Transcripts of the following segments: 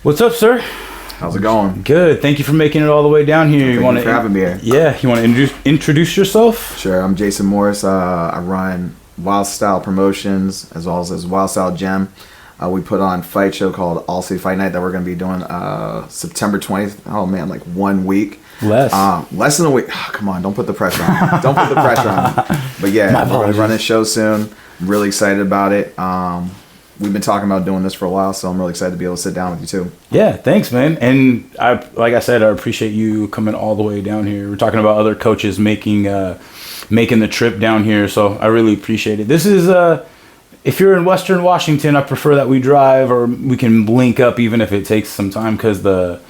What's up, sir? How's it going? Good. Thank you for making it all the way down here. Thank you for having me here. Yeah. You want to introduce yourself? Sure. I'm Jason Morris. I run Wildstyle Promotions as well as Wildstyle Gym. We put on a fight show called All City Fight Night that we're going to be doing September 20th. Oh, man, like 1 week. Less than a week. Oh, come on, don't put the pressure on. Don't put the pressure on. But yeah, we're going to run this show soon. I'm really excited about it. We've been talking about doing this for a while, so I'm really excited to be able to sit down with you too. Yeah, thanks, man. And like I said, I appreciate you coming all the way down here. We're talking about other coaches making the trip down here, so I really appreciate it. This is if you're in Western Washington, I prefer that we drive or we can link up, even if it takes some time, because the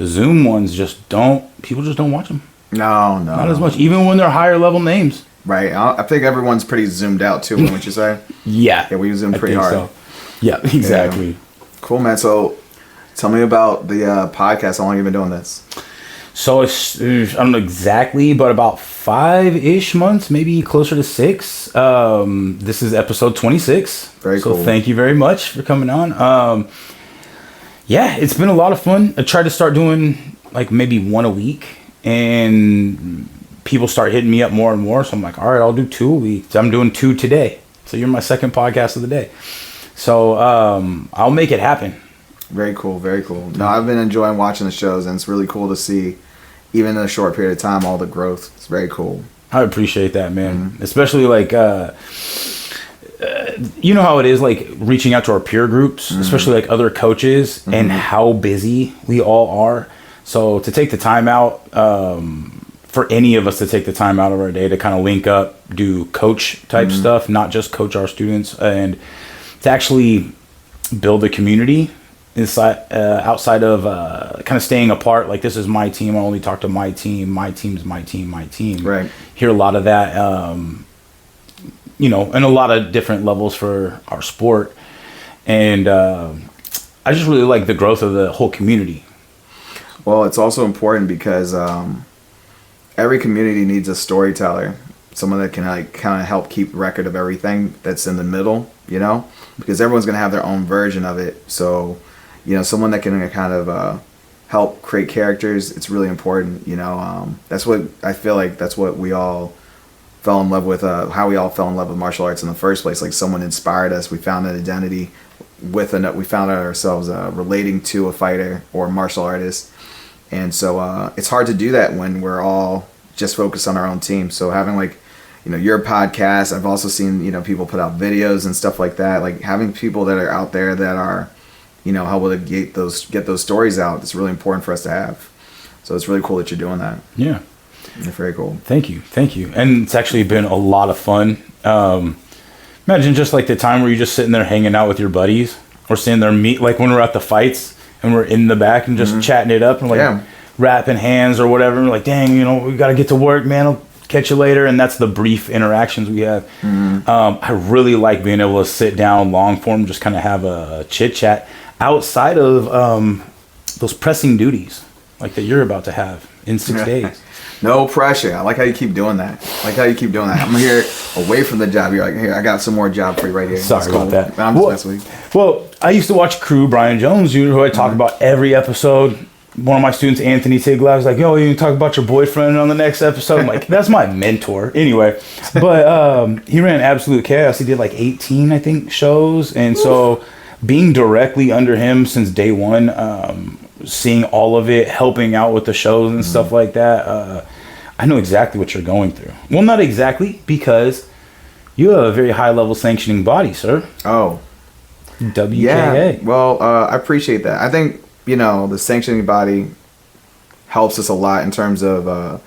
Zoom ones people just don't watch them. No, not as much, even when they're higher level names. Right. I think everyone's pretty zoomed out too. Wouldn't you say? Yeah, we zoomed pretty hard. So. Yeah, exactly. Yeah. Cool, man. So tell me about the podcast. How long have you been doing this? So it's, I don't know exactly, but about 5-ish months, maybe closer to 6. This is episode 26. Very cool. So thank you very much for coming on. Yeah, it's been a lot of fun. I tried to start doing like maybe one a week, and people start hitting me up more and more. So I'm like, all right, I'll do 2 a week. I'm doing 2 today. So you're my second podcast of the day. So I'll make it happen. Very cool, very cool. No, I've been enjoying watching the shows, and it's really cool to see, even in a short period of time, all the growth. It's very cool. I appreciate that, man. Mm-hmm. Especially like, you know how it is, like reaching out to our peer groups, especially like other coaches, and how busy we all are. So to take the time out, for any of us to take the time out of our day to kind of link up, do coach type stuff, not just coach our students, and to actually build a community outside of kind of staying apart. Like, this is my team. I only talk to my team. My team's my team. My team. Right. Hear a lot of that, and a lot of different levels for our sport. And I just really like the growth of the whole community. Well, it's also important because every community needs a storyteller, someone that can like kind of help keep record of everything that's in the middle, because everyone's going to have their own version of it. So, someone that can kind of help create characters, it's really important. That's what I feel like, that's what we all fell in love with, how we all fell in love with martial arts in the first place. Like, someone inspired us. We found an identity we found ourselves relating to a fighter or a martial artist. And so it's hard to do that when we're all just focused on our own team. So having your podcast, I've also seen, people put out videos and stuff like that. Like, having people that are out there that are, helping to get those stories out, it's really important for us to have. So it's really cool that you're doing that. Yeah. It's very cool. Thank you. And it's actually been a lot of fun. Imagine just like the time where you're just sitting there hanging out with your buddies, or sitting there like when we're at the fights and we're in the back and just chatting it up and wrapping hands or whatever. And we're like, dang, we got to get to work, man. I'll catch you later. And that's the brief interactions we have. I really like being able to sit down long form, just kind of have a chit chat outside of those pressing duties like that you're about to have in 6 days. No pressure. I like how you keep doing that. I'm here away from the job. You're like, here, I got some more job for you right here. Sorry about that. I'm just messing with you. Well, I used to watch Crew, Brian Jones, who I talk about every episode. One of my students, Anthony Tiglav, was like, yo, you can talk about your boyfriend on the next episode. I'm like, that's my mentor. Anyway, but he ran Absolute Chaos. He did like 18, I think, shows. And so being directly under him since day one, seeing all of it, helping out with the shows and stuff like that, I know exactly what you're going through. Well, not exactly, because you have a very high-level sanctioning body, sir. Oh. WKA. Yeah, well, I appreciate that. I think, the sanctioning body helps us a lot in terms of,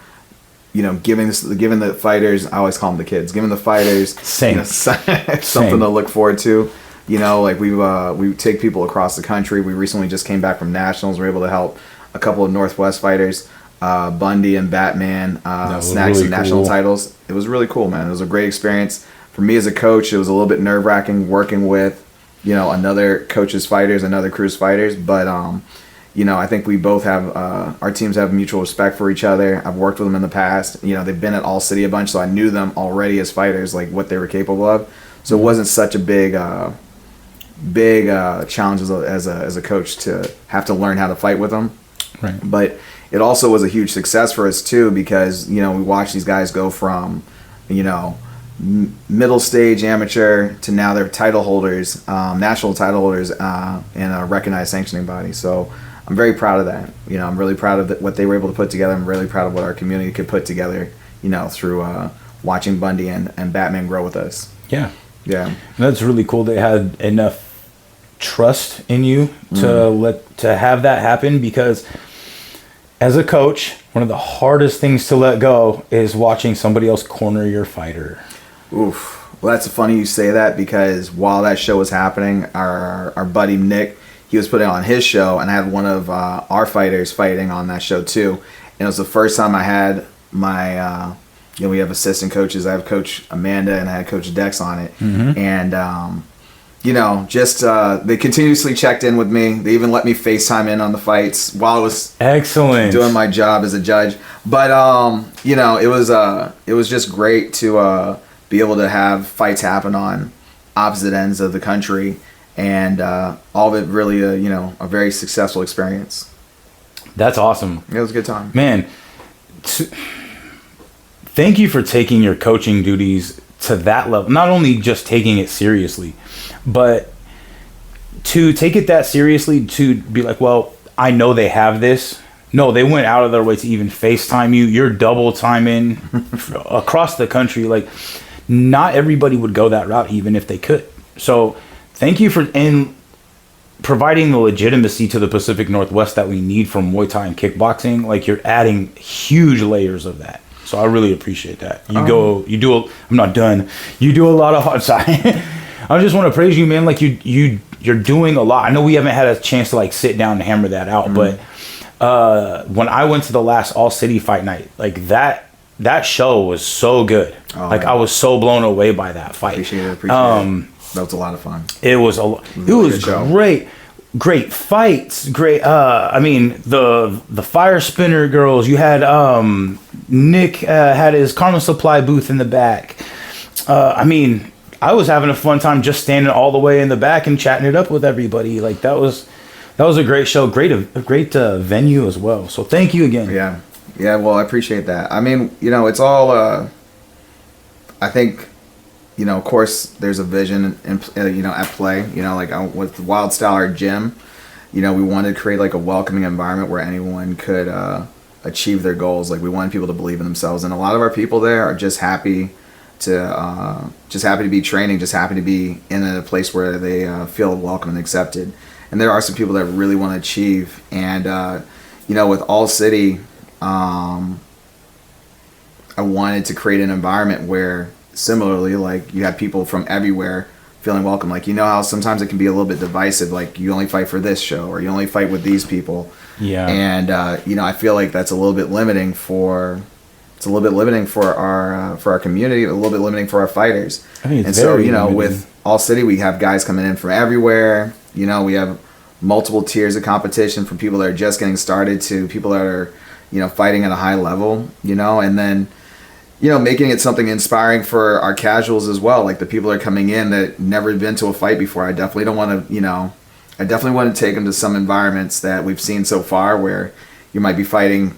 giving the fighters, I always call them the kids, giving the fighters something to look forward to. Like we take people across the country. We recently just came back from nationals. We were able to help a couple of Northwest fighters, Bundy and Batman, snag really some national titles. It was really cool, man. It was a great experience. For me as a coach, it was a little bit nerve-wracking working with, another coach's fighters, another crew's fighters. But, I think we both have, our teams have mutual respect for each other. I've worked with them in the past. They've been at All City a bunch, so I knew them already as fighters, like what they were capable of. So it wasn't such a big big challenges as a coach to have to learn how to fight with them. Right. But it also was a huge success for us too, because we watched these guys go from middle stage amateur to now they're title holders, national title holders in a recognized sanctioning body. So I'm very proud of that. I'm really proud of what they were able to put together. I'm really proud of what our community could put together, through watching Bundy and Batman grow with us. Yeah. Yeah. And that's really cool. They had enough trust in you to have that happen, because as a coach, one of the hardest things to let go is watching somebody else corner your fighter. Oof. Well, that's funny you say that, because while that show was happening, our buddy Nick, he was putting on his show, and I had one of our fighters fighting on that show too. And it was the first time I had my, we have assistant coaches. I have Coach Amanda and I had Coach Dex on it. Mm-hmm. And, they continuously checked in with me. They even let me FaceTime in on the fights while I was excellent doing my job as a judge. But, it was just great to be able to have fights happen on opposite ends of the country. And all of it really, a very successful experience. That's awesome. It was a good time. Man, thank you for taking your coaching duties to that level. Not only just taking it seriously, but to take it that seriously, to be like, well, I know they have this. No, they went out of their way to even FaceTime you. You're double timing across the country. Like, not everybody would go that route, even if they could. So thank you for providing the legitimacy to the Pacific Northwest that we need from Muay Thai and kickboxing. Like, you're adding huge layers of that. So I really appreciate that. I'm not done. You do a lot of hard side. I just want to praise you, man. Like, you're doing a lot. I know we haven't had a chance to sit down and hammer that out, but when I went to the last All City fight night, like that show was so good. I was so blown away by that fight. Appreciate it. That was a lot of fun. It was great. Great fights. Great. The fire spinner girls. You had Nick had his Karma Supply booth in the back. I was having a fun time just standing all the way in the back and chatting it up with everybody. Like, that was a great show. Great venue as well. So thank you again. Yeah. Well, I appreciate that. It's all. I think. Of course, there's a vision at play. With Wildstyle Gym, we wanted to create a welcoming environment where anyone could achieve their goals. Like, we wanted people to believe in themselves, and a lot of our people there are just happy to be training, just happy to be in a place where they feel welcome and accepted. And there are some people that really want to achieve. And with All City, I wanted to create an environment where, similarly, you have people from everywhere feeling welcome. How sometimes it can be a little bit divisive, you only fight for this show or you only fight with these people. Yeah. And I feel like that's a little bit limiting for our community, a little bit limiting for our fighters. And so limiting. With All City, we have guys coming in from everywhere. We have multiple tiers of competition, from people that are just getting started to people that are fighting at a high level. And then making it something inspiring for our casuals as well. Like, the people that are coming in that never been to a fight before. I definitely want to take them to some environments that we've seen so far, where you might be fighting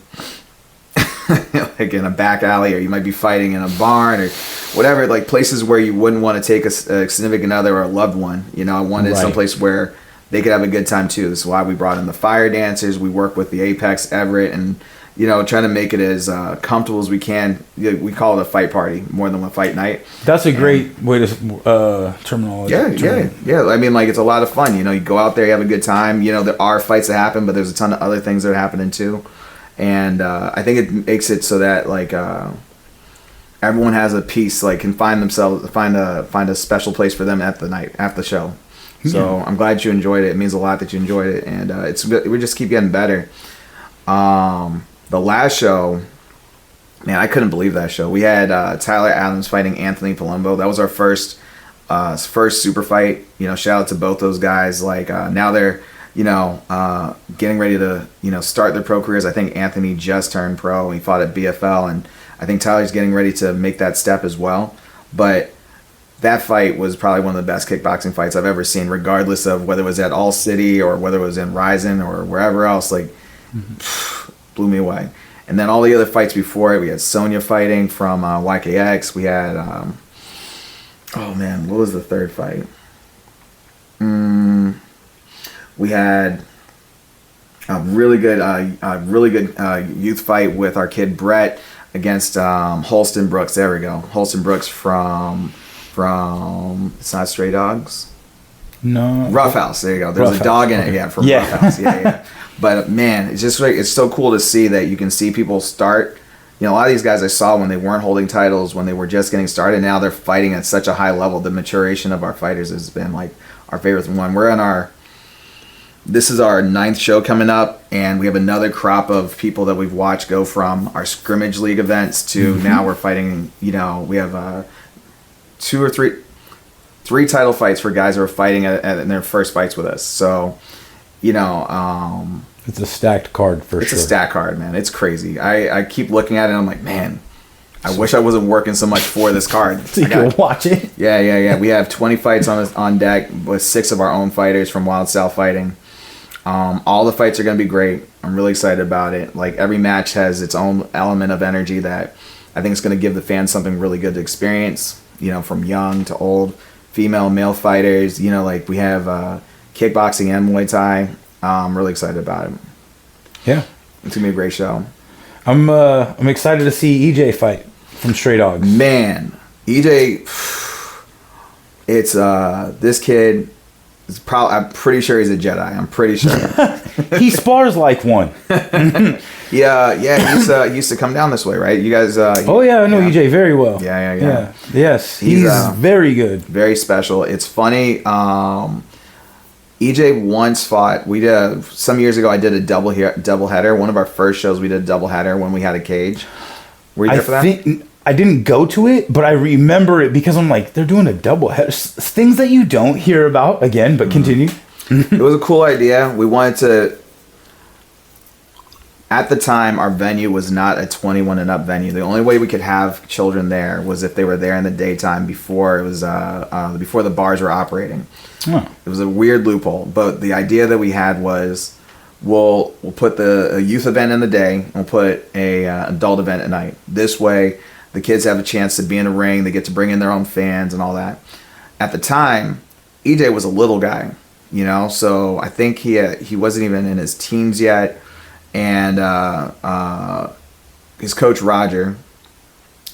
in a back alley, or you might be fighting in a barn, or whatever, places where you wouldn't want to take a significant other or a loved one. I wanted someplace where they could have a good time too. This is why we brought in the fire dancers. We work with the Apex Everett, and trying to make it as comfortable as we can. We call it a fight party more than a fight night. That's a great way to terminology. Yeah. It's a lot of fun. You go out there, you have a good time. There are fights that happen, but there's a ton of other things that are happening too. And I think it makes it so that everyone has a piece, can find a special place for them at the show. So I'm glad you enjoyed it. It means a lot that you enjoyed it, and we just keep getting better. The last show, man, I couldn't believe that show. We had Tyler Adams fighting Anthony Palumbo. That was our first super fight. Shout out to both those guys. Now they're getting ready to start their pro careers. I think Anthony just turned pro. He fought at BFL, and I think Tyler's getting ready to make that step as well. But that fight was probably one of the best kickboxing fights I've ever seen, regardless of whether it was at All City or whether it was in Ryzen or wherever else. Like, blew me away. And then all the other fights before it, we had Sonya fighting from YKX. We had, oh man, what was the third fight? We had a really good youth fight with our kid Brett against Holston Brooks. There we go, Holston Brooks from it's not Stray Dogs. No. Rough House. There you go. There's a dog in it. Yeah, from Rough House. Yeah. But man, it's just like, it's so cool to see that you can see people start. You know, a lot of these guys I saw when they weren't holding titles, when they were just getting started. Now they're fighting at such a high level. The maturation of our fighters has been like our favorite one. We're in this is our 9th show coming up, and we have another crop of people that we've watched go from our scrimmage league events to now we're fighting. You know, we have 2 or 3 title fights for guys who are fighting in their first fights with us. So, you know, it's a stacked card for sure. It's a stacked card, man. It's crazy. I keep looking at it and I'm like, man, I wish I wasn't working so much for this card. So you can watch it. Yeah. We have 20 fights on deck with 6 of our own fighters from Wildstyle Fighting. All the fights are going to be great. I'm really excited about it. Like, every match has its own element of energy that I think is going to give the fans something really good to experience, you know, from young to old, female, male fighters. You know, like, we have kickboxing and Muay Thai. I'm really excited about it. Yeah. It's going to be a great show. I'm excited to see EJ fight from Stray Dogs. Man, EJ, it's this kid. I'm pretty sure he's a Jedi. I'm pretty sure. He spars like one. Yeah. He used to come down this way, right? You guys. Oh yeah, I know EJ very well. Yeah. Yes, he's very good. Very special. It's funny. EJ once fought. We did some years ago. I did a double header. One of our first shows, we did a double header when we had a cage. Were you there for that? I didn't go to it, but I remember it because I'm like, they're doing a double header. Things that you don't hear about again, but continue. It was a cool idea. We wanted to. At the time, our venue was not a 21 and up venue. The only way we could have children there was if they were there in the daytime before it was before the bars were operating. Oh. It was a weird loophole, but the idea that we had was we'll put a youth event in the day, and we'll put a adult event at night. This way, the kids have a chance to be in a ring. They get to bring in their own fans and all that. At the time, EJ was a little guy, you know, so I think he wasn't even in his teens yet. And his coach Roger,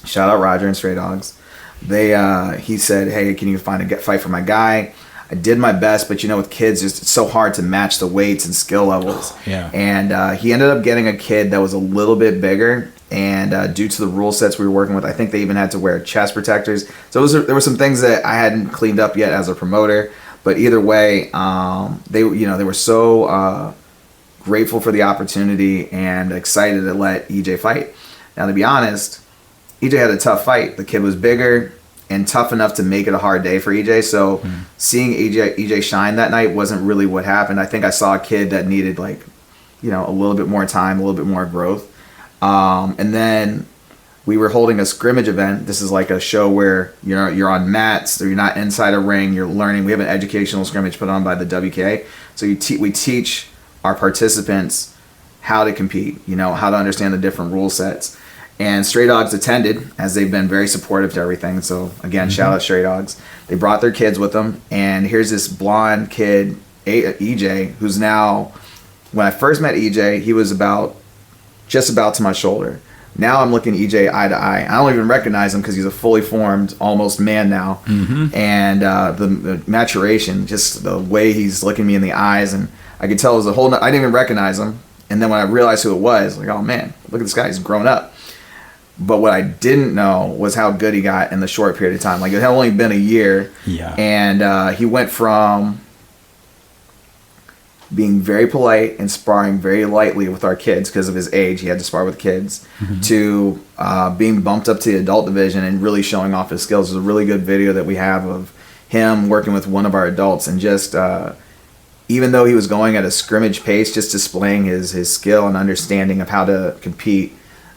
shout out Roger and Stray Dogs, he said, hey, can you find a fight for my guy? I did my best, but you know, with kids, it's so hard to match the weights and skill levels. Yeah. And he ended up getting a kid that was a little bit bigger, and due to the rule sets we were working with, I think they even had to wear chest protectors. So there were some things that I hadn't cleaned up yet as a promoter. But either way, they were so grateful for the opportunity and excited to let EJ fight. Now, to be honest, EJ had a tough fight. The kid was bigger and tough enough to make it a hard day for EJ. So seeing EJ shine that night wasn't really what happened. I think I saw a kid that needed a little bit more time, a little bit more growth. And then we were holding a scrimmage event. This is like a show where you're on mats, or you're not inside a ring. You're learning. We have an educational scrimmage put on by the WK. So we teach our participants how to compete, how to understand the different rule sets. And Stray Dogs attended, as they've been very supportive to everything. So again, shout out Stray Dogs. They brought their kids with them, and here's this blonde kid, EJ, who's now, when I first met EJ, he was just about to my shoulder. Now I'm looking EJ eye to eye. I don't even recognize him because he's a fully formed, almost man now. Mm-hmm. And the maturation, just the way he's looking me in the eyes, and I could tell it was a whole. I didn't even recognize him. And then when I realized who it was, like, oh man, look at this guy. He's grown up. But what I didn't know was how good he got in the short period of time. Like, it had only been a year. Yeah. And he went from being very polite and sparring very lightly with our kids because of his age. He had to spar with kids, to being bumped up to the adult division and really showing off his skills. There's a really good video that we have of him working with one of our adults, and just even though he was going at a scrimmage pace, just displaying his skill and understanding of how to compete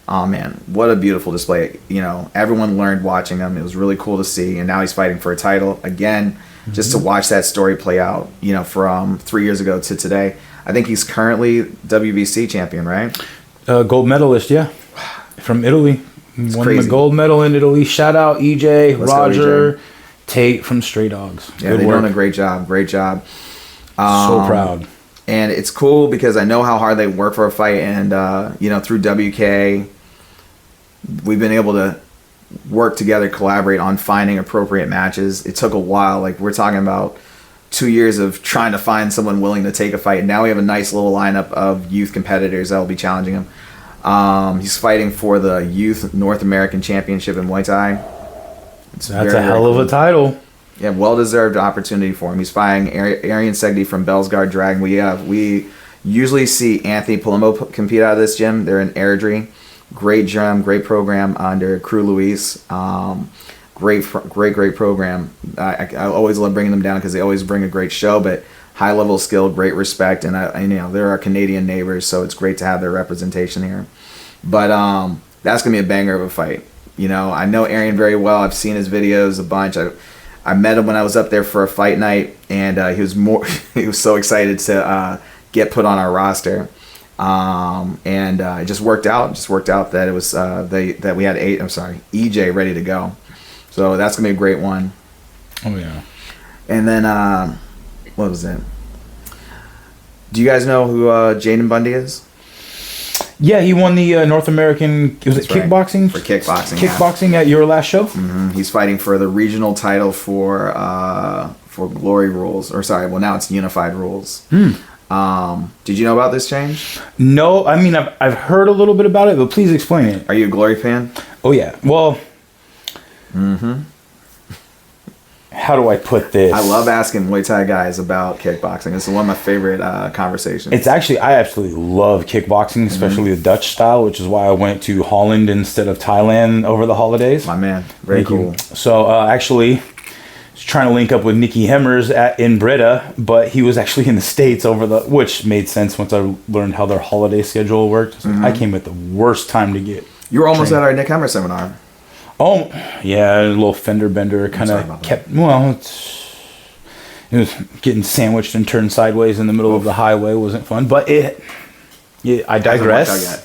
Oh man, what a beautiful display. You know, everyone learned watching him. It was really cool to see. And now he's fighting for a title again, just to watch that story play out, you know, from 3 years ago to today. I think he's currently WBC champion, right? Gold medalist, yeah. From Italy. It's Won crazy. the gold medal in Italy. Shout out EJ, Let's go, Roger, EJ. Tate from Stray Dogs. Yeah, Good they're work. doing a great job. Great job. So proud. And it's cool because I know how hard they work for a fight. And, you know, through WK, we've been able to work together, collaborate on finding appropriate matches. It took a while. Like, we're talking about 2 years of trying to find someone willing to take a fight. And now we have a nice little lineup of youth competitors that will be challenging him. He's fighting for the Youth North American Championship in Muay Thai. That's a hell of a title. Yeah, well-deserved opportunity for him. He's fighting Arian Segdi from Bellsguard Dragon. We usually see Anthony Palumbo compete out of this gym. They're in Airdrie. Great gym, great program under Crew Luis. Great program. I always love bringing them down because they always bring a great show, but high level of skill, great respect, and you know, they're our Canadian neighbors, so it's great to have their representation here. But that's gonna be a banger of a fight. You know, I know Arian very well. I've seen his videos a bunch. I met him when I was up there for a fight night, and he was so excited to get put on our roster. And it just worked out. That it was that we had EJ ready to go. So that's gonna be a great one. Oh yeah. And then what was it? Do you guys know who Jaden Bundy is? Yeah, he won the North American. Was it That's right. kickboxing? For kickboxing. Kickboxing at your last show. He's fighting for the regional title for Glory Rules, or sorry, well now it's Unified Rules. Did you know about this change? No, I mean I've heard a little bit about it, but please explain it. Are you a Glory fan? Oh yeah. Well. How do I put this? I love asking Muay Thai guys about kickboxing. It's one of my favorite conversations. It's actually, I absolutely love kickboxing, especially the Dutch style, which is why I went to Holland instead of Thailand over the holidays. My man, very Thank cool. you. So actually, I was trying to link up with Nicky Hemmers in Breda, but he was actually in the States which made sense once I learned how their holiday schedule worked. I came at the worst time to get. You were almost trained. at our Nick Hemmer seminar. Oh, yeah, a little fender bender kind sorry of about that. kept, well, it was getting sandwiched and turned sideways in the middle of the highway. Wasn't fun, but I digress.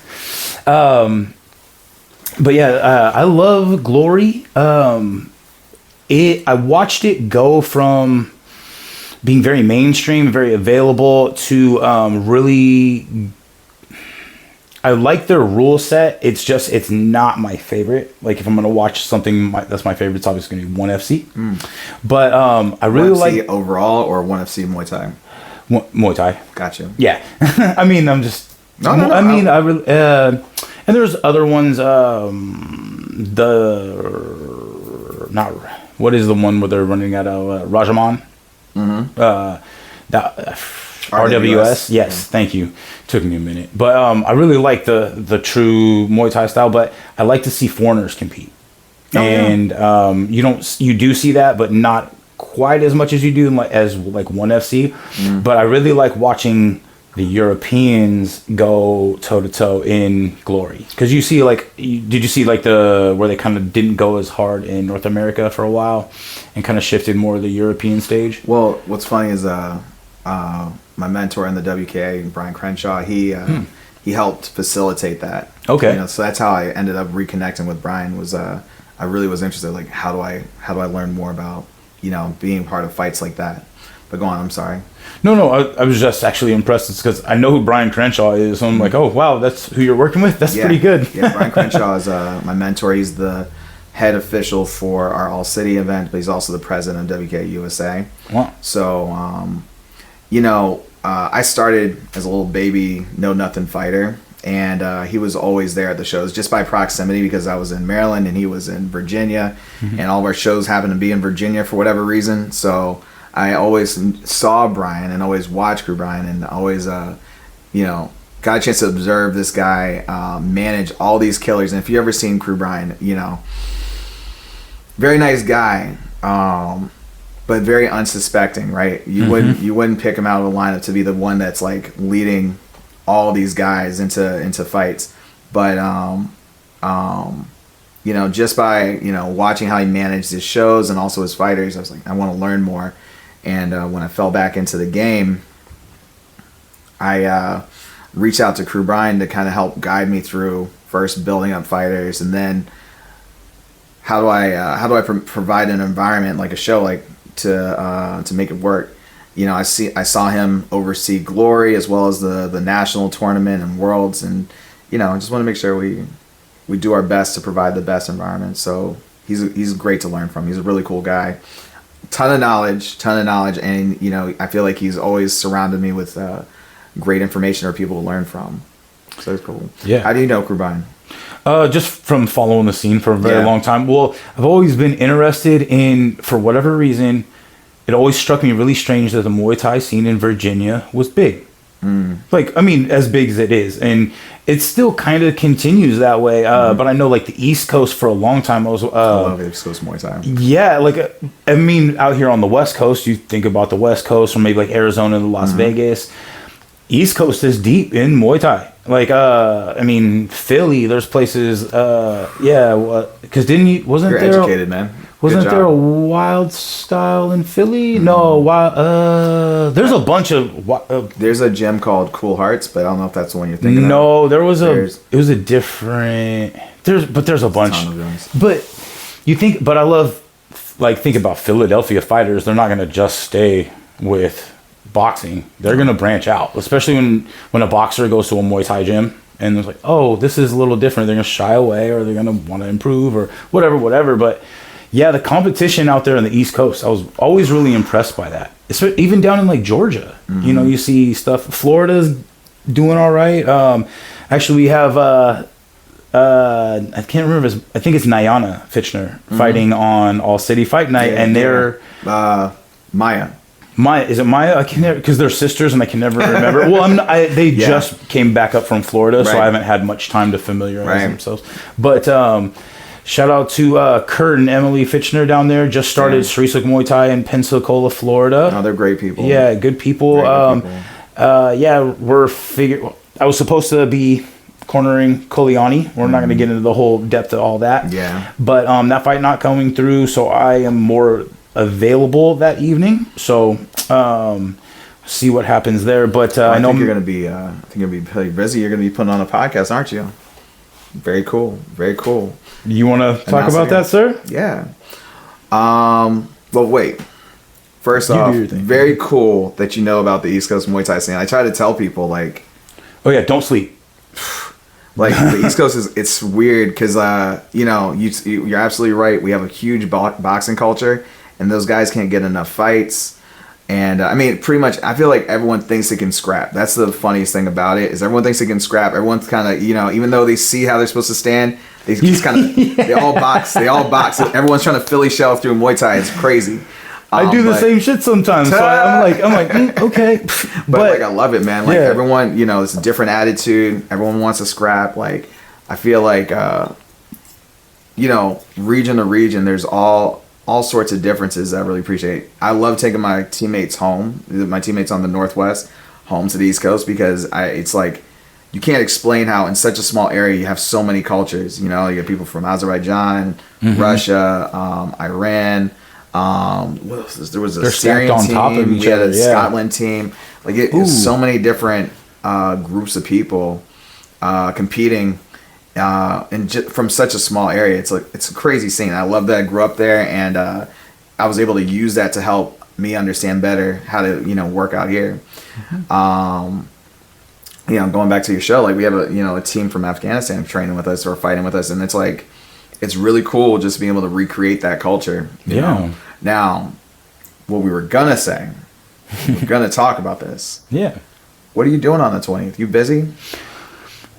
But yeah, I love Glory. I watched it go from being very mainstream, very available to really. I like their rule set. It's not my favorite. Like if I'm gonna watch something that's my favorite, it's obviously gonna be ONE FC. But I really ONE FC like overall or ONE FC Muay Thai. Muay Thai. Gotcha. Yeah, I mean I'm just. No, I mean I really. And there's other ones. What is the one where they're running out of Rajaman? RWS. Yes, thank you. Took me a minute, but I really like the true Muay Thai style. But I like to see foreigners compete, and you do see that, but not quite as much as you do as ONE FC. But I really like watching the Europeans go toe to toe in Glory, because you see did you see where they kind of didn't go as hard in North America for a while, and kind of shifted more to the European stage. Well, what's funny is my mentor in the WKA, Brian Crenshaw, he helped facilitate that. Okay. You know, so that's how I ended up reconnecting with Brian. Was I really was interested, like how do I learn more about, you know, being part of fights like that. But go on, I'm sorry. No, I was just actually impressed because I know who Brian Crenshaw is. So I'm like, oh wow, that's who you're working with. That's pretty good. Yeah, Brian Crenshaw is my mentor. He's the head official for our All City event, but he's also the president of WK USA. Wow. So, you know, I started as a little baby, know-nothing fighter, and he was always there at the shows just by proximity because I was in Maryland and he was in Virginia, and all of our shows happened to be in Virginia for whatever reason. So I always saw Brian and always watched Crew Brian and always, you know, got a chance to observe this guy manage all these killers. And if you ever seen Crew Brian, you know, very nice guy, but very unsuspecting, right? You wouldn't pick him out of the lineup to be the one that's like leading all these guys into fights. But You know, just by, you know, watching how he managed his shows and also his fighters, I was like, I want to learn more. And when I fell back into the game, I reached out to Crew Brian to kind of help guide me through first building up fighters, and then how do I provide an environment like a show like to make it work. You know, I saw him oversee Glory as well as the national tournament and Worlds, and you know, I just want to make sure we do our best to provide the best environment. So he's great to learn from. He's a really cool guy. Ton of knowledge, and you know, I feel like he's always surrounded me with great information or people to learn from. So it's cool. Yeah. How do you know Crew Brian? Just from following the scene for a very long time. Well, I've always been interested in, for whatever reason, it always struck me really strange that the Muay Thai scene in Virginia was big. Like, I mean, as big as it is. And it still kind of continues that way. But I know, like, the East Coast for a long time, I love the East Coast Muay Thai. Yeah, like, I mean, out here on the West Coast, you think about the West Coast or maybe, like, Arizona and Las Vegas. East Coast is deep in Muay Thai. Like, I mean, Philly, there's places, because wasn't You're there... You're educated, man. Wasn't there a Wildstyle in Philly? No, there's a bunch of... There's a gym called Cool Hearts, but I don't know if that's the one you're thinking of. No, there was it was a different... There's a bunch. But you think... But I love... Like, think about Philadelphia fighters. They're not going to just stay with boxing. They're going to branch out. Especially when a boxer goes to a Muay Thai gym and they're like, oh, this is a little different. They're going to shy away or they're going to want to improve or whatever. But... Yeah, the competition out there on the East Coast, I was always really impressed by that. It's even down in like Georgia, you know, you see stuff. Florida's doing all right. Actually, we have I can't remember. I think it's Nyana Fitchner fighting on All City Fight Night, and they're Maya. Is it Maya? I can never, because they're sisters, and I can never remember. Well, they just came back up from Florida, so I haven't had much time to familiarize themselves. But. Shout out to Kurt and Emily Fitchner down there. Just started Srisuk Muay Thai in Pensacola, Florida. Oh, they're great people. Yeah, good people. I was supposed to be cornering Koliani. We're not going to get into the whole depth of all that. Yeah. But that fight not coming through, so I am more available that evening. So see what happens there. But I know you're going to be. I think you're going to be pretty busy. You're going to be putting on a podcast, aren't you? Very cool. Very cool. You want to talk about that, sir? Yeah. Well, wait. First off, very cool that you know about the East Coast Muay Thai scene. I try to tell people, like... Oh, yeah, don't sleep. Like, the East Coast it's weird because, you know, you're absolutely right. We have a huge boxing culture, and those guys can't get enough fights. And, I mean, pretty much, I feel like everyone thinks they can scrap. That's the funniest thing about it, is everyone thinks they can scrap. Everyone's kind of, you know, even though they see how they're supposed to stand... They just kind of, they all box. Everyone's trying to Philly shell through Muay Thai. It's crazy. I do the same shit sometimes. So I'm like, okay. But like, I love it, man. Like everyone, you know, it's a different attitude. Everyone wants to scrap. Like, I feel like, you know, region to region, there's all sorts of differences that I really appreciate. I love taking my teammates home, my teammates on the Northwest, home to the East Coast, because it's like, you can't explain how in such a small area you have so many cultures. You know, you have people from Azerbaijan, Russia, Iran. There was a Syrian team. Top of each other. Scotland team. Like it's so many different groups of people competing, and from such a small area. It's a crazy scene. I love that I grew up there, and I was able to use that to help me understand better how to work out here. You know, going back to your show, like we have a team from Afghanistan training with us or fighting with us, and it's like, it's really cool just being able to recreate that culture. You know? Now, what we were gonna say, we're gonna talk about this. Yeah. What are you doing on the 20th? You busy?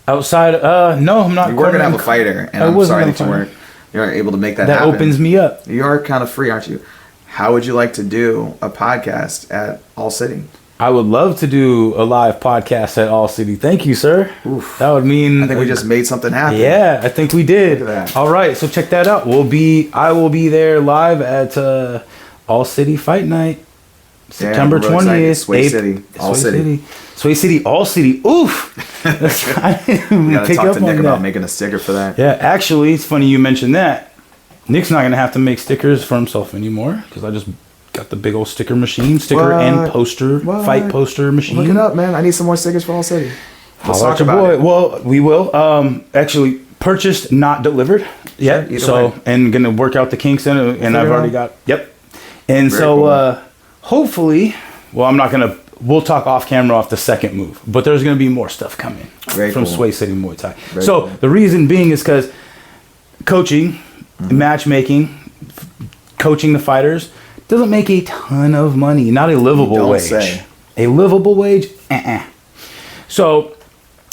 Outside? No, I'm not. You were gonna have a fighter, and I'm sorry that you weren't able to make that happen. That opens me up. You are kind of free, aren't you? How would you like to do a podcast at All City? I would love to do a live podcast at All City. Thank you, sir. Oof. That would mean... I think we just made something happen. Yeah, I think we did. Look at that. All right, so check that out. I will be there live at All City Fight Night, September 20th. Sway City. All City. Sway City, All City. Oof. I didn't We gotta pick talk up to Nick on about that. making a sticker for that. Yeah, actually, it's funny you mentioned that. Nick's not gonna have to make stickers for himself anymore because I just got the big old sticker machine, and poster, fight poster machine. Look it up, man. I need some more stickers for All City. Let's Holler talk at your about boy. it. Well, we will. Actually, purchased, not delivered yet. either So, way. and gonna work out the kinks in it, and I've figure it already out. got. Yep. And Very so, cool. hopefully, well, I'm not gonna. We'll talk off camera off the second move, but there's gonna be more stuff coming Very from cool. Sway City Muay Thai. Very So cool. the reason being is because coaching, matchmaking, coaching the fighters doesn't make a ton of money. Not a livable Don't wage. say. A livable wage. So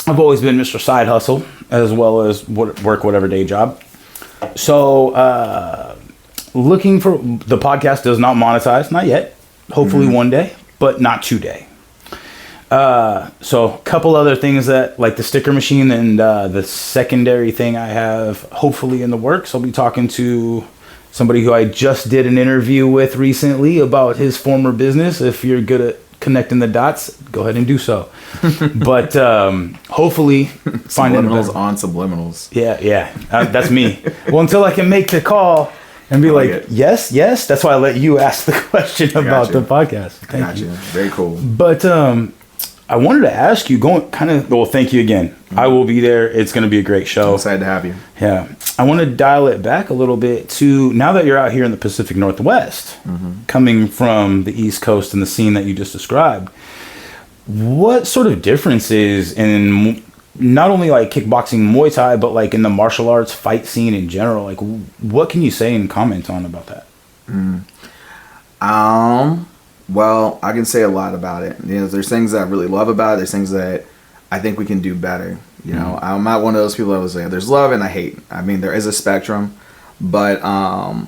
I've always been Mr. Side Hustle as well as work whatever day job. So looking for the podcast does not monetize, not yet. Hopefully one day, but not today. So a couple other things that like the sticker machine and the secondary thing I have hopefully in the works. I'll be talking to somebody who I just did an interview with recently about his former business. If you're good at connecting the dots, go ahead and do so. But hopefully finding a Subliminals better- on subliminals. Yeah, that's me. Well, until I can make the call and be like, it. yes. That's why I let you ask the question about you. the podcast. Thank Gotcha. you. Very cool. But I wanted to ask you, well, thank you again. I will be there. It's going to be a great I'm show. excited to have you. Yeah. I want to dial it back a little bit to now that you're out here in the Pacific Northwest, coming from the East Coast and the scene that you just described, what sort of differences in not only like kickboxing, Muay Thai, but like in the martial arts fight scene in general, like what can you say and comment on about that? Well, I can say a lot about it. You know, there's things that I really love about it. There's things that I think we can do better. You know, I'm not one of those people that would say there's love and I hate. I mean, there is a spectrum, but I've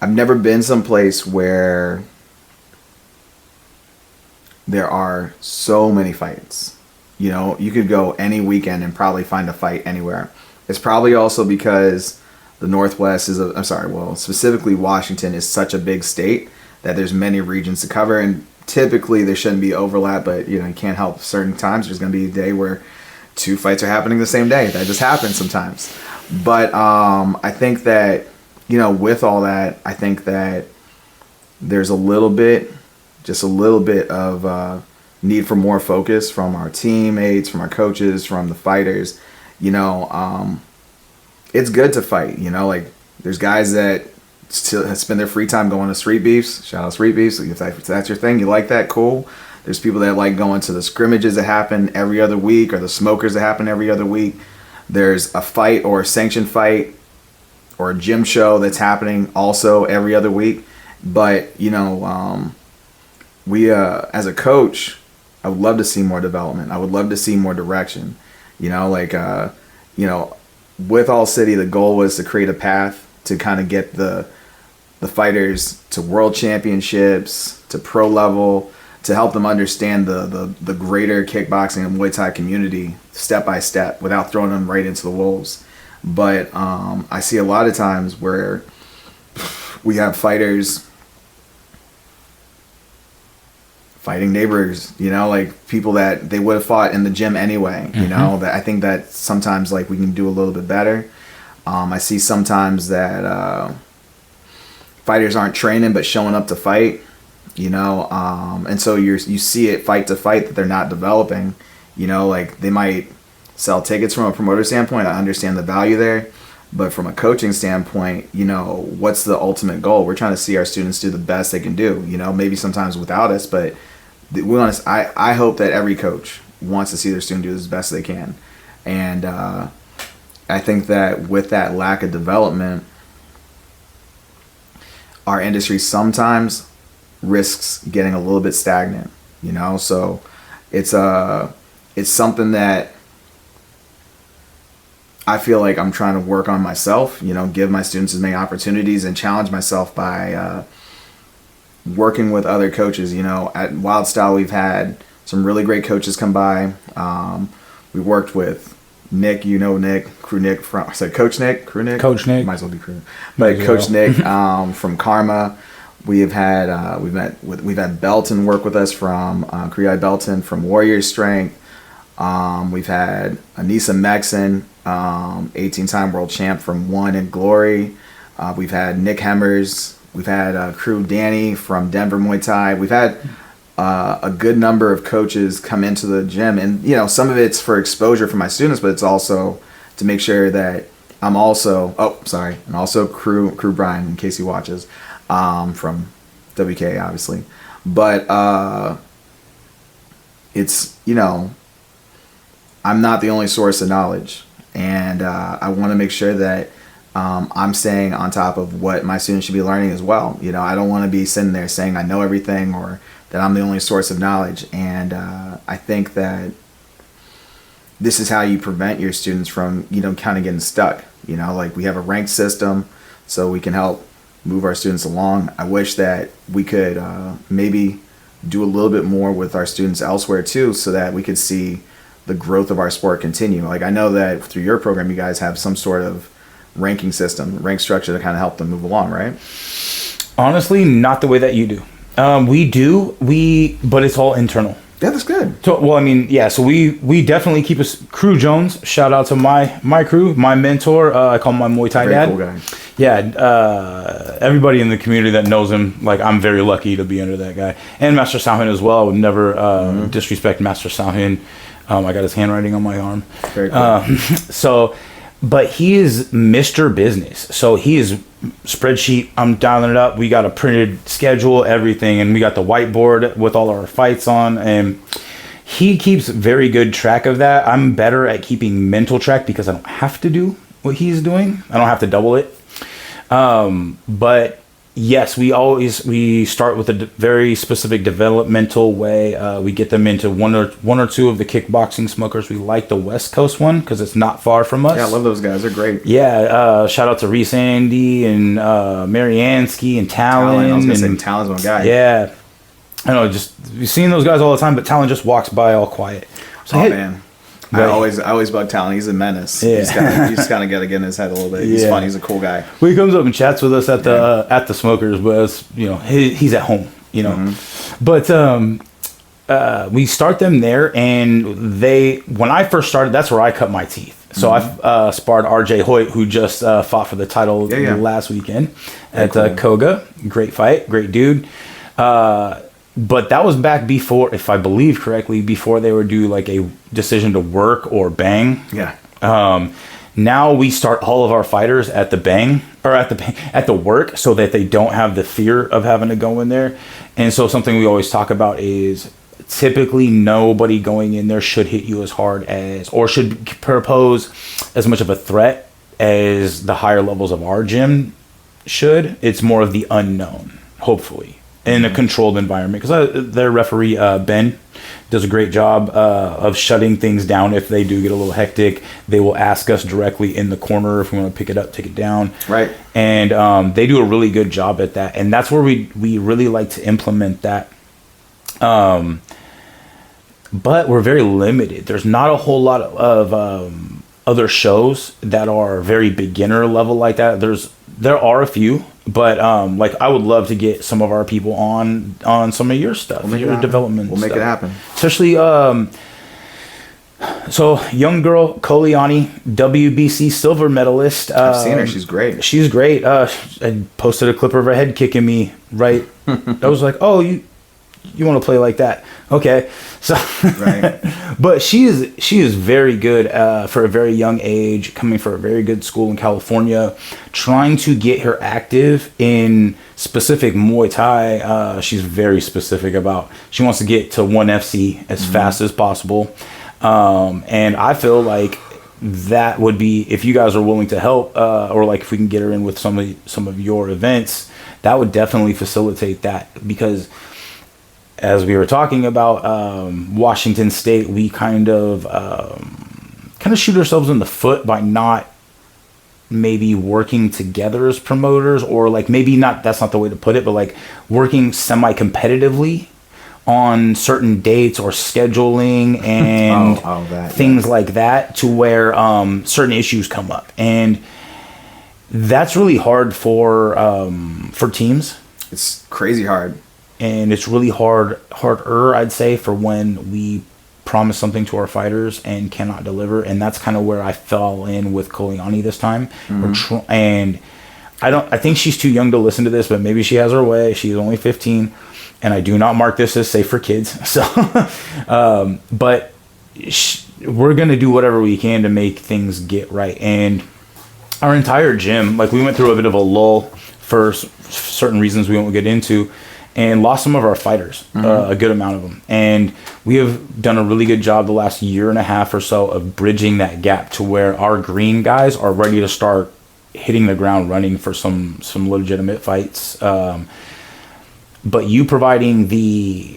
never been someplace where there are so many fights. You know, you could go any weekend and probably find a fight anywhere. It's probably also because the Northwest is specifically Washington is such a big state that there's many regions to cover, and typically there shouldn't be overlap, but you know, you can't help certain times. There's going to be a day where two fights are happening the same day. That just happens sometimes. But I think that, you know, with all that, I think that there's just a little bit of need for more focus from our teammates, from our coaches, from the fighters. You know, it's good to fight. You know, like there's guys that still spend their free time going to street beefs. Shout out street beefs. If that's your thing, you like that, cool. There's people that like going to the scrimmages that happen every other week or the smokers that happen every other week. There's a fight or a sanctioned fight or a gym show that's happening also every other week. But, you know, we as a coach, I would love to see more development. I would love to see more direction. You know, like, you know, with All City, the goal was to create a path to kind of get the fighters to world championships, to pro level, to help them understand the greater kickboxing and Muay Thai community step by step without throwing them right into the wolves. But I see a lot of times where we have fighters fighting neighbors, you know, like people that they would have fought in the gym anyway, you know, that I think that sometimes like we can do a little bit better. I see sometimes that fighters aren't training but showing up to fight, you know, and so you see it fight to fight that they're not developing, you know, like they might sell tickets from a promoter standpoint. I understand the value there, but from a coaching standpoint, you know, what's the ultimate goal? We're trying to see our students do the best they can do, you know, maybe sometimes without us, but I hope that every coach wants to see their student do as best they can. And I think that with that lack of development, our industry sometimes risks getting a little bit stagnant, you know? So it's something that I feel like I'm trying to work on myself, you know, give my students as many opportunities and challenge myself by working with other coaches. You know, at Wildstyle, we've had some really great coaches come by. We worked with Nick, you know, Crew Nick Coach Nick. Might as well be Crew Nick. But Coach Nick from Karma. We've had Belton work with us from Kriya Belton from Warrior Strength. We've had Anissa Mexon, 18-time world champ from One in Glory. We've had Nick Hemmers. We've had Crew Danny from Denver Muay Thai. We've had a good number of coaches come into the gym, and some of it's for exposure for my students, but it's also to make sure that I'm also Crew Brian, in case he watches, from WK obviously, but it's I'm not the only source of knowledge, and I want to make sure that I'm staying on top of what my students should be learning as well. I don't want to be sitting there saying I know everything or that I'm the only source of knowledge. And I think that this is how you prevent your students from, kind of getting stuck. Like we have a ranked system so we can help move our students along. I wish that we could maybe do a little bit more with our students elsewhere too, so that we could see the growth of our sport continue. Like I know that through your program, you guys have some sort of ranking system, rank structure to kind of help them move along, right? Honestly, not the way that you do. But it's all internal. Yeah, that's good. So, so we definitely keep Crew Jones. Shout out to my crew, my mentor. I call him my Muay Thai dad. Cool guy. Yeah, everybody in the community that knows him, like I'm very lucky to be under that guy. And Master Salhin as well. I would never disrespect Master Salhin. I got his handwriting on my arm. Very cool. But he is Mr. Business. So he is spreadsheet. I'm dialing it up. We got a printed schedule, everything, and we got the whiteboard with all our fights on. And he keeps very good track of that. I'm better at keeping mental track because I don't have to do what he's doing. I don't have to double it. But yes, we start with a very specific developmental way. We get them into one or two of the kickboxing smokers. We like the West Coast one because it's not far from us. Yeah, I love those guys. They're great. Yeah, shout out to Reese Andy and Mariansky and Talon. I was gonna say Talon's one guy. Yeah, I know. Just you've seen those guys all the time, but Talon just walks by all quiet. So, man. I always bug Talon. He's a menace. Yeah. You just kind of got to get in his head a little bit. He's fun. He's a cool guy. Well, he comes up and chats with us at the smokers, but he's at home. But we start them there, and when I first started, that's where I cut my teeth. So I sparred RJ Hoyt, who just fought for the title last weekend at Koga. Great fight, great dude. But that was back before, if I believe correctly, before they would do like a decision to work or bang. Yeah. Now we start all of our fighters at the bang or at the work, so that they don't have the fear of having to go in there. And so something we always talk about is typically nobody going in there should hit you as hard as, or should propose as much of a threat as the higher levels of our gym should. It's more of the unknown, hopefully, in a controlled environment, because their referee Ben does a great job of shutting things down. If they do get a little hectic, they will ask us directly in the corner if we want to pick it up, take it down. Right. And they do a really good job at that, and that's where we really like to implement that. But we're very limited. There's not a whole lot of other shows that are very beginner level like that. There are a few. But like I would love to get some of our people on some of your stuff, your development. We'll make it happen. Especially so young girl Koliani, WBC silver medalist. I've seen her. She's great. She's great. I posted a clip of her head kicking me right. I was like, oh, you want to play like that? Okay. So right. But she is very good for a very young age, coming from a very good school in California, trying to get her active in specific Muay Thai. She's very specific about, she wants to get to 1FC as fast as possible. And I feel like that would be, if you guys are willing to help, or like if we can get her in with some of your events, that would definitely facilitate that, because as we were talking about Washington State, we kind of shoot ourselves in the foot by not maybe working together as promoters, or like maybe not, that's not the way to put it, but like working semi-competitively on certain dates or scheduling and things like that, to where certain issues come up. And that's really hard for teams. It's crazy hard. And it's really harder, I'd say, for when we promise something to our fighters and cannot deliver, and that's kind of where I fell in with Koliani this time. And I think she's too young to listen to this, but maybe she has her way. She's only 15, and I do not mark this as safe for kids. So, but we're gonna do whatever we can to make things get right. And our entire gym, like, we went through a bit of a lull for certain reasons we won't get into, and lost some of our fighters, a good amount of them. And we have done a really good job the last year and a half or so of bridging that gap to where our green guys are ready to start hitting the ground running for some legitimate fights. But you providing the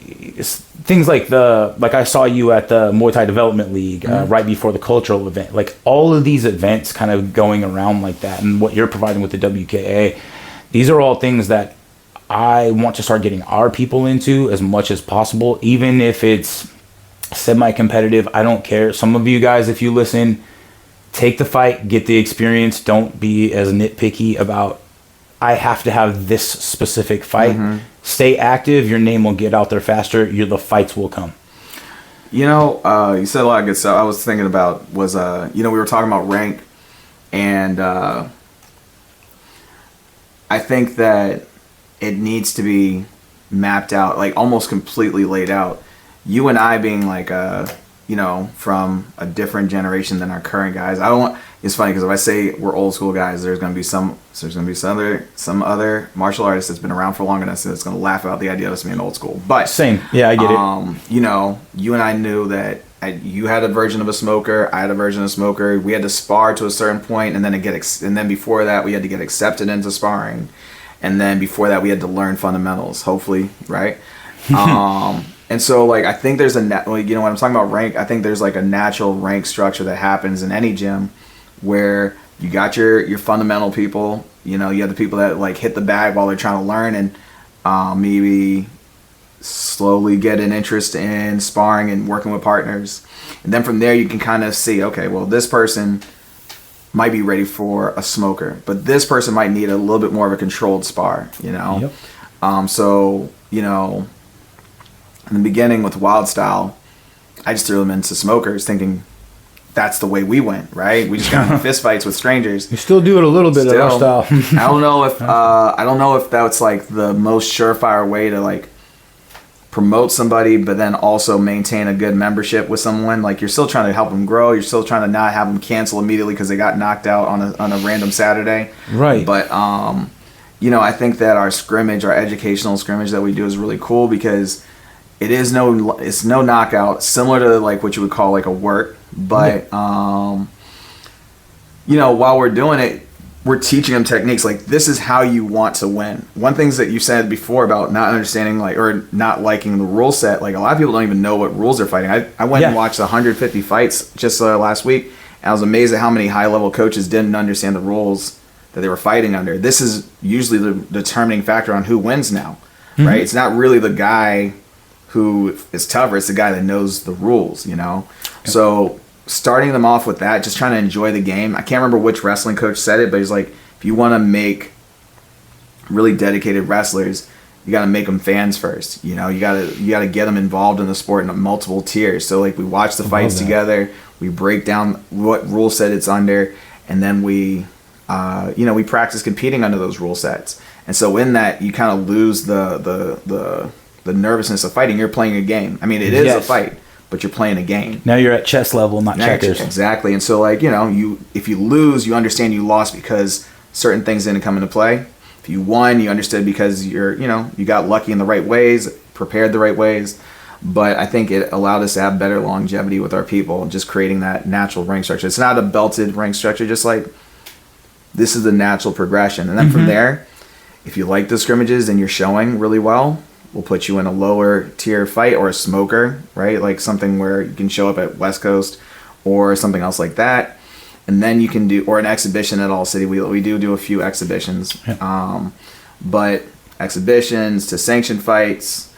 things like I saw you at the Muay Thai Development League right before the cultural event, like all of these events kind of going around like that, and what you're providing with the WKA, these are all things that I want to start getting our people into as much as possible, even if it's semi-competitive. I don't care. Some of you guys, if you listen, take the fight, get the experience. Don't be as nitpicky about, I have to have this specific fight. Stay active. Your name will get out there faster. The fights will come. You know, you said a lot of good stuff. I was thinking about was, we were talking about rank, and I think that it needs to be mapped out, like almost completely laid out. You and I being like, from a different generation than our current guys. It's funny because if I say we're old school guys, there's going to be some other martial artist that's been around for longer than us that's going to laugh about the idea of us being old school. But same, yeah, I get it. You and I knew that you had a version of a smoker, I had a version of a smoker. We had to spar to a certain point, and then before that, we had to get accepted into sparring, and then before that, we had to learn fundamentals. Hopefully, right? And so, like, I think there's when I'm talking about rank, I think there's like a natural rank structure that happens in any gym, where you got your fundamental people. You have the people that like hit the bag while they're trying to learn, and maybe slowly get an interest in sparring and working with partners. And then from there, you can kind of see, okay, well, this person might be ready for a smoker, but this person might need a little bit more of a controlled spar. Yep. In the beginning with Wildstyle, I just threw them into smokers thinking that's the way we went, right? We just got in fist fights with strangers. You still do it a little bit at our style. I don't know if that's like the most surefire way to like promote somebody, but then also maintain a good membership with someone. Like, you're still trying to help them grow. You're still trying to not have them cancel immediately because they got knocked out on a random Saturday. Right. But I think that our educational scrimmage that we do is really cool because it's no knockout, similar to like what you would call like a work, but while we're doing it, we're teaching them techniques. Like, this is how you want to win. One things that you said before about not understanding or not liking the rule set, like a lot of people don't even know what rules they're fighting. I went and watched 150 fights just last week, and I was amazed at how many high level coaches didn't understand the rules that they were fighting under. This is usually the determining factor on who wins now, right? It's not really the guy who is tougher, it's the guy that knows the rules, So starting them off with that, just trying to enjoy the game. I can't remember which wrestling coach said it, but he's like, if you want to make really dedicated wrestlers, you got to make them fans first. You got to get them involved in the sport in multiple tiers. So like, we watch the fights together, we break down what rule set it's under, and then we practice competing under those rule sets. And so in that, you kind of lose the nervousness of fighting. You're playing a game. I mean, it is a fight, but you're playing a game. Now you're at chess level, not checkers. Exactly. And so, like, if you lose, you understand you lost because certain things didn't come into play. If you won, you understood because you got lucky in the right ways, prepared the right ways. But I think it allowed us to have better longevity with our people, just creating that natural rank structure. It's not a belted rank structure, just like this is the natural progression. And then from there, if you like the scrimmages and you're showing really well, we'll put you in a lower tier fight or a smoker, right? Like something where you can show up at West Coast or something else like that. And then you can do, or an exhibition at All City. We do a few exhibitions. But exhibitions to sanctioned fights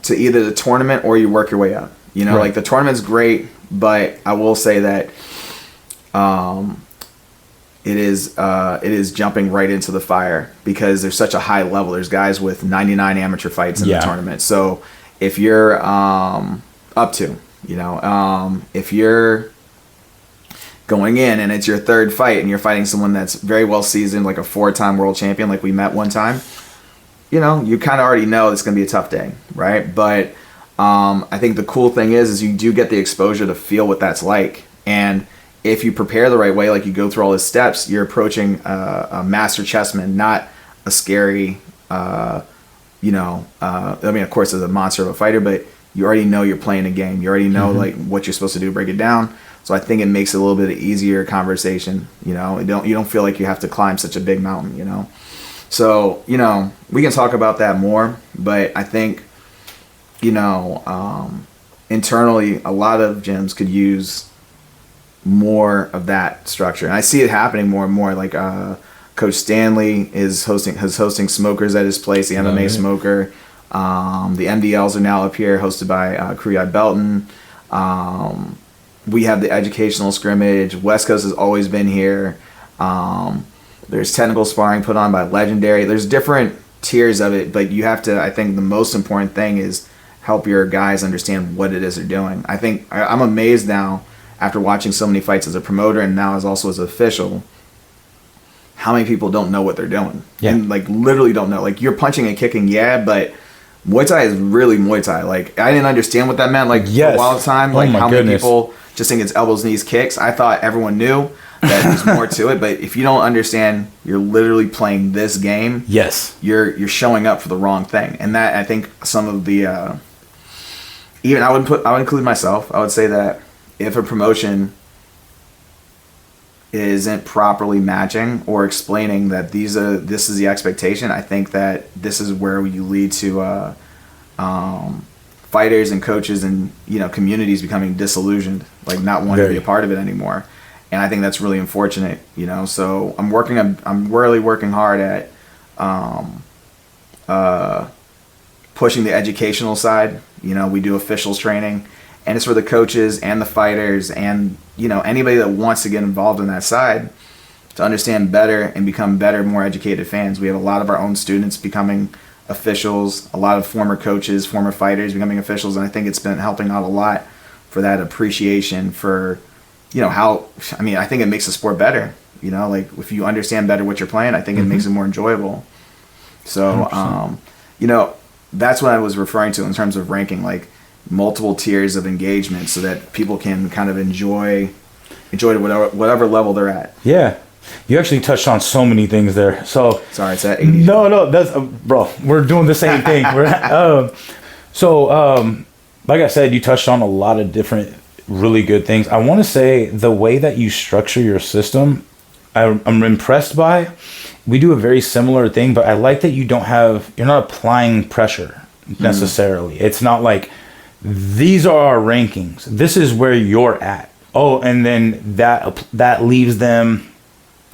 to either the tournament or you work your way up. Like the tournament's great, but I will say that it is jumping right into the fire because there's such a high level. There's guys with 99 amateur fights in the tournament. So if you're up to, if you're going in and it's your third fight and you're fighting someone that's very well seasoned, like a 4-time world champion, like we met one time, you kind of already know it's going to be a tough day, right? But I think the cool thing is you do get the exposure to feel what that's like. And if you prepare the right way, like you go through all the steps, you're approaching a master chessman, not a scary, of course, as a monster of a fighter, but you already know you're playing a game. You already know like what you're supposed to do, break it down. So I think it makes it a little bit easier conversation. You don't feel like you have to climb such a big mountain. So we can talk about that more, but I think internally a lot of gyms could use more of that structure, and I see it happening more and more. Like Coach Stanley is hosting smokers at his place, the MMA Smoker. The MDLs are now up here, hosted by Kruyai Belton. We have the educational scrimmage. West Coast has always been here. There's technical sparring put on by Legendary. There's different tiers of it, but you have to, I think the most important thing is help your guys understand what it is they're doing. I think I'm amazed now, after watching so many fights as a promoter and now as also as an official, how many people don't know what they're doing. Yeah. And like literally don't know. Like you're punching and kicking, but Muay Thai is really Muay Thai. Like I didn't understand what that meant. Like for a while time, like how many people just think it's elbows, knees, kicks. I thought everyone knew that there's more to it, but if you don't understand, you're literally playing this game. Yes, you're showing up for the wrong thing, and that I think some of the even I would include myself. I would say that if a promotion isn't properly matching or explaining that this is the expectation, I think that this is where you lead to fighters and coaches and communities becoming disillusioned, like not wanting to be a part of it anymore. And I think that's really unfortunate. So I'm really working hard at pushing the educational side. We do officials training, and it's for the coaches and the fighters and anybody that wants to get involved in that side to understand better and become better, more educated fans. We have a lot of our own students becoming officials, a lot of former coaches, former fighters becoming officials, and I think it's been helping out a lot for that appreciation for I think it makes the sport better. Like if you understand better what you're playing, I think it makes it more enjoyable. So that's what I was referring to in terms of ranking, like multiple tiers of engagement so that people can kind of enjoy whatever level they're at. Yeah. You actually touched on so many things there. So sorry, it's at 80. No, that's bro. We're doing the same thing. Like I said, you touched on a lot of different really good things. I want to say the way that you structure your system, I'm impressed by. We do a very similar thing, but I like that you're not applying pressure necessarily. It's not like these are our rankings. This is where you're at. Oh, and then that leaves them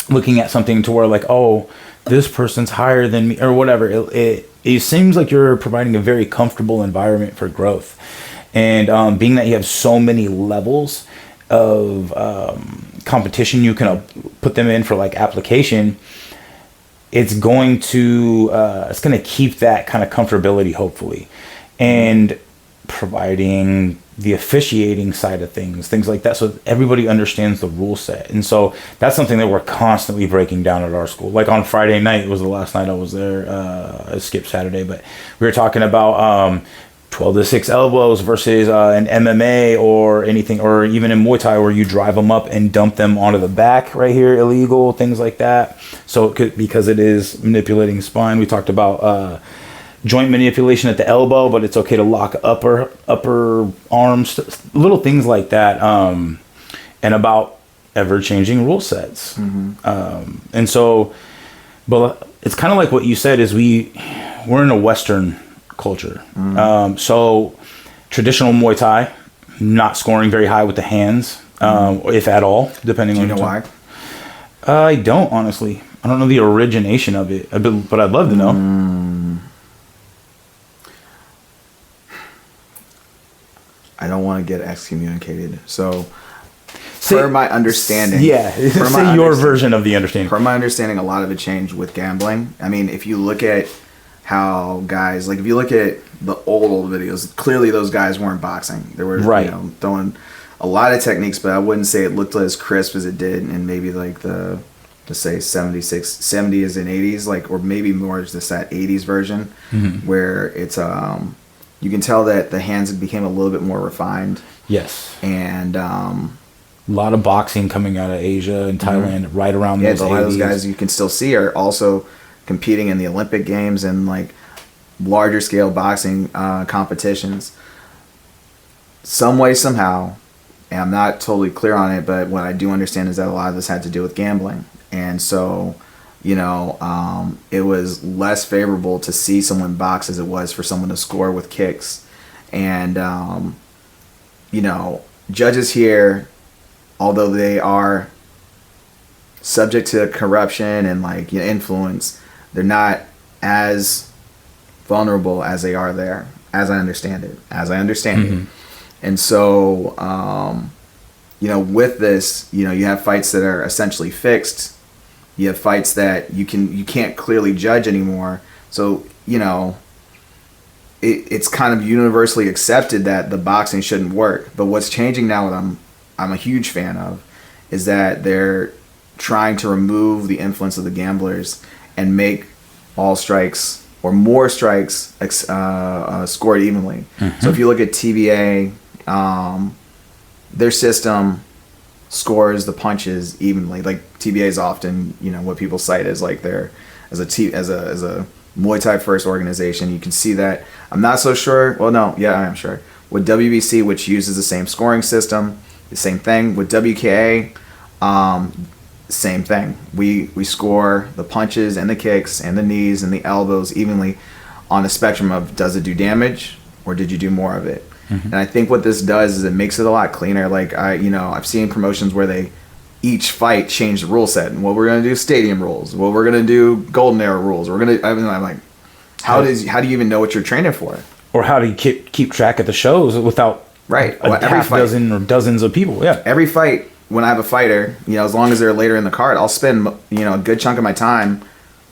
looking at something to where like, oh, this person's higher than me or whatever. It seems like you're providing a very comfortable environment for growth. And being that you have so many levels of competition you can put them in for like application, it's going to keep that kind of comfortability, hopefully, and providing the officiating side of things like that, so everybody understands the rule set. And so that's something that we're constantly breaking down at our school. Like on Friday night, it was the last night I was there. I skipped Saturday, but we were talking about 12-6 elbows versus an MMA or anything, or even in Muay Thai where you drive them up and dump them onto the back right here, illegal, things like that. So because it is manipulating spine. We talked about joint manipulation at the elbow, but it's okay to lock upper arms, little things like that, and about ever-changing rule sets. And so, but it's kind of like what you said is we're in a Western culture. So traditional Muay Thai, not scoring very high with the hands, if at all, depending on. Do you know why? I don't, honestly. I don't know the origination of it, but I'd love to know. I don't want to get excommunicated. So, per my understanding... Yeah, say your version of the understanding. Per my understanding, a lot of it changed with gambling. I mean, if you look at how guys, like if you look at the old videos, clearly those guys weren't boxing. They were throwing a lot of techniques, but I wouldn't say it looked as crisp as it did in maybe like the, let's say 70s and 80s, like, or maybe more just that 80s version, where it's you can tell that the hands became a little bit more refined. Yes. And a lot of boxing coming out of Asia and Thailand right around those 80s. A lot of those guys you can still see are also competing in the Olympic Games and like larger scale boxing competitions. Some way, somehow, and I'm not totally clear on it, but what I do understand is that a lot of this had to do with gambling. And so, you know, it was less favorable to see someone box as it was for someone to score with kicks. And, you know, judges here, although they are subject to corruption and like, you know, influence, they're not as vulnerable as they are there, as I understand it. And so, you know, with this, you know, you have fights that are essentially fixed. You have fights that you can't clearly judge anymore. So, you know, it's kind of universally accepted that the boxing shouldn't work. But what's changing now, that I'm a huge fan of, is that they're trying to remove the influence of the gamblers and make all strikes or more strikes scored evenly. So if you look at TBA, their system scores the punches evenly. Like TBA is often, you know, what people cite as like their as a Muay Thai first organization. You can see that. I'm not so sure. Well, no, yeah, I am sure. With WBC, which uses the same scoring system, the same thing. With WKA, same thing. We score the punches and the kicks and the knees and the elbows evenly on a spectrum of, does it do damage or did you do more of it? And I think what this does is it makes it a lot cleaner. Like I've seen promotions where they each fight change the rule set, and we're gonna do stadium rules. We're gonna do golden era rules. I'm like, how do you even know what you're training for? Or how do you keep track of the shows without half dozen or dozens of people? Yeah. Every fight, when I have a fighter, you know, as long as they're later in the card, I'll spend, you know, a good chunk of my time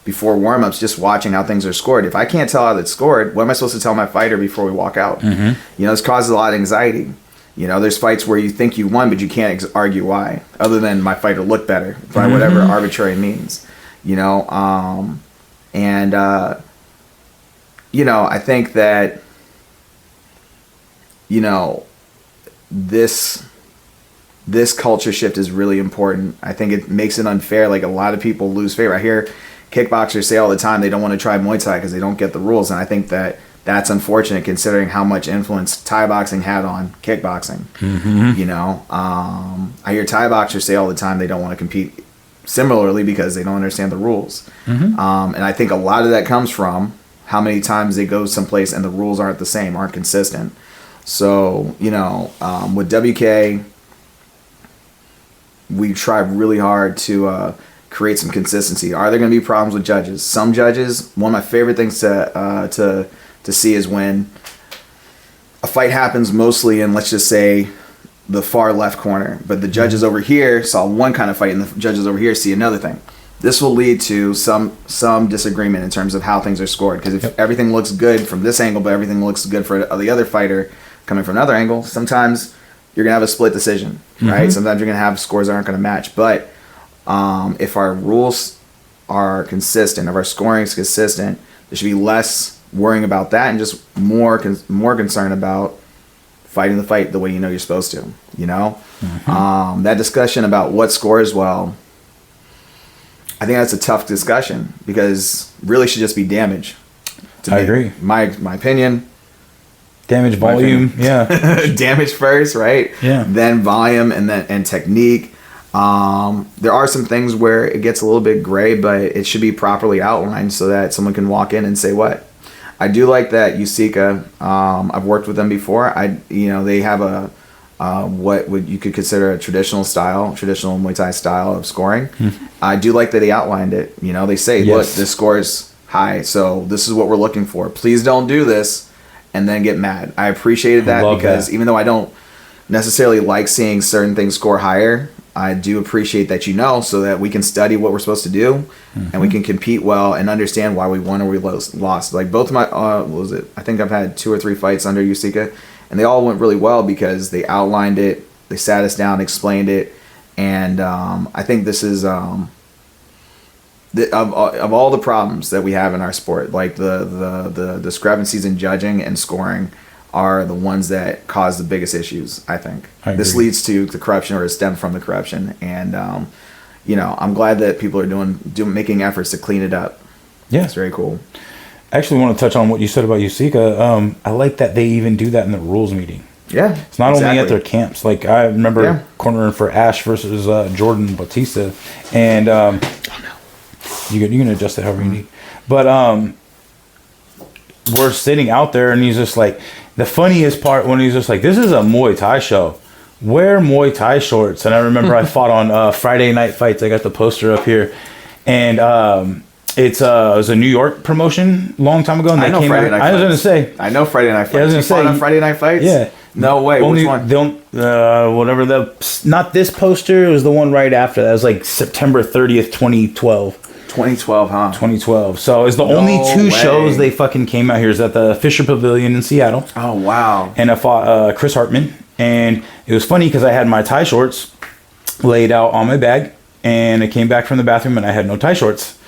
before warm-ups just watching how things are scored. If I can't tell how it's scored, what am I supposed to tell my fighter before we walk out? You know, this causes a lot of anxiety. You know, there's fights where you think you won, but you can't argue why, other than my fighter looked better by whatever arbitrary means. You know, you know, I think that, you know, this culture shift is really important. I think it makes it unfair. Like, a lot of people lose favor. I hear kickboxers say all the time they don't want to try Muay Thai because they don't get the rules, and I think that that's unfortunate considering how much influence Thai boxing had on kickboxing. You know, I hear Thai boxers say all the time they don't want to compete similarly because they don't understand the rules. And I think a lot of that comes from how many times they go someplace and the rules aren't the same, aren't consistent. So, you know, with WK, we try really hard to create some consistency. Are there going to be problems with judges? Some judges, one of my favorite things to see is when a fight happens mostly in, let's just say, the far left corner, but the judges over here saw one kind of fight and the judges over here see another thing. This will lead to some disagreement in terms of how things are scored, because if everything looks good from this angle but everything looks good for the other fighter coming from another angle, sometimes you're going to have a split decision, right? Sometimes you're going to have scores that aren't going to match. But if our rules are consistent, if our scoring is consistent, there should be less worrying about that and just more concern about fighting the fight the way you know you're supposed to, you know? That discussion about what scores well, I think that's a tough discussion because really should just be damage. I agree. My opinion. Damage, volume, yeah. Damage first, right? Yeah. Then volume and technique. There are some things where it gets a little bit gray, but it should be properly outlined so that someone can walk in and say what. I do like that Usika. I've worked with them before. They have a what would you could consider a traditional Muay Thai style of scoring. I do like that he outlined it. You know, they say, look, this score is high, so this is what we're looking for. Please don't do this and then get mad. I appreciated that because even though I don't necessarily like seeing certain things score higher, I do appreciate that, so that we can study what we're supposed to do, and we can compete well and understand why we won or we lost. Like both of my, what was it? I think I've had 2 or 3 fights under Yusika, and they all went really well because they outlined it, they sat us down, explained it, and I think this is of all the problems that we have in our sport, like the discrepancies in judging and scoring are the ones that cause the biggest issues, I think. This leads to the corruption, or stem from the corruption. And, I'm glad that people are making efforts to clean it up. Yeah. It's very cool. I actually want to touch on what you said about Yusika. I like that they even do that in the rules meeting. Yeah. It's not only at their camps. Like, I remember cornering for Ash versus Jordan Bautista. And you can adjust it however you need. But we're sitting out there, and he's just like, the funniest part when he's just like, this is a Muay Thai show. Wear Muay Thai shorts. And I remember I fought on Friday Night Fights. I got the poster up here. And it was a New York promotion long time ago. And I know Friday Night Fights. I was going to say. I know Friday Night Fights. Yeah, I was going to say. On Friday Night Fights? Yeah. No way. Which one? Whatever not this poster. It was the one right after that. It was like September 30th, 2012. 2012, huh? 2012. So it's the only 2 shows they fucking came out here. Is at the Fisher Pavilion in Seattle. Oh, wow. And I fought Chris Hartman. And it was funny because I had my Thai shorts laid out on my bag. And I came back from the bathroom and I had no Thai shorts.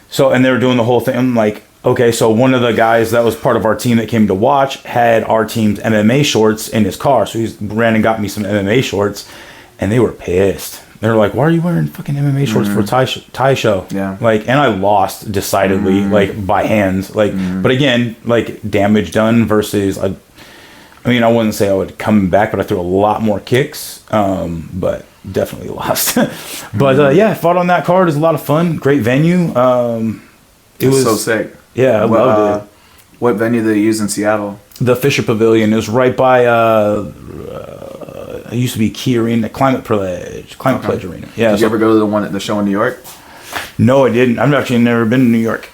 So, and they were doing the whole thing. I'm like, okay, so one of the guys that was part of our team that came to watch had our team's MMA shorts in his car. So he ran and got me some MMA shorts. And they were pissed. They were like, why are you wearing fucking MMA shorts for a Thai show? Yeah. Like, and I lost decidedly, like, by hands. Like, but again, like, damage done versus, I mean, I wouldn't say I would come back, but I threw a lot more kicks. But definitely lost. But, yeah, I fought on that card. It was a lot of fun. Great venue. It was so sick. Yeah, I loved it. What venue did they use in Seattle? The Fisher Pavilion. It was right by, it used to be Key Arena, Climate Pledge Arena. Yeah. Did you ever go to the show in New York? No, I didn't. I've actually never been to New York.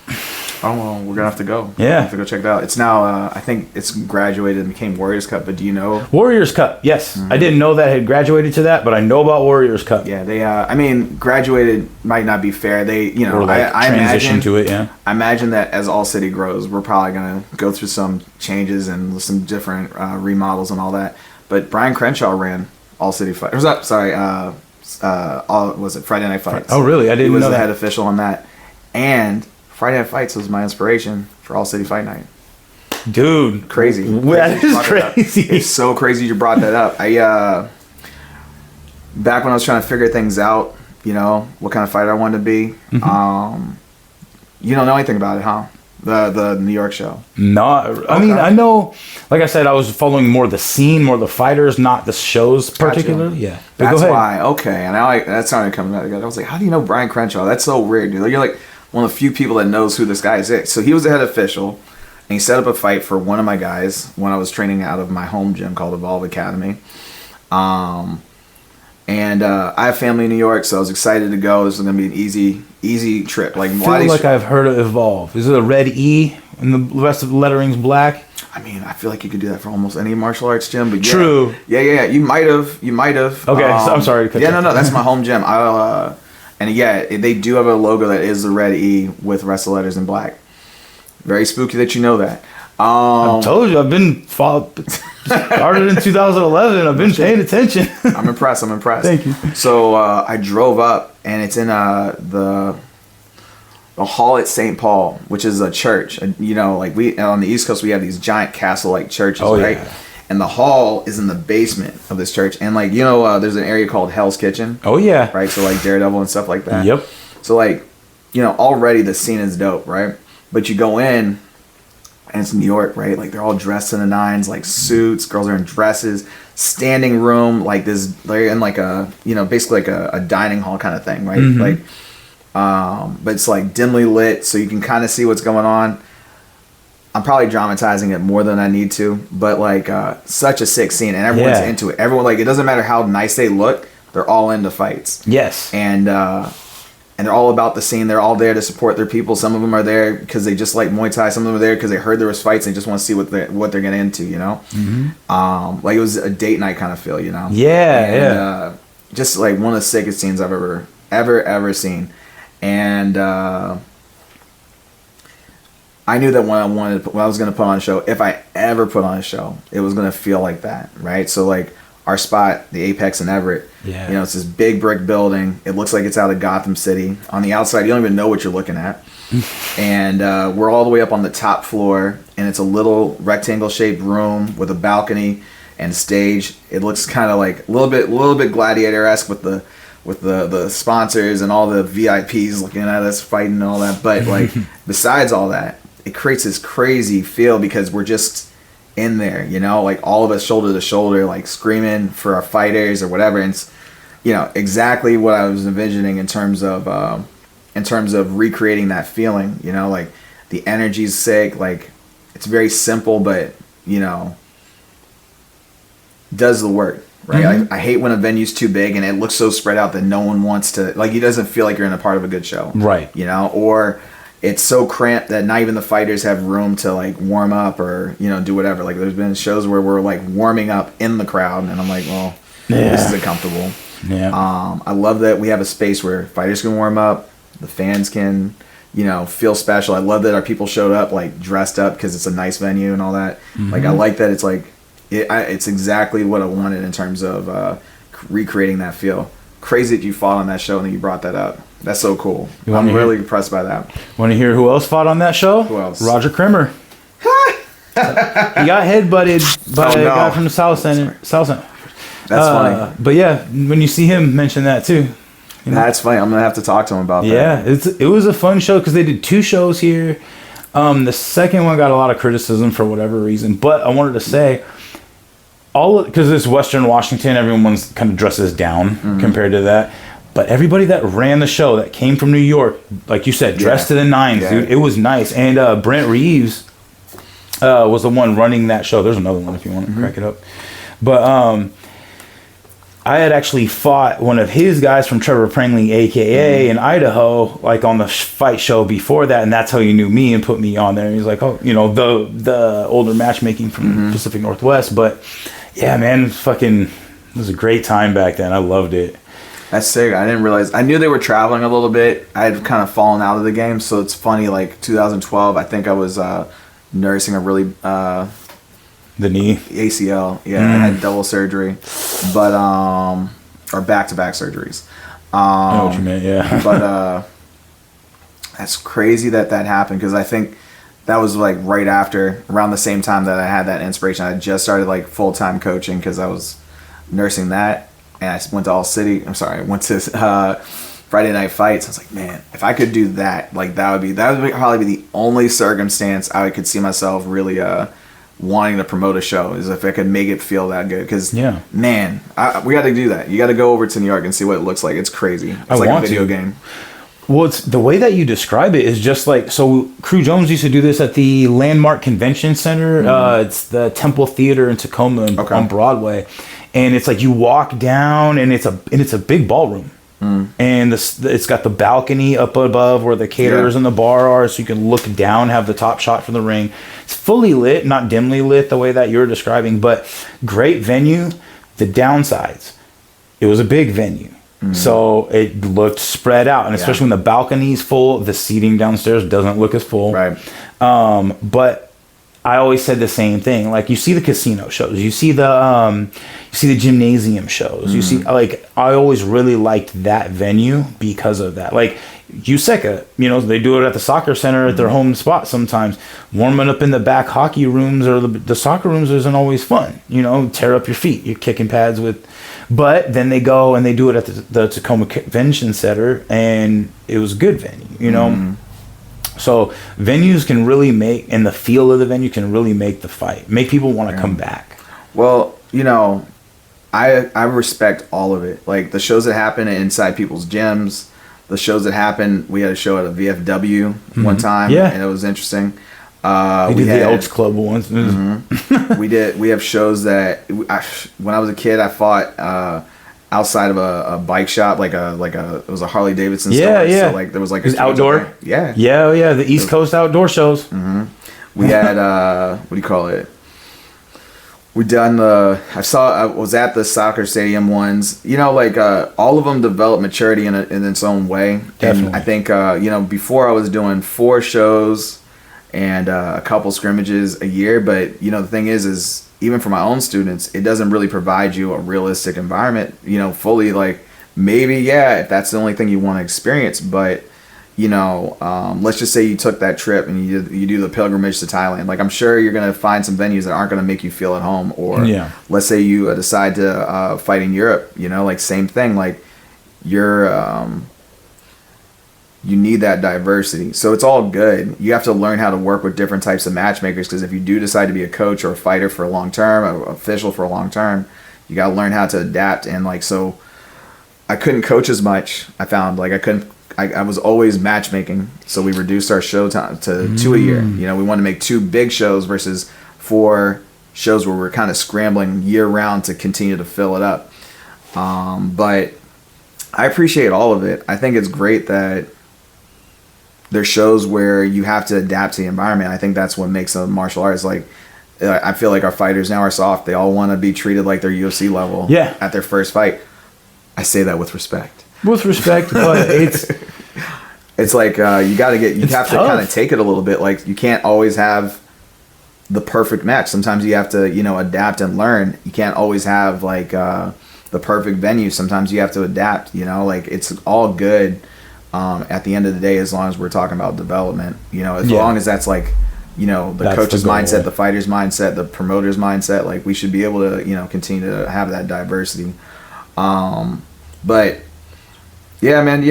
Oh, well, we're gonna have to go. Yeah, we're gonna have to go check it out. It's now, I think it's graduated and became Warriors Cup. But do you know Warriors Cup? Yes, I didn't know that had graduated to that, but I know about Warriors Cup. Yeah, they. I mean, graduated might not be fair. They, or like I transition imagine, to it. Yeah, I imagine that as All City grows, we're probably gonna go through some changes and some different remodels and all that. But Brian Crenshaw ran All City Fight. Or was that, sorry, was it Friday Night Fights? Oh, really? I didn't know. He was the head official on that. And Friday Night Fights was my inspiration for All City Fight Night. Dude. Crazy. That is crazy. It's so crazy you brought that up. Back when I was trying to figure things out, what kind of fighter I wanted to be, you don't know anything about it, huh? The New York show. No, I mean, I know, like I said, I was following more the scene, more the fighters, not the shows particularly. Yeah. But that's why, okay. And now that's not coming together. I was like, how do you know Brian Crenshaw? That's so weird, dude. You're like one of the few people that knows who this guy is. So he was the head official, and he set up a fight for one of my guys when I was training out of my home gym called Evolve Academy. And I have family in New York, so I was excited to go. This was going to be an easy trip. Like, I feel like I've heard of Evolve. Is it a red E and the rest of the lettering's black? I mean, I feel like you could do that for almost any martial arts gym. But yeah. True. Yeah. You might have. Okay, so I'm sorry. No. That's my home gym. And yeah, they do have a logo that is the red E with the rest of the letters in black. Very spooky that you know that. I told you, I've been started in 2011. I've been paying attention. I'm impressed. Thank you. So I drove up, and it's in the hall at St. Paul, which is a church. Like we on the East Coast, we have these giant castle-like churches, right? Yeah. And the hall is in the basement of this church, and there's an area called Hell's Kitchen. Oh yeah, right. So like Daredevil and stuff like that. Yep. So already the scene is dope, right? But you go in. And it's New York, right? Like they're all dressed in the nines, like suits. Girls are in dresses. Standing room, like this. They're in like a, basically like a dining hall kind of thing, right? Mm-hmm. Like, but it's like dimly lit, so you can kind of see what's going on. I'm probably dramatizing it more than I need to, but like such a sick scene, and everyone's into it. Everyone, like, it doesn't matter how nice they look, they're all into fights. Yes. And they're all about the scene. They're all there to support their people. Some of them are there because they just like Muay Thai. Some of them are there because they heard there was fights and they just want to see what they're getting into, Mm-hmm. Like it was a date night kind of feel, Yeah, just like one of the sickest scenes I've ever seen. And I knew that when I was going to put on a show, if I ever put on a show, it was going to feel like that, right? So like our spot, the Apex in Everett, it's this big brick building. It looks like it's out of Gotham City. On the outside, you don't even know what you're looking at. And we're all the way up on the top floor, and it's a little rectangle-shaped room with a balcony and stage. It looks kind of like a little bit Gladiator-esque with the sponsors and all the VIPs looking at us fighting and all that. But like besides all that, it creates this crazy feel because we're just in there, like all of us shoulder to shoulder, like screaming for our fighters or whatever. And it's, exactly what I was envisioning in terms of recreating that feeling, like the energy's sick, like it's very simple, but does the work, right? Mm-hmm. I hate when a venue's too big and it looks so spread out that no one wants to, like, it doesn't feel like you're in a part of a good show, right? Or it's so cramped that not even the fighters have room to like warm up or do whatever. Like there's been shows where we're like warming up in the crowd, and I'm like, well, this isn't comfortable. Yeah. I love that we have a space where fighters can warm up, the fans can, feel special. I love that our people showed up like dressed up because it's a nice venue and all that. Mm-hmm. Like I like that it's like it's exactly what I wanted in terms of recreating that feel. Crazy that you fought on that show and that you brought that up. That's so cool. I'm really impressed by that. Want to hear who else fought on that show? Who else? Roger Krimmer. He got headbutted by a guy from the South End. That's funny. But yeah, when you see him, mention that too. That's funny. I'm gonna have to talk to him about that. Yeah, it was a fun show because they did 2 shows here. The second one got a lot of criticism for whatever reason, but I wanted to say because it's Western Washington, everyone's kind of dresses down compared to that. But everybody that ran the show that came from New York, like you said, dressed to the nines, dude. It was nice. And Brent Reeves was the one running that show. There's another one if you want to crack it up. But I had actually fought one of his guys from Trevor Prangley, a.k.a. in Idaho, like on the fight show before that. And that's how he knew me and put me on there. And he's like, oh, the older matchmaking from Pacific Northwest. But yeah, man, it was a great time back then. I loved it. That's sick. I didn't realize. I knew they were traveling a little bit. I had kind of fallen out of the game, so it's funny. Like 2012, I think I was nursing a really the knee ACL. Yeah, I had double surgery, but or back-to-back surgeries. I know what you meant. Yeah, but that's crazy that happened because I think that was like right after, around the same time that I had that inspiration. I just started like full-time coaching because I was nursing that. And I went to I went to Friday Night Fights. I was like, man, if I could do that, like that would probably be the only circumstance I could see myself really wanting to promote a show, is if I could make it feel that good. Because, man, we got to do that. You got to go over to New York and see what it looks like. It's crazy. It's like a video game. Well, it's the way that you describe it is just like, so Crew Jones used to do this at the Landmark Convention Center. It's the Temple Theater in Tacoma on Broadway. And it's like you walk down, and it's a big ballroom, and it's got the balcony up above where the caterers and the bar are, so you can look down, have the top shot from the ring. It's fully lit, not dimly lit the way that you're describing, but great venue. The downsides, it was a big venue, so it looked spread out, and especially when the balcony's full, the seating downstairs doesn't look as full. Right. But I always said the same thing. Like, you see the casino shows, you see the gymnasium shows, you see, like, I always really liked that venue because of that. Like USECA, they do it at the soccer center at their home spot sometimes. Warming up in the back hockey rooms or the soccer rooms isn't always fun. Tear up your feet. You're kicking pads with. But then they go and they do it at the Tacoma Convention Center, and it was a good venue. So venues can really and the feel of the venue can really make the fight, make people want to come back. Well, I respect all of it. Like the shows that happen inside people's gyms, the shows that happen. We had a show at a VFW one time, and it was interesting. We did the Elks Club once. We have shows that when I was a kid, I fought outside of a bike shop, like it was a Harley Davidson store. So like there was like a outdoor. The East Coast outdoor shows. We had what do you call it? I was at the soccer stadium ones, like all of them develop maturity in its own way. Definitely. And I think, before I was doing 4 shows and a couple scrimmages a year. But, the thing is even for my own students, it doesn't really provide you a realistic environment, fully. Like maybe, yeah, if that's the only thing you want to experience. But, let's just say you took that trip and you do the pilgrimage to Thailand. Like I'm sure you're going to find some venues that aren't going to make you feel at home. Or let's say you decide to fight in Europe, like same thing. Like you need that diversity. So it's all good. You have to learn how to work with different types of matchmakers, because if you do decide to be a coach or a fighter for a long term, an official for a long term, you got to learn how to adapt. And like, so I couldn't coach as much. I found like I was always matchmaking. So we reduced our show time to 2 a year. We want to make 2 big shows versus 4 shows where we're kind of scrambling year round to continue to fill it up. But I appreciate all of it. I think it's great that there's shows where you have to adapt to the environment. I think that's what makes a martial arts. Like, I feel like our fighters now are soft. They all want to be treated like they're UFC level at their first fight. I say that with respect. With respect, but it's like you have to kind of take it a little bit. Like you can't always have the perfect match. Sometimes you have to, adapt and learn. You can't always have like the perfect venue. Sometimes you have to adapt, like it's all good. At the end of the day, as long as we're talking about development, as long as that's like, the coach's mindset, the fighter's mindset, the promoter's mindset, like we should be able to, continue to have that diversity. But yeah, man,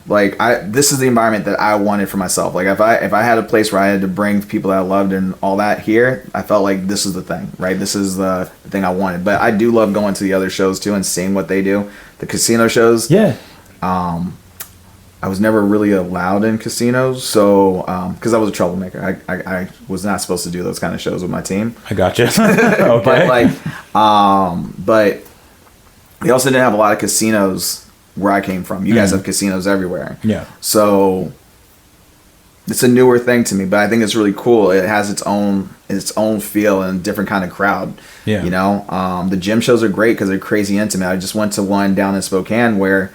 like this is the environment that I wanted for myself. Like if I had a place where I had to bring people that I loved and all that here, I felt like this is the thing, right? This is the thing I wanted. But I do love going to the other shows too and seeing what they do. The casino shows. Yeah. I was never really allowed in casinos, so because I was a troublemaker, I was not supposed to do those kind of shows with my team. I gotcha. Okay. But like, but they also didn't have a lot of casinos where I came from. You guys have casinos everywhere. Yeah. So it's a newer thing to me, but I think it's really cool. It has its own feel and different kind of crowd. Yeah. The gym shows are great because they're crazy intimate. I just went to one down in Spokane where,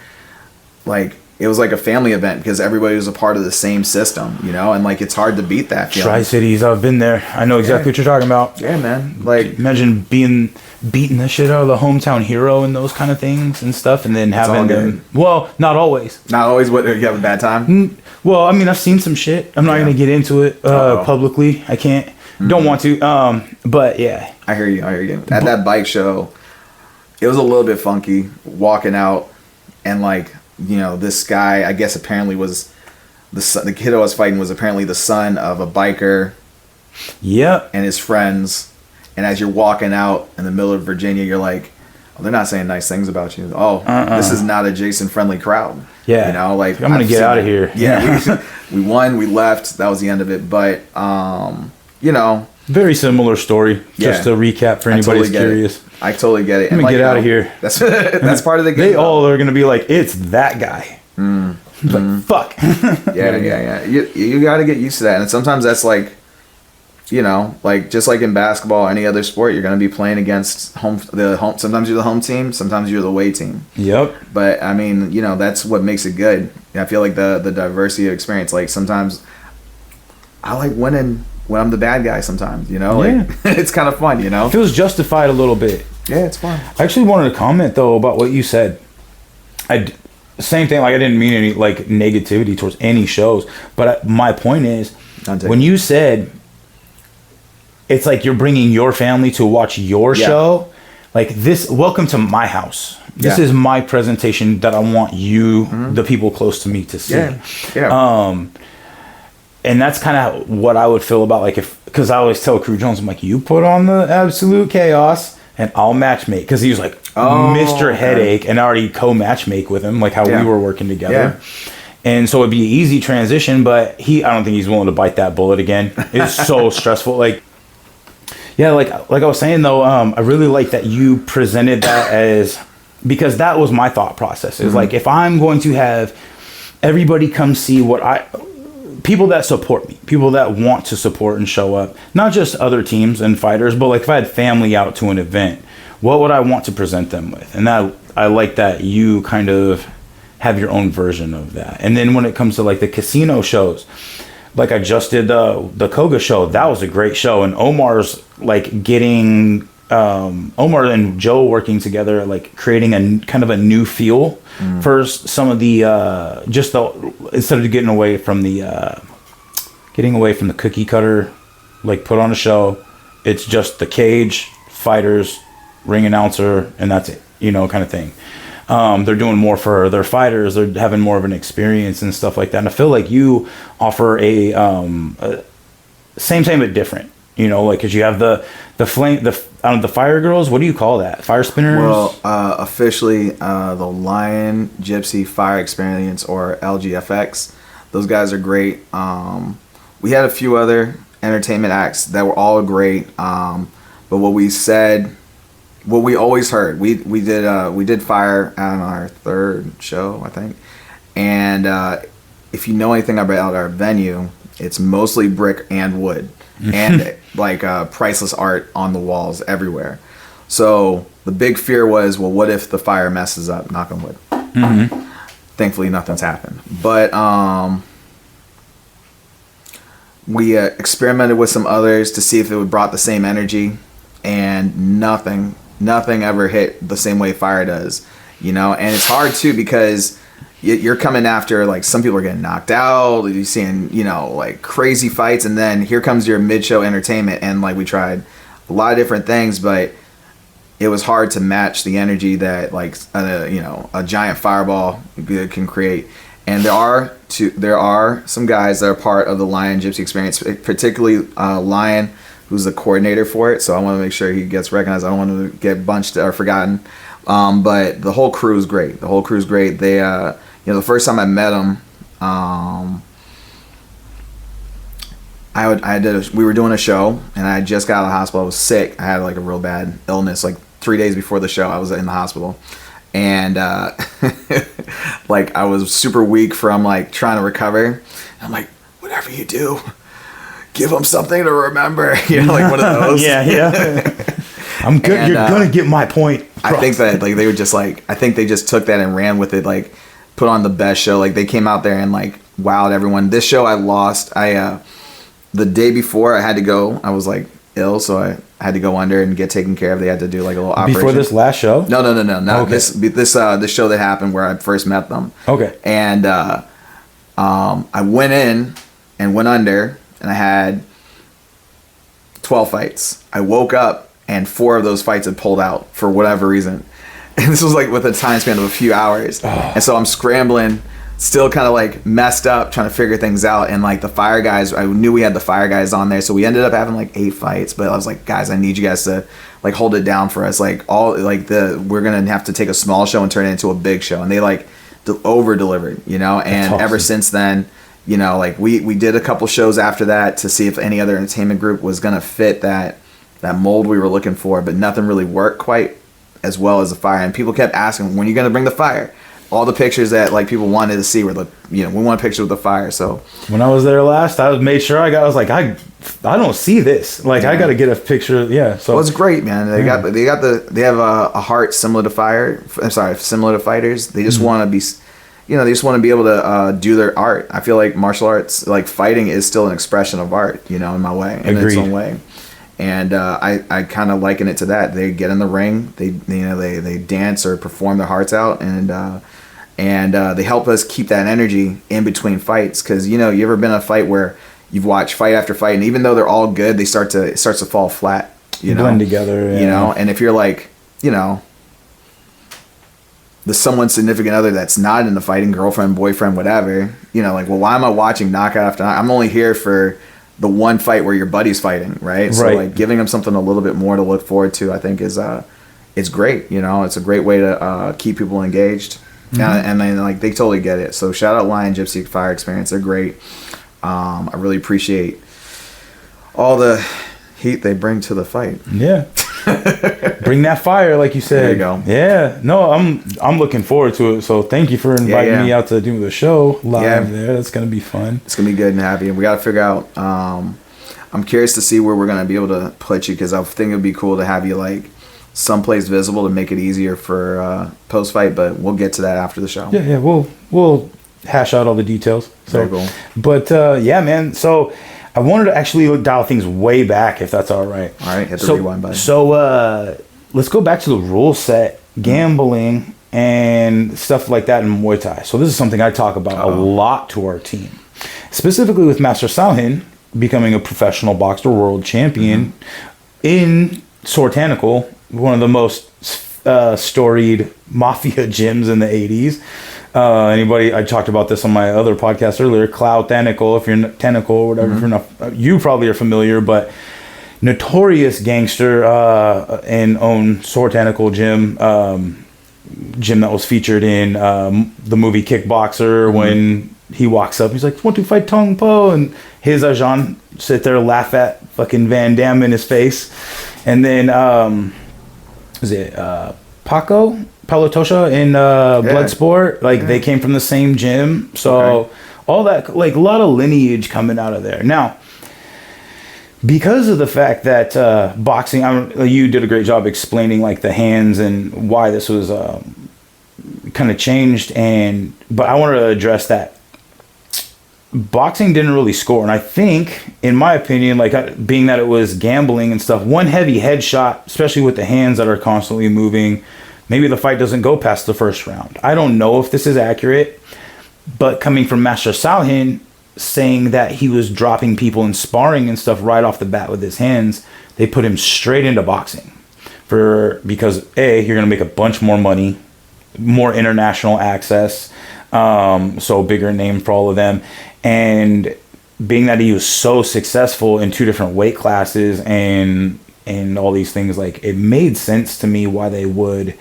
like, it was like a family event because everybody was a part of the same system, and like it's hard to beat that feeling. Tri-Cities, I've been there. I know exactly what you're talking about. Yeah, man. Like imagine beating the shit out of the hometown hero and those kind of things and stuff, and then having them. Well, not always. Not always. What, you have a bad time? Well, I mean, I've seen some shit. I'm not gonna get into it publicly. I can't. Don't want to. But yeah. I hear you. At that bike show, it was a little bit funky walking out and like. This guy, I guess apparently was the kid I was fighting was apparently the son of a biker. Yep. And his friends. And as you're walking out in the middle of Virginia, you're like, oh, they're not saying nice things about you. Oh, this is not a Jason-friendly crowd. Yeah. Like I'm going to get out of here. Yeah. We won. We left. That was the end of it. But, very similar story. Just to recap for anybody who's curious. I totally get it. Let me get out of here. That's part of the game. They all are going to be like, it's that guy. But fuck. Yeah. You got to get used to that. And sometimes that's like, like just like in basketball or any other sport, you're going to be playing against home. Sometimes you're the home team. Sometimes you're the away team. Yep. But I mean, that's what makes it good. I feel like the diversity of experience. Like sometimes I like winning when I'm the bad guy sometimes, like it's kind of fun, It feels justified a little bit. Yeah, it's fun. I actually wanted to comment though about what you said. Same thing, like I didn't mean any like negativity towards any shows, but my point is when you said it's like you're bringing your family to watch your show, like this, welcome to my house. This is my presentation that I want you, the people close to me, to see. Yeah. And that's kind of what I would feel about, like, because I always tell Crew Jones, I'm like, you put on the absolute chaos and I'll matchmake. Because he was like, Mr. Headache, and I already co-matchmake with him, like how we were working together. Yeah. And so it'd be an easy transition, but I don't think he's willing to bite that bullet again. It's so stressful. Like, yeah, like I was saying, though, I really like that you presented that as, because that was my thought process. Is like, if I'm going to have everybody come see what people that support me, people that want to support and show up, not just other teams and fighters, but like if I had family out to an event, what would I want to present them with? And that I like that you kind of have your own version of that. And then when it comes to like the casino shows, like I just did the Koga show, that was a great show. And Omar's like getting Omar and Joe working together, like creating a kind of a new feel for some of the instead of getting away from the cookie cutter, like put on a show. It's just the cage, fighters, ring announcer, and that's it, kind of thing. They're doing more for their fighters. They're having more of an experience and stuff like that. And I feel like you offer a same but different. Like because you have the fire girls. What do you call that? Fire spinners. Well, officially, the Lion Gypsy Fire Experience, or LGFX. Those guys are great. We had a few other entertainment acts that were all great. But what we always heard, we did fire on our third show, I think. And if you know anything about our venue, it's mostly brick and wood, and like priceless art on the walls everywhere. So the big fear was, well, what if the fire messes up? Knock on wood. Mm-hmm. Thankfully, nothing's happened. But we experimented with some others to see if it brought the same energy, and nothing ever hit the same way fire does, and it's hard too because you're coming after, like, some people are getting knocked out, you're seeing, like crazy fights, and then here comes your mid-show entertainment, and like we tried a lot of different things, but it was hard to match the energy that like a giant fireball can create. And there are some guys that are part of the Lion Gypsy experience, particularly Lion, who's the coordinator for it. So I want to make sure he gets recognized. I don't want to get bunched or forgotten. But the whole crew is great. They, the first time I met them, we were doing a show, and I just got out of the hospital. I was sick. I had like a real bad illness. Like 3 days before the show, I was in the hospital. And like I was super weak from like trying to recover. I'm like, whatever you do, give them something to remember. Like one of those. Yeah. I'm good. And, you're gonna get my point. I think that like they were just like, I think they just took that and ran with it. Like put on the best show. Like they came out there and like wowed everyone. This show I lost. The day before I had to go. I was like ill, so I had to go under and get taken care of. They had to do like a little operation. Before this last show? No. Okay. This show that happened where I first met them. Okay. And I went in and went under, and I had 12 fights. I woke up and 4 of those fights had pulled out for whatever reason. And this was like with a time span of a few hours. Oh. And so I'm scrambling, still kind of like messed up, trying to figure things out. And like the fire guys, I knew we had the fire guys on there, so we ended up having like 8 fights. But I was like, guys, I need you guys to like hold it down for us. Like we're gonna have to take a small show and turn it into a big show. And they like over delivered, And awesome. Ever since then, like we did a couple shows after that to see if any other entertainment group was gonna fit that mold we were looking for, but nothing really worked quite as well as the fire. And people kept asking, when are you gonna bring the fire? All the pictures that like people wanted to see were like, we want a picture with the fire. So when I was there last, I made sure I was like, I don't see this. Like I got to get a picture. Yeah. So it's great, man. They have a heart similar to fire. I'm sorry, similar to fighters. They just want to be, they just want to be able to do their art. I feel like martial arts, like fighting, is still an expression of art. In my way, in its own way. And I kind of liken it to that. They get in the ring, they dance or perform their hearts out, and they help us keep that energy in between fights. Because you ever been in a fight where you've watched fight after fight, and even though they're all good, it starts to fall flat. Blend together. Yeah. And if you're like, the someone significant other that's not in the fighting, girlfriend, boyfriend, whatever, like, well, why am I watching knockout after knockout? I'm only here for the one fight where your buddy's fighting, right? So like giving them something a little bit more to look forward to, I think is it's great. It's a great way to keep people engaged. Mm-hmm. And then like they totally get it. So shout out Lion Gypsy Fire Experience. They're great. I really appreciate all the heat they bring to the fight. Yeah. Bring that fire, like you said. There you go. Yeah. No, I'm looking forward to it. So thank you for inviting me out to do the show live there. That's going to be fun. It's going to be good and happy. We got to figure out, I'm curious to see where we're going to be able to put you, because I think it would be cool to have you like someplace visible to make it easier for post-fight, but we'll get to that after the show. Yeah, we'll hash out all the details. So, very cool. But yeah, man. So I wanted to actually dial things way back, if that's all right. All right, hit the rewind button. So let's go back to the rule set, gambling, and stuff like that in Muay Thai. So this is something I talk about a lot to our team, specifically with Master Salhin becoming a professional boxer world champion in Sortanical, one of the most storied mafia gyms in the 80s. I talked about this on my other podcast earlier, Cloud Thanical, if you're not Tentacle or whatever, if you're not, you probably are familiar, but notorious gangster and own Sortanical gym that was featured in the movie Kickboxer. When he walks up, he's like, "Want to fight Tong Po?" And his agent sit there, laugh at fucking Van Damme in his face. And then was it Paco Palotosha in Bloodsport? Like they came from the same gym, so all that, like a lot of lineage coming out of there. Now, because of the fact that boxing, you did a great job explaining like the hands and why this was kind of changed, but I wanted to address that boxing didn't really score. And I think, in my opinion, like being that it was gambling and stuff, one heavy headshot, especially with the hands that are constantly moving, maybe the fight doesn't go past the first round. I don't know if this is accurate, but coming from Master Salhin saying that he was dropping people in sparring and stuff right off the bat with his hands, they put him straight into boxing because you're going to make a bunch more money, more international access, so bigger name for all of them. And being that he was so successful in 2 different weight classes and all these things, like it made sense to me why they would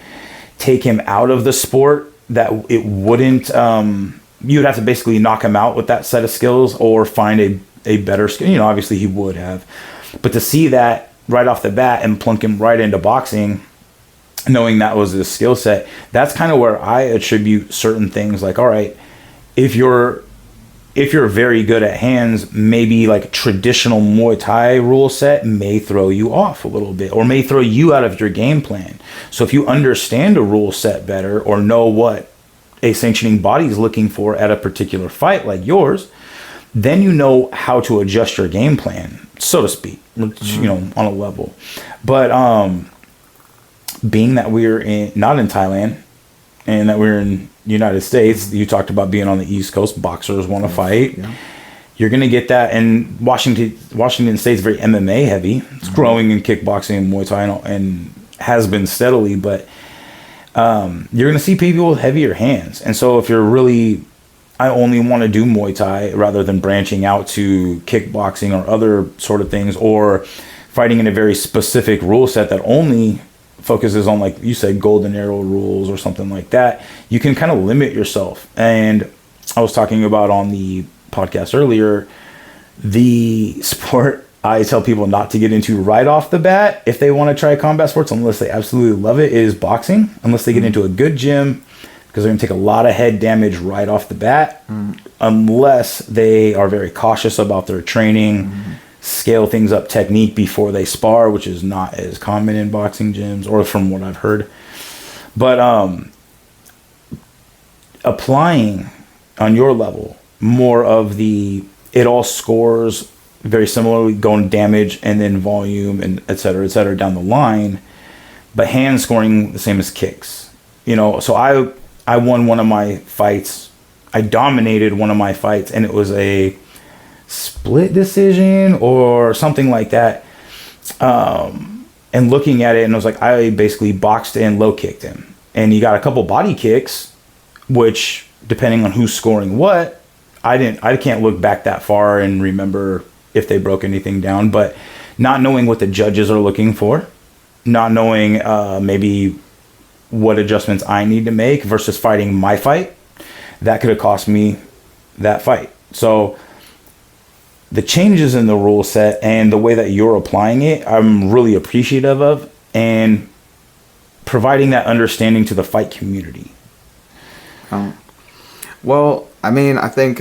take him out of the sport, that it wouldn't you'd have to basically knock him out with that set of skills or find a better skill. Obviously he would have, but to see that right off the bat and plunk him right into boxing, knowing that was his skill set, that's kind of where I attribute certain things. Like, all right, if you're very good at hands, maybe like traditional Muay Thai rule set may throw you off a little bit, or may throw you out of your game plan. So if you understand a rule set better, or know what a sanctioning body is looking for at a particular fight like yours, then you know how to adjust your game plan, so to speak, on a level. But being that we're not in Thailand and that we're in the United States, you talked about being on the East Coast, boxers want to fight. Yeah. You're going to get that. And Washington State's very MMA heavy. It's growing in kickboxing and Muay Thai and has been steadily, but you're going to see people with heavier hands. And so if I only want to do Muay Thai rather than branching out to kickboxing or other sort of things, or fighting in a very specific rule set that only focuses on, like you said, golden arrow rules or something like that, you can kind of limit yourself. And I was talking about on the podcast earlier, the sport I tell people not to get into right off the bat if they want to try combat sports, unless they absolutely love it, is boxing. Unless they get into a good gym, because they're going to take a lot of head damage right off the bat, unless they are very cautious about their training, scale things up technique before they spar, which is not as common in boxing gyms, or from what I've heard. But applying on your level more of it all scores very similarly, going damage and then volume and et cetera down the line, but hand scoring the same as kicks. So I won one of my fights. I dominated one of my fights, and it was a split decision or something like that. And looking at it, and I was like, I basically boxed and low kicked him, and he got a couple body kicks, which depending on who's scoring what, I can't look back that far and remember if they broke anything down. But not knowing what the judges are looking for, not knowing maybe what adjustments I need to make versus fighting my fight, that could have cost me that fight. So the changes in the rule set and the way that you're applying it, I'm really appreciative of. and providing that understanding to the fight community? Well, I mean, I think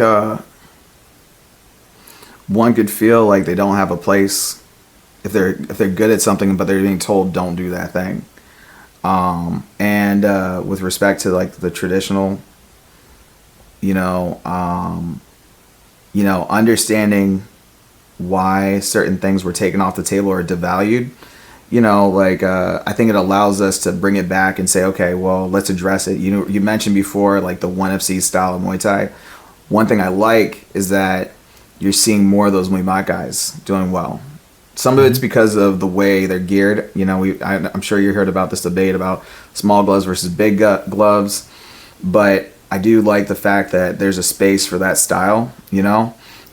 one could feel like they don't have a place if they're good at something, but they're being told don't do that thing. And with respect to like the traditional, understanding why certain things were taken off the table or devalued, I think it allows us to bring it back and say, okay, well, let's address it. You mentioned before, like the 1FC style of Muay Thai. One thing I like is that you're seeing more of those Muay guys doing well. Some of it's because of the way they're geared. I'm sure you heard about this debate about small gloves versus big gloves, but I do like the fact that there's a space for that style. You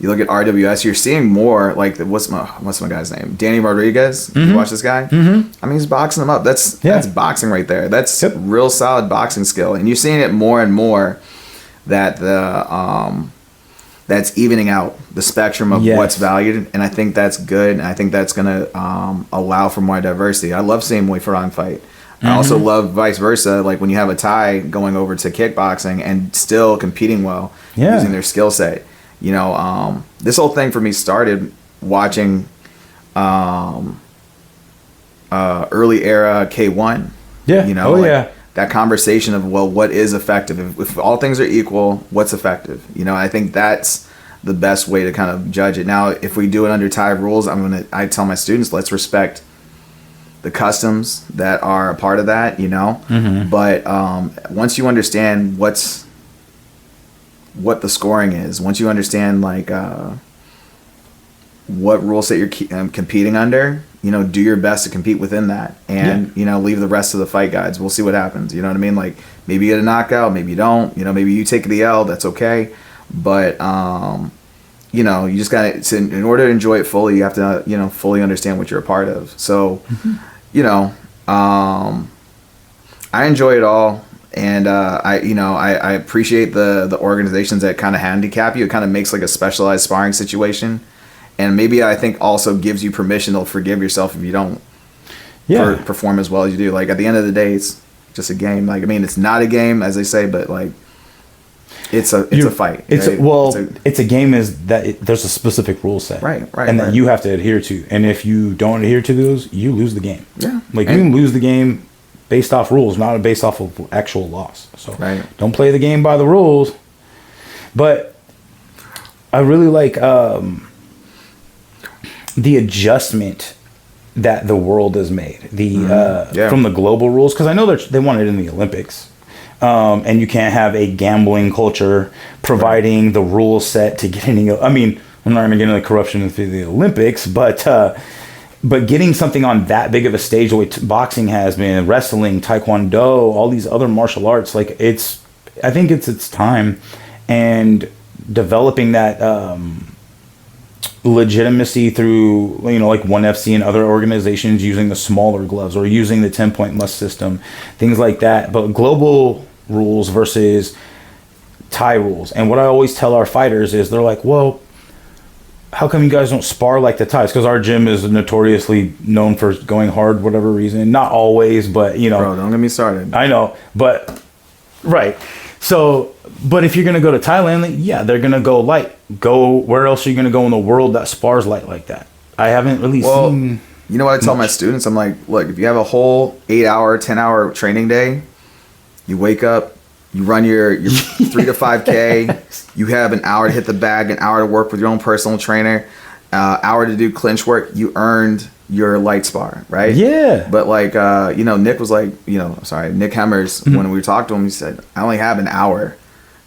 look at RWS, you're seeing more like what's my guy's name? Danny Rodriguez. Mm-hmm. You watch this guy? Mm-hmm. I mean, he's boxing them up. That's boxing right there. That's real solid boxing skill, and you're seeing it more and more that that's evening out the spectrum of what's valued, and I think that's good, and I think that's going to allow for more diversity. I love seeing Muay Farang fight. I also love vice versa, like when you have a Thai going over to kickboxing and still competing well using their skill set. This whole thing for me started watching early era K1. That conversation of, well, what is effective? If all things are equal, what's effective? I think that's the best way to kind of judge it. Now, if we do it under Thai rules, I tell my students, let's respect the customs that are a part of that, But once you understand what the scoring is, once you understand what rule set you're competing under, do your best to compete within that, and leave the rest of the fight guides. We'll see what happens. You know what I mean? Like maybe you get a knockout, maybe you don't. Maybe you take the L. That's okay. But you just gotta. In order to enjoy it fully, you have to fully understand what you're a part of. So, I enjoy it all. And I appreciate the organizations that kind of handicap you. It kind of makes like a specialized sparring situation, and maybe I think also gives you permission to forgive yourself if you don't perform as well as you do. Like at the end of the day, it's just a game. Like it's not a game as they say, but like it's a fight. It's a game is that there's a specific rule set, right, and that you have to adhere to. And if you don't adhere to those, you lose the game. Yeah, you can lose the game based off rules, not based off of actual loss. So don't play the game by the rules. But I really like the adjustment that the world has made from the global rules, because I know they want it in the Olympics, and you can't have a gambling culture providing the rule set to get any. I mean, I'm not going to get into the corruption through the Olympics, but getting something on that big of a stage, the way boxing has been, wrestling, taekwondo, all these other martial arts, I think it's time, and developing that legitimacy through, like 1FC and other organizations using the smaller gloves or using the 10-point must system, things like that. But global rules versus Thai rules. And what I always tell our fighters is, they're like, well, how come you guys don't spar like the Thais? Because our gym is notoriously known for going hard, whatever reason. Not always, but Bro, don't get me started. I know, but right. So, but if you're gonna go to Thailand, they're gonna go light. Go where else are you gonna go in the world that spars light like that? I haven't really seen. You know what I tell my students? I'm like, look, if you have a whole 8-hour, 10-hour training day, you wake up. You run your 3 to 5K. You have an hour to hit the bag, an hour to work with your own personal trainer, hour to do clinch work. You earned your light spar, right? Yeah. But Nick was like, Nick Hemmers, when we talked to him, he said, I only have an hour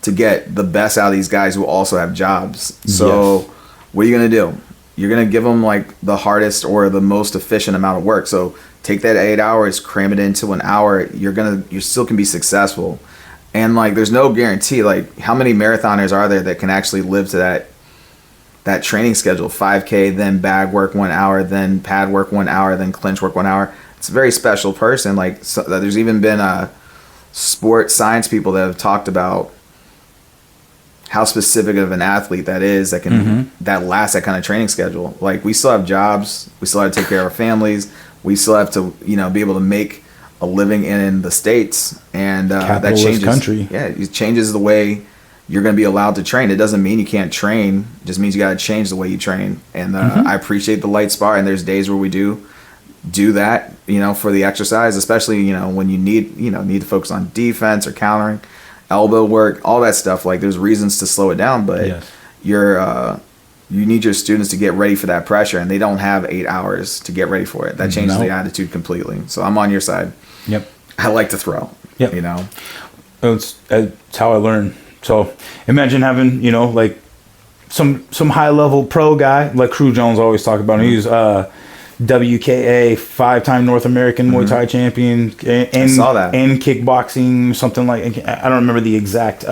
to get the best out of these guys who also have jobs. So what are you going to do? You're going to give them like the hardest or the most efficient amount of work. So take that 8 hours, cram it into an hour. You still can be successful. And there's no guarantee. How many marathoners are there that can actually live to that training schedule? 5K, then bag work 1 hour, then pad work 1 hour, then clinch work 1 hour. It's a very special person. There's even been sport science people that have talked about how specific of an athlete that is that can that lasts that kind of training schedule. We still have jobs, we still have to take care of our families, we still have to, be able to make a living in the States, and that changes. Country. Yeah, it changes the way you're going to be allowed to train. It doesn't mean you can't train; it just means you got to change the way you train. And I appreciate the light spar, and there's days where we do that, for the exercise, especially when you need to focus on defense or countering, elbow work, all that stuff. Like, there's reasons to slow it down, but yes. You need your students to get ready for that pressure, and they don't have 8 hours to get ready for it. That changes the attitude completely. So I'm on your side. Yep. I like to throw. Yep. It's how I learn. So imagine having, like some high level pro guy like Crew Jones always talk about. He's WKA 5-time North American Muay Thai champion and I saw that. And kickboxing, something like, I don't remember the exact,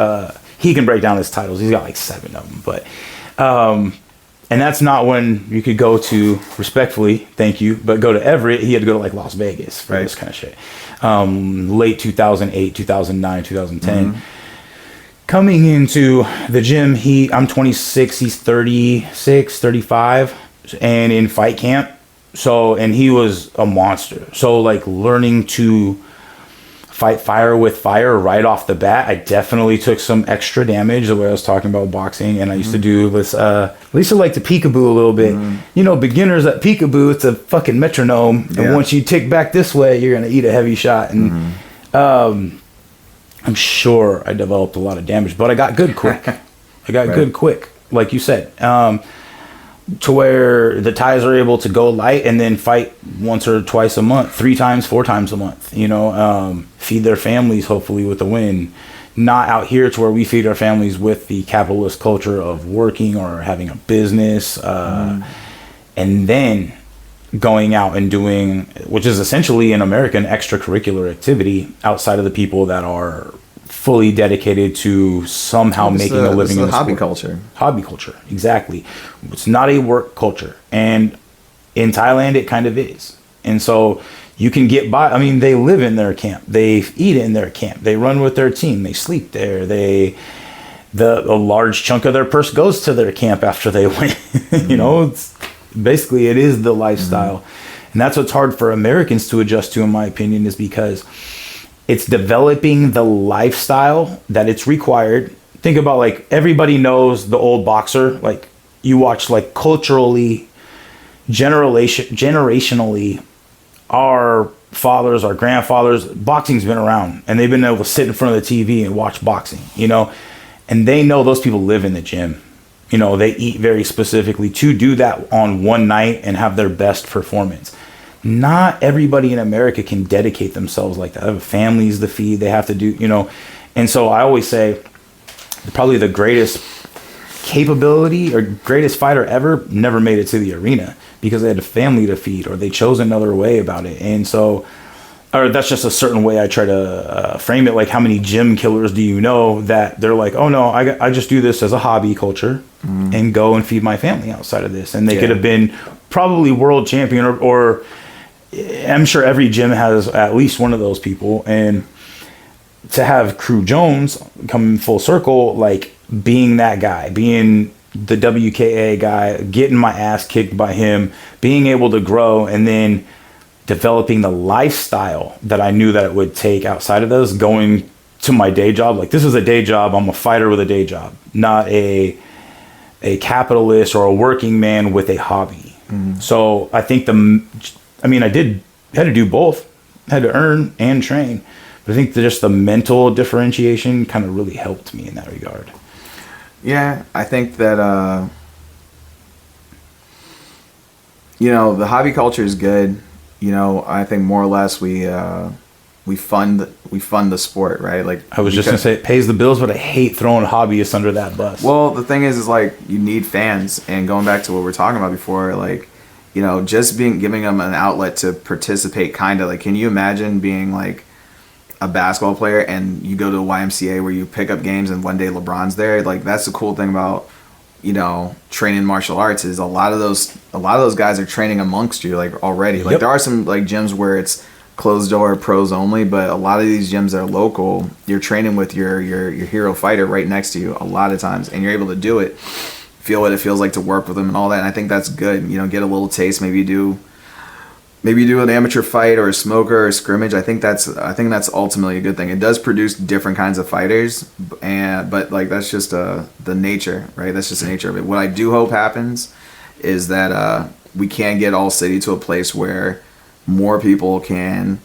he can break down his titles. He's got like 7 of them, but, and that's not when you could go to, respectfully, thank you, but go to Everett. He had to go to like Las Vegas for this kind of shit. Late 2008, 2009, 2010. Coming into the gym, I'm 26, he's 36, 35, and in fight camp. So, and he was a monster. So, like, learning to fight fire with fire right off the bat, I definitely took some extra damage the way I was talking about boxing. And I used to do this, I used to like to peekaboo a little bit. Beginners at peekaboo, it's a fucking metronome. And once you tick back this way, you're going to eat a heavy shot. And I'm sure I developed a lot of damage, but I got good quick. Good quick, like you said. To where the Thais are able to go light and then fight once or twice a month, 3 times, 4 times a month, feed their families, hopefully with a win. Not out here to where we feed our families with the capitalist culture of working or having a business, and then going out and doing, which is essentially an American extracurricular activity outside of the people that are fully dedicated to somehow making a living in the hobby sport. Culture. Hobby culture, exactly. It's not a work culture, and in Thailand it kind of is. And so you can get by. I mean, they live in their camp, they eat in their camp, they run with their team, they sleep there. A large chunk of their purse goes to their camp after they win. It's basically, it is the lifestyle, and that's what's hard for Americans to adjust to, in my opinion, is because it's developing the lifestyle that it's required. Think about, like, everybody knows the old boxer. Like, you watch, like, culturally, generationally, our fathers, our grandfathers, boxing's been around, and they've been able to sit in front of the TV and watch boxing, and they know those people live in the gym. They eat very specifically to do that on one night and have their best performance. Not everybody in America can dedicate themselves like that. They have families to feed. They have to do, And so I always say, probably the greatest capability or greatest fighter ever never made it to the arena because they had a family to feed, or they chose another way about it. And so, or that's just a certain way I try to frame it. Like, how many gym killers do you know that they're like, oh no, I just do this as a hobby culture and go and feed my family outside of this. And they could have been probably world champion, or I'm sure every gym has at least one of those people. And to have Crew Jones come full circle, like being that guy, being the WKA guy, getting my ass kicked by him, being able to grow, and then developing the lifestyle that I knew that it would take outside of those, going to my day job. Like, this is a day job. I'm a fighter with a day job, not a capitalist or a working man with a hobby. So I think I had to do both. I had to earn and train. But I think just the mental differentiation kind of really helped me in that regard. Yeah, I think that, the hobby culture is good. I think more or less we fund the sport, right? Like, I was just gonna say it pays the bills, but I hate throwing hobbyists under that bus. Well, the thing is like, you need fans, and going back to what we were talking about before, like, just giving them an outlet to participate, kind of like, can you imagine being like a basketball player and you go to a YMCA where you pick up games and one day LeBron's there? Like, that's the cool thing about training martial arts, is a lot of those guys are training amongst you, like, already. Like, there are some like gyms where it's closed door pros only, but a lot of these gyms that are local, you're training with your hero fighter right next to you a lot of times, and you're able to do it, feel what it feels like to work with them and all that. And I think that's good. Get a little taste. Maybe you do maybe you do an amateur fight or a smoker or a scrimmage. I think that's ultimately a good thing. It does produce different kinds of fighters, but like that's just the nature, right? That's just the nature of it. What I do hope happens is that we can get All City to a place where more people can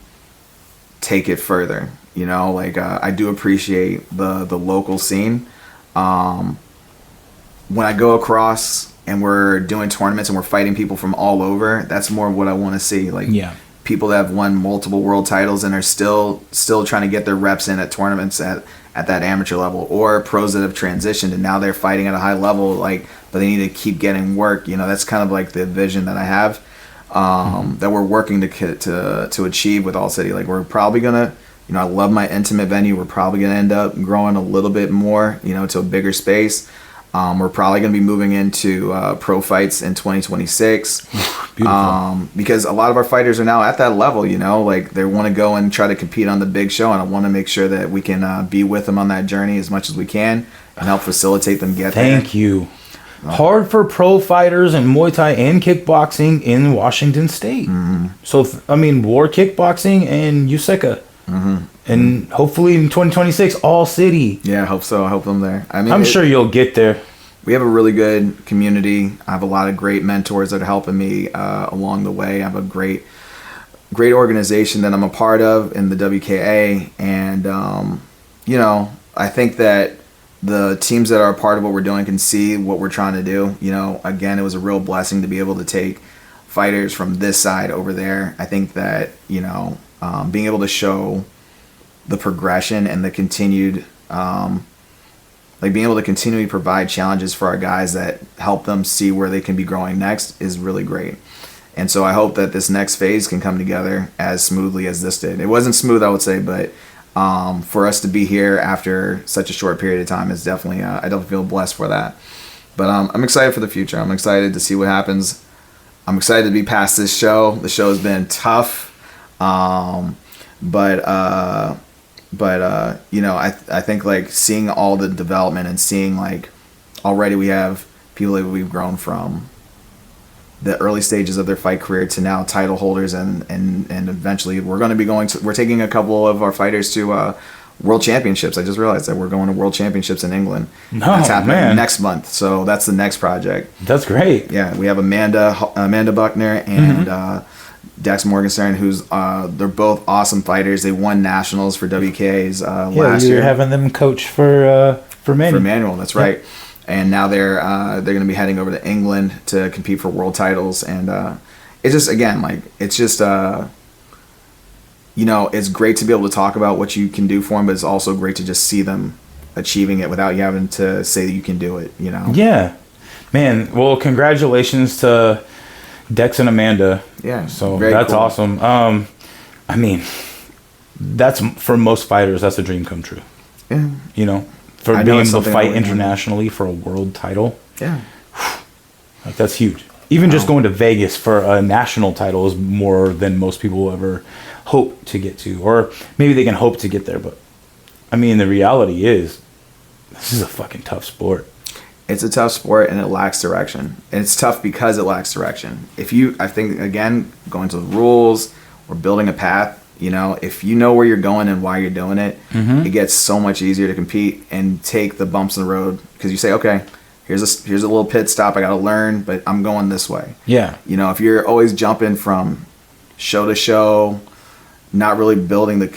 take it further. You know, like I do appreciate the local scene. When I go across and we're doing tournaments and we're fighting people from all over, that's more what I want to see. Like people that have won multiple world titles and are still trying to get their reps in at tournaments at that amateur level, or pros that have transitioned and now they're fighting at a high level, like, but they need to keep getting work. You know, that's kind of like the vision that I have, that we're working to achieve with All City. Like, we're probably gonna, you know, I love my intimate venue. We're probably gonna end up growing a little bit more, you know, to a bigger space. We're probably going to be moving into pro fights in 2026, because a lot of our fighters are now at that level, you know, like they want to go and try to compete on the big show, and I want to make sure that we can be with them on that journey as much as we can and help facilitate them get there. Thank you. Hard for pro fighters in Muay Thai and kickboxing in Washington State. So, I mean, War Kickboxing and USECA. And hopefully in 2026, All City. Yeah, I hope so. I hope I'm there. I mean, I'm sure you'll get there. We have a really good community. I have a lot of great mentors that are helping me along the way. I have a great organization that I'm a part of in the WKA. And, you know, I think that the teams that are a part of what we're doing can see what we're trying to do. You know, again, it was a real blessing to be able to take fighters from this side over there. I think that, you know, being able to show the progression and the continued, like being able to continually provide challenges for our guys that help them see where they can be growing next is really great. And so I hope that this next phase can come together as smoothly as this did. It wasn't smooth, I would say, but for us to be here after such a short period of time is definitely, I definitely feel blessed for that. But I'm excited for the future. I'm excited to see what happens. I'm excited to be past this show. The show has been tough. But you know, I think like seeing all the development and seeing like already we have people that we've grown from the early stages of their fight career to now title holders, and eventually we're taking a couple of our fighters to world championships. I just realized that we're going to world championships in England. That's happening next month. So that's the next project. That's great. Yeah, we have Amanda Buckner and Dex Morgenstern, who's they're both awesome fighters. They won nationals for WKAs last year. You're having them coach for Manuel. For Manuel, that's right. And now they're going to be heading over to England to compete for world titles. And it's just, again, like, it's just, you know, it's great to be able to talk about what you can do for them, but it's also great to just see them achieving it without you having to say that you can do it, you know? Yeah. Man, well, congratulations to Dex and Amanda. Yeah. So that's cool. Awesome. I mean, that's, for most fighters, that's a dream come true. Yeah. You know, for being able to fight internationally for a world title. Yeah. Like, that's huge. Even just going to Vegas for a national title is more than most people will ever hope to get to. Or maybe they can hope to get there, but I mean, the reality is this is a fucking tough sport. It's a tough sport, and it lacks direction. And it's tough because it lacks direction. I think, again, going to the rules or building a path, you know, if you know where you're going and why you're doing it, it gets so much easier to compete and take the bumps in the road, because you say, okay, here's a little pit stop. I got to learn, but I'm going this way. Yeah. You know, if you're always jumping from show to show, not really building the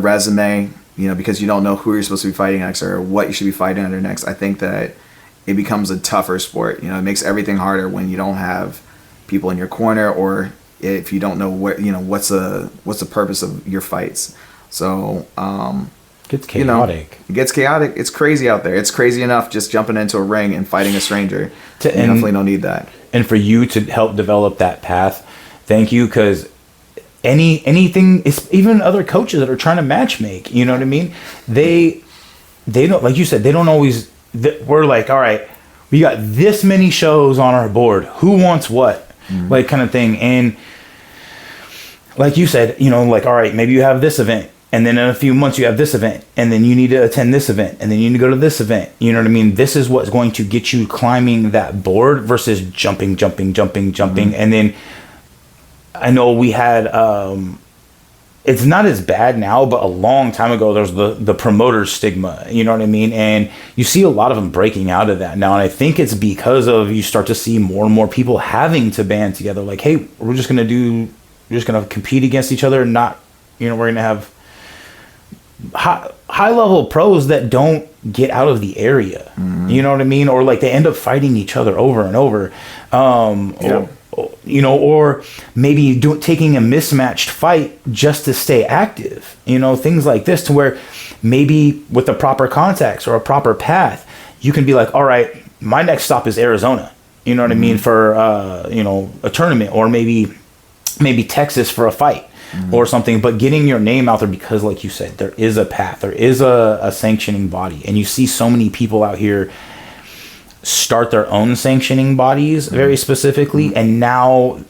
resume, you know, because you don't know who you're supposed to be fighting next or what you should be fighting under next, I think that it becomes a tougher sport. You know, it makes everything harder when you don't have people in your corner, or if you don't know what, you know, what's the purpose of your fights. So it gets chaotic. You know, it gets chaotic. It's crazy out there. It's crazy enough just jumping into a ring and fighting a stranger. You definitely don't need that. And for you to help develop that path, thank you, because anything, it's even other coaches that are trying to match make, you know what I mean? They don't, like you said, they don't always, we're like, all right, we got this many shows on our board. Who wants what? Like, kind of thing. And like you said, you know, like, all right, maybe you have this event And then in a few months you have this event, and then you need to attend this event, and then you need to go to this event. You know what I mean? This is what's going to get you climbing that board versus jumping. Mm-hmm. And then I know we had, it's not as bad now, but a long time ago, there's the promoter stigma, you know what I mean? And you see a lot of them breaking out of that now. And I think it's because of, you start to see more and more people having to band together. Like, hey, we're just going to compete against each other and not, we're going to have high level pros that don't get out of the area. Mm-hmm. You know what I mean? Or like they end up fighting each other over and over. Or maybe taking a mismatched fight just to stay active, things like this, to where maybe with the proper contacts or a proper path, you can be like, all right, my next stop is Arizona, you know what I mean? For, a tournament, or maybe Texas for a fight. Mm-hmm. Or something, but getting your name out there, because like you said, there is a path, there is a sanctioning body, and you see so many people out here start their own sanctioning bodies very specifically. Mm-hmm. And now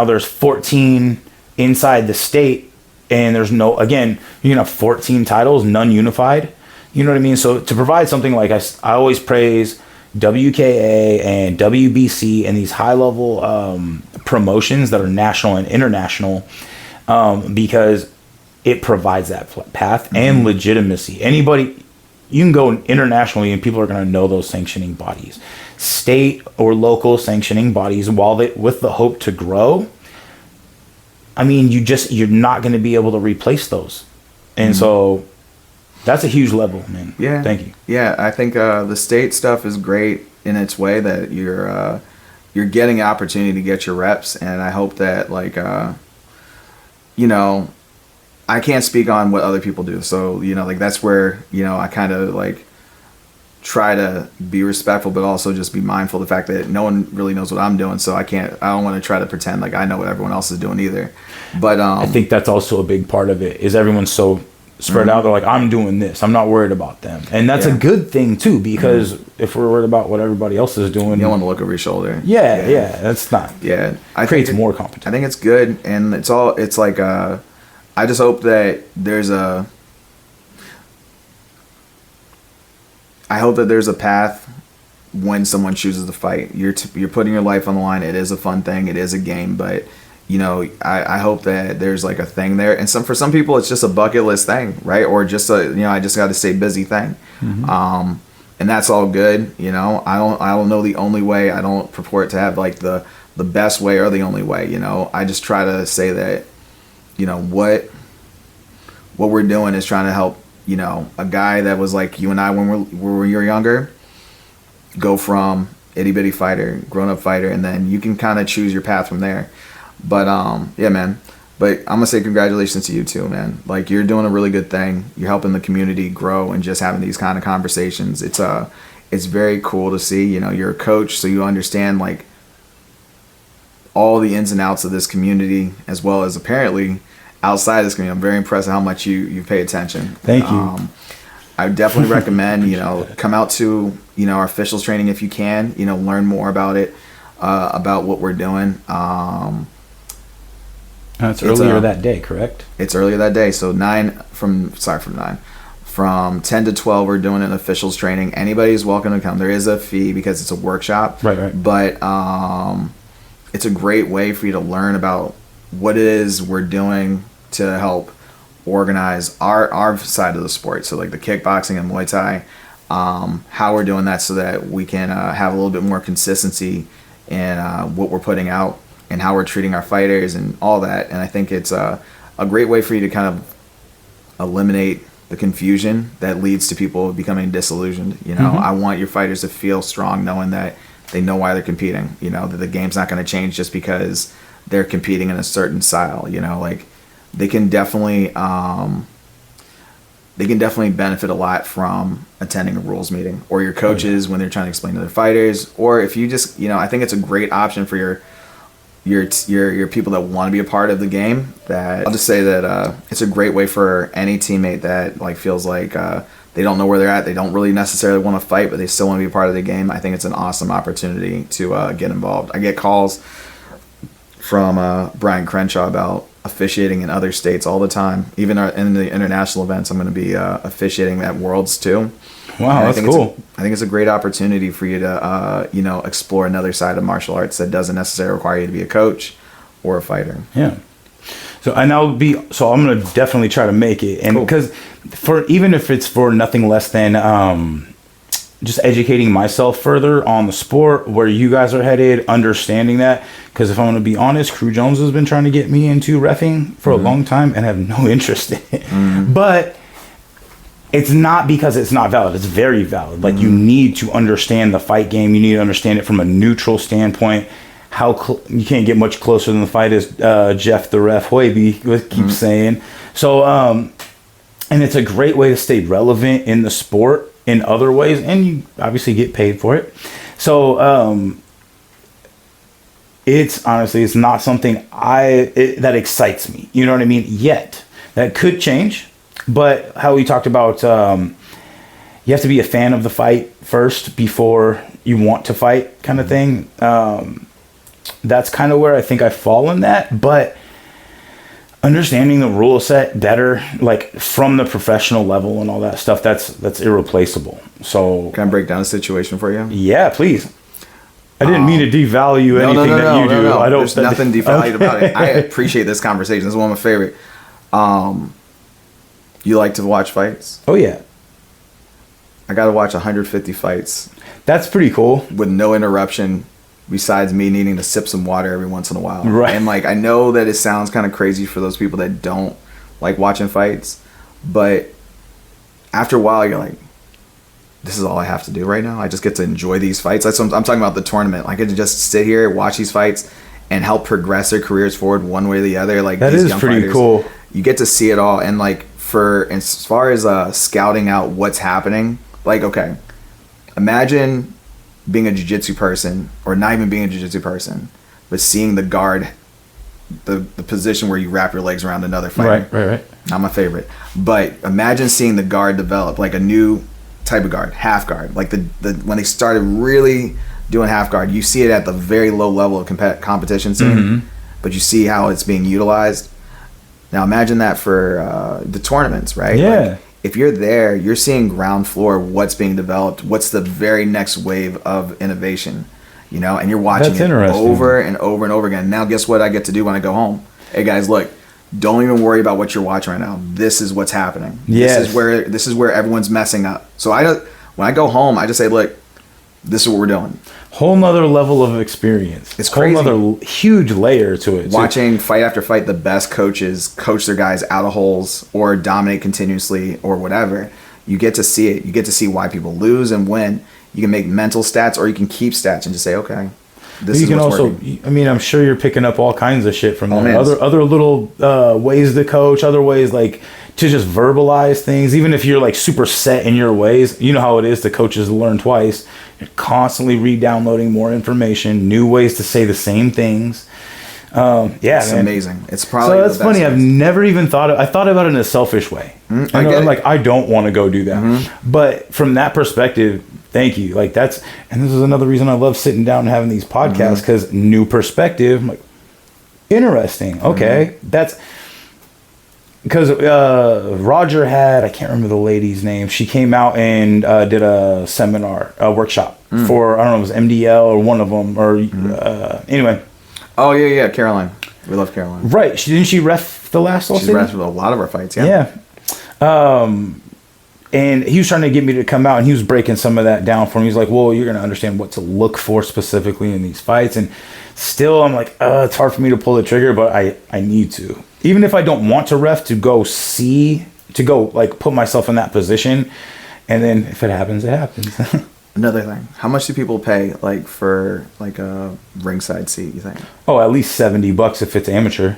there's 14 inside the state, and there's again, you can have 14 titles, none unified, you know what I mean? So to provide something like, I always praise WKA and WBC and these high level promotions that are national and international, because it provides that path and legitimacy. Anybody, you can go internationally and people are going to know those sanctioning bodies, state or local sanctioning bodies, with the hope to grow. I mean, you're not going to be able to replace those. And so that's a huge level, man. Yeah. Thank you. Yeah. I think, the state stuff is great in its way, that you're getting an opportunity to get your reps. And I hope that I can't speak on what other people do. So, that's where, I kind of try to be respectful, but also just be mindful of the fact that no one really knows what I'm doing. So I don't want to try to pretend like I know what everyone else is doing either. But I think that's also a big part of it, is everyone's so spread out. They're like, I'm doing this, I'm not worried about them. And that's a good thing too, because if we're worried about what everybody else is doing, you don't want to look over your shoulder. Yeah, that's not. Yeah, creates more competition. I think it's good, and it's like I just hope that there's a path when someone chooses to fight. You're putting your life on the line. It is a fun thing. It is a game, but I hope that there's a thing there. And for some people, it's just a bucket list thing, right? Or just I just got to stay busy thing. Mm-hmm. And that's all good. I don't know the only way. I don't purport to have the best way or the only way. I just try to say that, what we're doing is trying to help, a guy that was like you and I when we were younger, go from itty bitty fighter, grown up fighter, and then you can kind of choose your path from there. But yeah, man. But I'm gonna say congratulations to you too, man. You're doing a really good thing. You're helping the community grow, and just having these kind of conversations. It's very cool to see. You're a coach, so you understand all the ins and outs of this community, as well as apparently outside this community. I'm very impressed at how much you pay attention. Thank you. I definitely recommend come out to our officials training if you can. Learn more about it, about what we're doing. It's earlier that day, correct? It's earlier that day. So from 10 to 12, we're doing an officials training. Anybody is welcome to come. There is a fee because it's a workshop. Right. But it's a great way for you to learn about what it is we're doing to help organize our side of the sport. So the kickboxing and Muay Thai, how we're doing that so that we can have a little bit more consistency in what we're putting out and how we're treating our fighters and all that. And I think it's a great way for you to kind of eliminate the confusion that leads to people becoming disillusioned. Mm-hmm. I want your fighters to feel strong knowing that they know why they're competing, that the game's not going to change just because they're competing in a certain style. They can definitely benefit a lot from attending a rules meeting, or your coaches when they're trying to explain to their fighters, or if you just, I think it's a great option for your people that want to be a part of the game. That I'll just say that it's a great way for any teammate that feels like they don't know where they're at, they don't really necessarily want to fight, but they still want to be a part of the game. I think it's an awesome opportunity to get involved. I get calls from Brian Crenshaw about officiating in other states all the time. Even in the international events, I'm going to be officiating at Worlds too. Wow, that's cool. I think it's a great opportunity for you to, explore another side of martial arts that doesn't necessarily require you to be a coach or a fighter. Yeah. So I'm going to definitely try to make it. And because even if it's for nothing less than just educating myself further on the sport, where you guys are headed, understanding that. Because if I'm going to be honest, Crew Jones has been trying to get me into reffing for a long time and have no interest in it. But it's not because it's not valid. It's very valid. Like, you need to understand the fight game. You need to understand it from a neutral standpoint. You can't get much closer than the fight, as Jeff the Ref Hoiby keeps saying. So, and it's a great way to stay relevant in the sport in other ways, and you obviously get paid for it. So, it's not something that excites me. You know what I mean? Yet that could change. But how we talked about, you have to be a fan of the fight first before you want to fight, kind of thing. That's kind of where I think I fall in that. But understanding the rule set better, like from the professional level and all that stuff, that's irreplaceable. So can I break down a situation for you? Yeah, please. I didn't mean to devalue anything that you do. No. There's nothing devalued about it. I appreciate this conversation. This is one of my favorite. You like to watch fights? Oh, yeah. I got to watch 150 fights. That's pretty cool. With no interruption, besides me needing to sip some water every once in a while. Right. And, I know that it sounds kind of crazy for those people that don't like watching fights. But after a while, you're like, this is all I have to do right now. I just get to enjoy these fights. I'm talking about the tournament. I get to just sit here, watch these fights, and help progress their careers forward one way or the other. Like, that these is young pretty fighters, cool. You get to see it all. And, as far as scouting out what's happening, okay, imagine being a jiu-jitsu person, or not even being a jiu-jitsu person, but seeing the guard, the position where you wrap your legs around another fighter. Right. Not my favorite. But imagine seeing the guard develop, like a new type of guard, half guard. Like when they started really doing half guard, you see it at the very low level of competition scene, but you see how it's being utilized. Now imagine that for the tournaments, right? Yeah. If you're there, you're seeing ground floor, what's being developed, what's the very next wave of innovation, and you're watching it over and over and over again. Now, guess what I get to do when I go home? Hey guys, look, don't even worry about what you're watching right now. This is what's happening. Yes. This is where everyone's messing up. So when I go home, I just say, look, this is what we're doing. Whole nother level of experience. It's crazy. Whole nother huge layer to it. Watching fight after fight, the best coaches coach their guys out of holes or dominate continuously or whatever. You get to see it. You get to see why people lose and win. You can make mental stats, or you can keep stats and just say, okay, this is what's working. I mean, I'm sure you're picking up all kinds of shit from there. Man. Other little ways to coach, other ways to just verbalize things. Even if you're super set in your ways, you know how it is. The coaches learn twice. You're constantly re-downloading more information, new ways to say the same things. It's amazing. It's probably so that's funny. I've never even I thought about it in a selfish way. I don't want to go do that. But from that perspective, thank you. And this is another reason I love sitting down and having these podcasts, because new perspective. I'm like, interesting. Okay, that's because Roger had, I can't remember the lady's name. She came out and did a seminar, a workshop for, I don't know, it was MDL or one of them, or anyway. Oh, yeah, Caroline. We love Caroline. Right. Didn't she ref the last All-State? She's refed a lot of our fights, yeah. And he was trying to get me to come out, and he was breaking some of that down for me. He's like, well, you're going to understand what to look for specifically in these fights. And still, I'm like, it's hard for me to pull the trigger, but I need to. Even if I don't want to ref, to go put myself in that position. And then if it happens, it happens. Another thing, how much do people pay for a ringside seat, you think? Oh, at least $70 if it's amateur.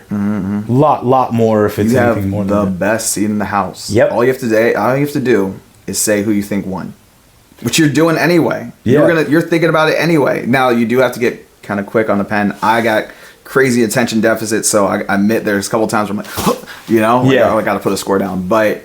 Lot more if it's anything more than that. You have the best seat in the house. Yep. All you have to do is say who you think won, which you're doing anyway. Yeah. You're thinking about it anyway. Now you do have to get kind of quick on the pen. I got crazy attention deficit, so I admit there's a couple times where I'm like, I got to put a score down. But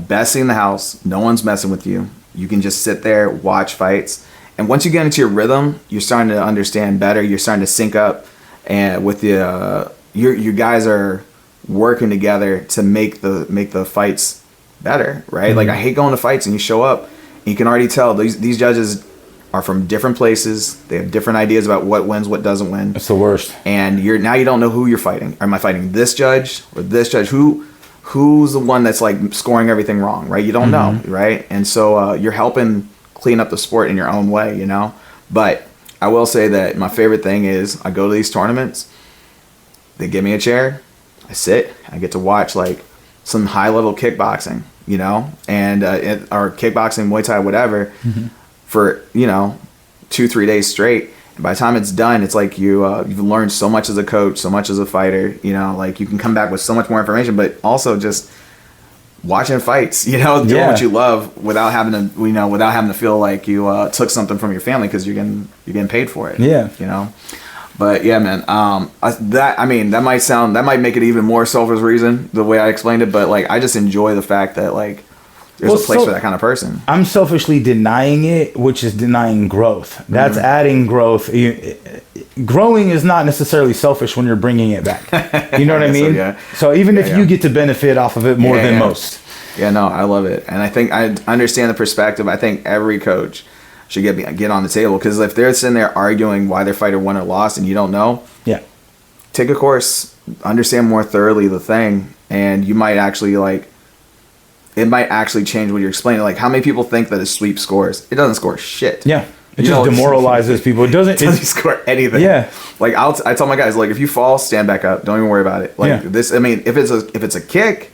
best seat in the house. No one's messing with you. You can just sit there, watch fights. And once you get into your rhythm, you're starting to understand better. You're starting to sync up. and with the you guys are working together to make the fights better, right? Like I hate going to fights and you show up and you can already tell these judges are from different places. They have different ideas about what wins, what doesn't win. It's the worst. And you don't know who you're fighting. Am I fighting this judge or this judge? Who's the one that's like scoring everything wrong, right? You don't know, right? And so you're helping clean up the sport in your own way, you know? But I will say that my favorite thing is I go to these tournaments, they give me a chair, I sit, I get to watch like some high level kickboxing, you know, and or kickboxing, Muay Thai, whatever, for 2-3 days straight. And by the time it's done, it's like you've learned so much as a coach, so much as a fighter, you know, like you can come back with so much more information, but also just watching fights, you know, doing what you love without having to feel like you took something from your family because you're getting paid for it. Yeah, you know. But yeah, man, that might make it even more selfish reason the way I explained it, but like I just enjoy the fact that like there's a place for that kind of person. I'm selfishly denying it, which is denying growth. That's adding growth. Growing is not necessarily selfish when you're bringing it back. You know what I mean? So even if you get to benefit off of it more than most. Yeah, no, I love it. And I think I understand the perspective. I think every coach should get on the table, because if they're sitting there arguing why their fighter won or lost and you don't know, take a course, understand more thoroughly the thing, and you might actually it might actually change what you're explaining. Like, how many people think that a sweep scores? It doesn't score shit. Yeah. It just demoralizes people. It doesn't score anything. Yeah. Like I tell my guys, like, if you fall, stand back up. Don't even worry about it. Like this, I mean, if it's a kick,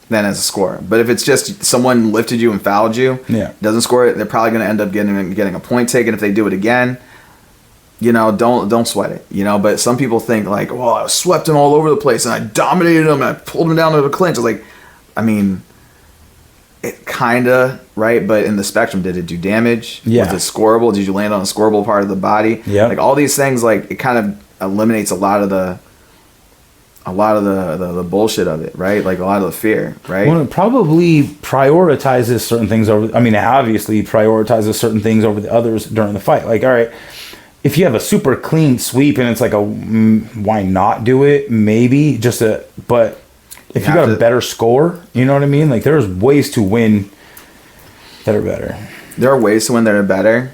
then it's a score. But if it's just someone lifted you and fouled you, doesn't score it, they're probably going to end up getting a point taken if they do it again. You know, don't sweat it. You know, but some people think like, well, I swept him all over the place and I dominated him and I pulled him down to the clinch. It's like, I mean, it kinda, right? But in the spectrum, did it do damage? Was it scoreable? Did you land on a scoreable part of the body? Yeah. Like all these things, like it kind of eliminates a lot of the bullshit of it, right? Like a lot of the fear, right? Well, it probably prioritizes certain things over. I mean, it obviously prioritizes certain things over the others during the fight. Like, all right, if you have a super clean sweep and it's like why not do it? Maybe but. If you got a better score, you know what I mean? Like, there's ways to win that are better. There are ways to win that are better.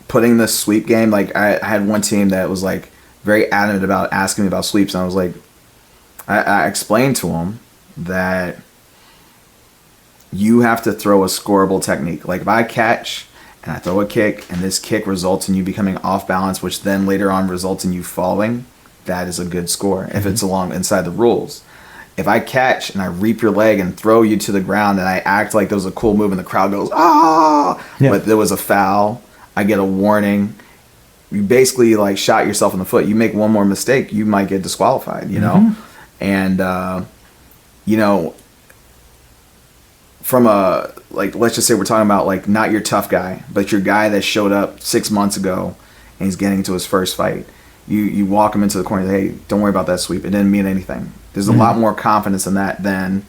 Putting the sweep game, like, I had one team that was, like, very adamant about asking me about sweeps. And I was like, I explained to them that you have to throw a scoreable technique. Like, if I catch and I throw a kick and this kick results in you becoming off balance, which then later on results in you falling, that is a good score if it's inside the rules. If I catch and I reap your leg and throw you to the ground and I act like there was a cool move and the crowd goes, but there was a foul, I get a warning. You basically like shot yourself in the foot. You make one more mistake, you might get disqualified, you know? And, you know, from let's just say we're talking about like not your tough guy, but your guy that showed up 6 months ago and he's getting into his first fight. You walk him into the corner and say, hey, don't worry about that sweep. It didn't mean anything. There's a lot more confidence in that than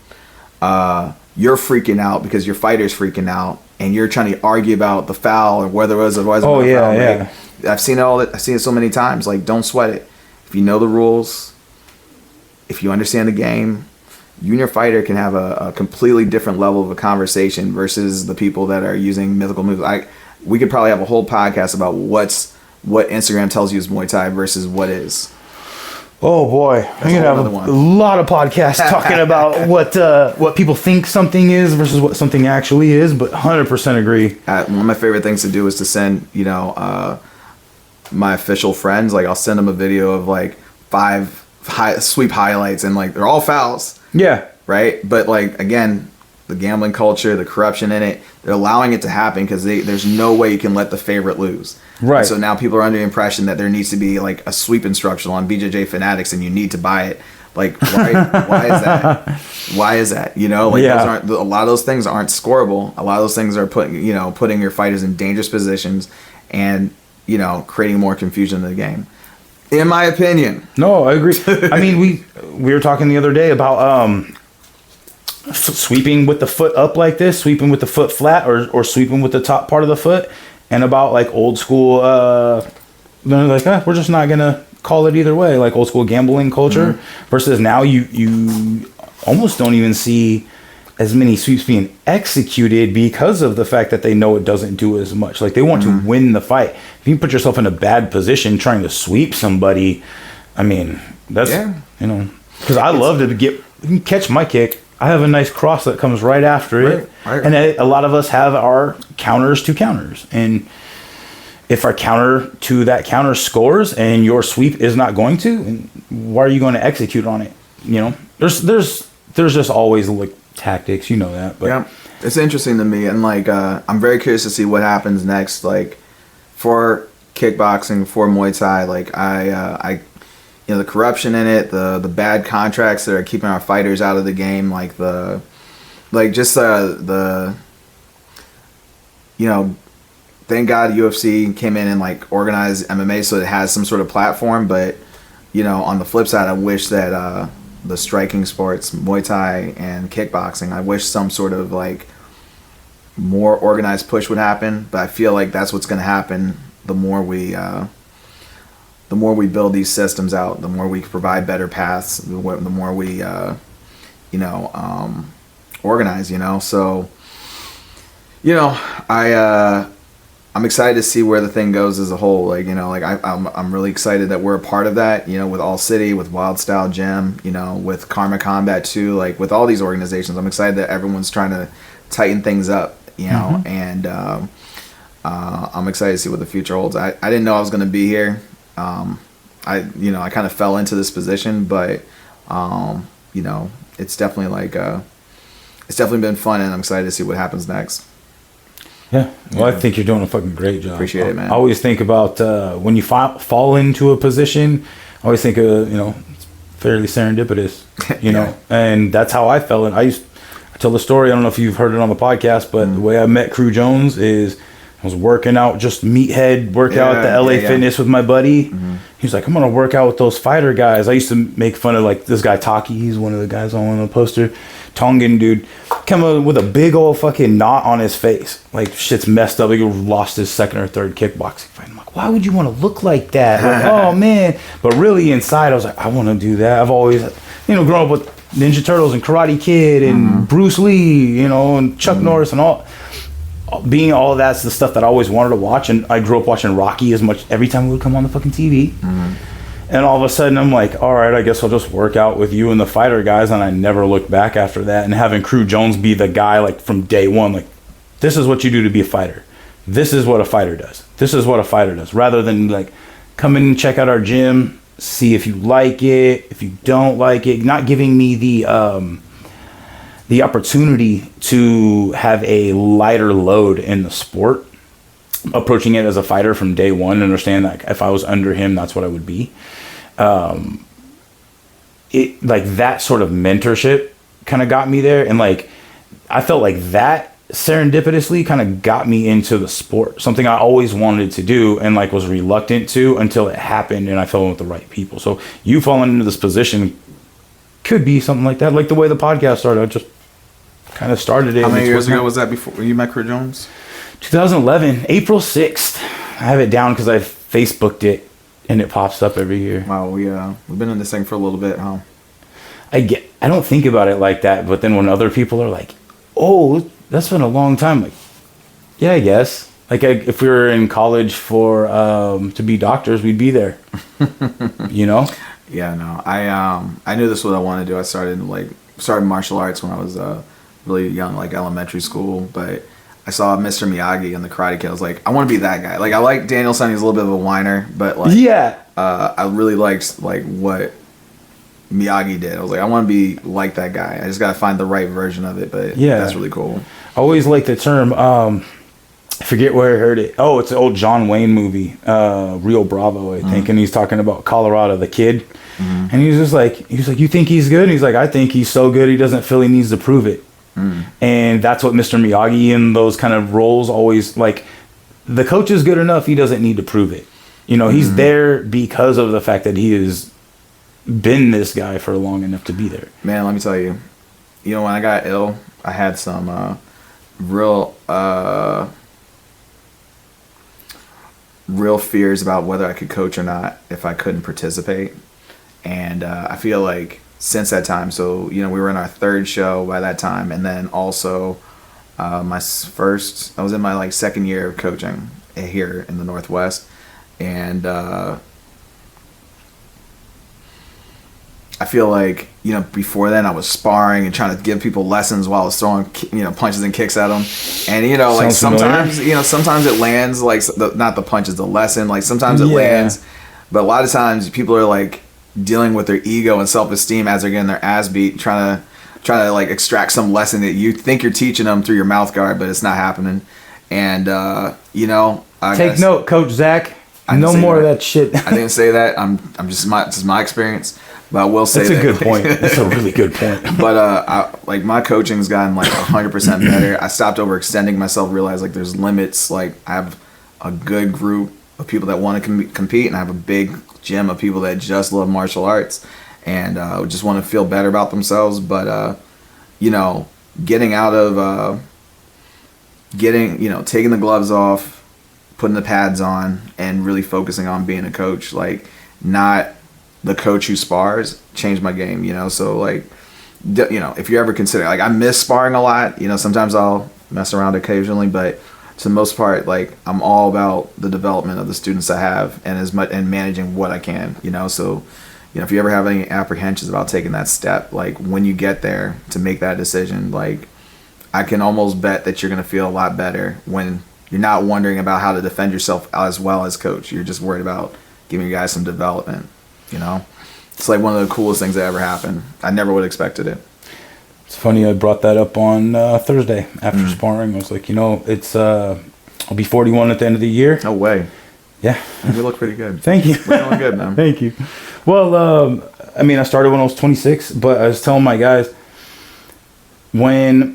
you're freaking out because your fighter's freaking out and you're trying to argue about the foul or whether it was or wasn't a foul. Like, I've seen I've seen it so many times. Like, don't sweat it. If you know the rules, if you understand the game, you and your fighter can have a completely different level of a conversation versus the people that are using mythical moves. We could probably have a whole podcast about what Instagram tells you is Muay Thai versus what is. Oh boy, I'm gonna have a lot of podcasts talking about what people think something is versus what something actually is, but 100% agree. One of my favorite things to do is to send, my official friends, like I'll send them a video of like 5 sweep highlights and like they're all fouls. Yeah. Right? But like, again, the gambling culture, the corruption in it, they're allowing it to happen because there's no way you can let the favorite lose. Right. And so now people are under the impression that there needs to be like a sweep instructional on BJJ Fanatics and you need to buy it. Like, why is that? Why is that? You know, like those a lot of those things aren't scoreable. A lot of those things are putting your fighters in dangerous positions and, creating more confusion in the game. In my opinion. No, I agree. I mean, we were talking the other day about sweeping with the foot up like this, sweeping with the foot flat, or sweeping with the top part of the foot, and about like old school. They're like, we're just not gonna call it either way, like old school gambling culture, versus now you almost don't even see as many sweeps being executed because of the fact that they know it doesn't do as much. Like they want to win the fight. If you put yourself in a bad position trying to sweep somebody, I mean, that's, because I love to catch my kick. I have a nice cross that comes right after it. Right. And a lot of us have our counters to counters. And if our counter to that counter scores and your sweep is not going to, why are you going to execute on it? There's just always like tactics, that. But yeah, it's interesting to me, and like I'm very curious to see what happens next, like for kickboxing, for Muay Thai. Like I the corruption in it, the bad contracts that are keeping our fighters out of the game, like thank God UFC came in and like organized MMA so it has some sort of platform. But on the flip side, I wish that the striking sports, Muay Thai and kickboxing, I wish some sort of like more organized push would happen. But I feel like that's what's going to happen the more we build these systems out, the more we provide better paths, the more we organize. So I'm excited to see where the thing goes as a whole. Like, I'm really excited that we're a part of that, with All City, with Wildstyle Gym, with Karma Combat too, like with all these organizations. I'm excited that everyone's trying to tighten things up, and I'm excited to see what the future holds. I didn't know I was going to be here. I kind of fell into this position, but, it's definitely it's definitely been fun, and I'm excited to see what happens next. Yeah, well, I think you're doing a fucking great job. Appreciate it, man. I always think about when you fall into a position, I always think of, it's fairly serendipitous, and that's how I fell in. I tell the story, I don't know if you've heard it on the podcast, but the way I met Crew Jones is I was working out, just meathead workout at the LA Fitness with my buddy. He was like, I'm going to work out with those fighter guys. I used to make fun of like this guy Taki. He's one of the guys on the poster. Tongan dude. Come up with a big old fucking knot on his face. Like shit's messed up. He lost his second or third kickboxing fight. I'm like, why would you want to look like that? Like, oh man. But really inside I was like, I want to do that. I've always, grown up with Ninja Turtles and Karate Kid and Bruce Lee, and Chuck Norris and all of that's the stuff that I always wanted to watch. And I grew up watching Rocky every time it would come on the fucking TV. And all of a sudden I'm like, all right, I guess I'll just work out with you and the fighter guys. And I never looked back after that. And having Crew Jones be the guy like from day one, like, this is what you do to be a fighter. This is what a fighter does. This is what a fighter does. Rather than like, come in and check out our gym, see if you like it, if you don't like it, not giving me the opportunity to have a lighter load in the sport, approaching it as a fighter from day one, understand that if I was under him, that's what I would be. It like that sort of mentorship kind of got me there. And like, I felt like that serendipitously kind of got me into the sport, something I always wanted to do and like was reluctant to until it happened and I fell in with the right people. So you falling into this position could be something like that. Like the way the podcast started, I just kind of started it. How many years ago was that before you met Crew Jones? 2011, April 6th. I have it down because I Facebooked it and it pops up every year. Wow, we've been in this thing for a little bit, huh? I don't think about it like that, but then when other people are like, oh, that's been a long time, like, yeah, I guess. Like if we were in college for to be doctors, we'd be there. Yeah, no. I knew this was what I wanted to do. I started martial arts when I was really young, like elementary school, but I saw Mr. Miyagi in the Karate Kid. I was like, I want to be that guy. Like, I like Daniel-san. He's a little bit of a whiner, but like, yeah, I really liked like what Miyagi did. I was like, I want to be like that guy. I just got to find the right version of it. But yeah, that's really cool. I always like the term. I forget where I heard it. Oh, it's an old John Wayne movie, Rio Bravo, I think, and he's talking about Colorado, the kid, and he was like, you think he's good? And he's like, I think he's so good he doesn't feel he needs to prove it. And that's what Mr. Miyagi in those kind of roles always like. The coach is good enough; he doesn't need to prove it. He's there because of the fact that he has been this guy for long enough to be there. Man, let me tell you, when I got ill, I had some real real fears about whether I could coach or not if I couldn't participate. And I feel like since that time, so, you know, we were in our third show by that time. And then also I was in my like second year of coaching here in the Northwest. And I feel like, you know, before then I was sparring and trying to give people lessons while I was throwing, you know, punches and kicks at them. And, you know, like sometimes it lands, like not the punches, the lesson, like sometimes it lands. But a lot of times people are like dealing with their ego and self-esteem as they're getting their ass beat, trying to like extract some lesson that you think you're teaching them through your mouth guard, but it's not happening. And, you know, take note, Coach Zach. No more of that shit. I didn't say that. This is my experience. But I will say that's a good point. That's a really good point. But like my coaching's gotten like 100% better. I stopped overextending myself. Realized like there's limits. Like I have a good group of people that want to compete, and I have a big gym of people that just love martial arts and just want to feel better about themselves. But you know, getting out of taking the gloves off, putting the pads on, and really focusing on being a coach, like not the coach who spars, changed my game, you know. So like, you know, if you ever consider, like, I miss sparring a lot, you know, sometimes I'll mess around occasionally, but to the most part, like, I'm all about the development of the students I have and managing what I can, you know. So, you know, if you ever have any apprehensions about taking that step, like when you get there to make that decision, like I can almost bet that you're going to feel a lot better when you're not wondering about how to defend yourself as well as coach. You're just worried about giving you guys some development. You know, it's like one of the coolest things that ever happened. I never would have expected it. It's funny, I brought that up on Thursday after sparring. I was like, you know, it's I'll be 41 at the end of the year. No way. Yeah. You look pretty good. Thank you. We're doing good, man. Thank you. Well, I mean, I started when I was 26, but I was telling my guys, when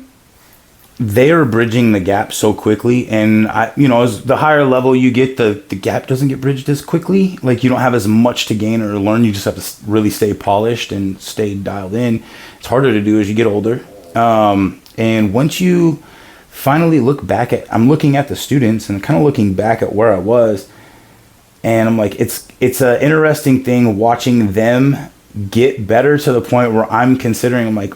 they are bridging the gap so quickly, and as the higher level you get, the gap doesn't get bridged as quickly. Like, you don't have as much to gain or learn. You just have to really stay polished and stay dialed in. It's harder to do as you get older. And once you finally look back I'm looking at the students and kind of looking back at where I was, and I'm like, it's an interesting thing watching them get better to the point where I'm like,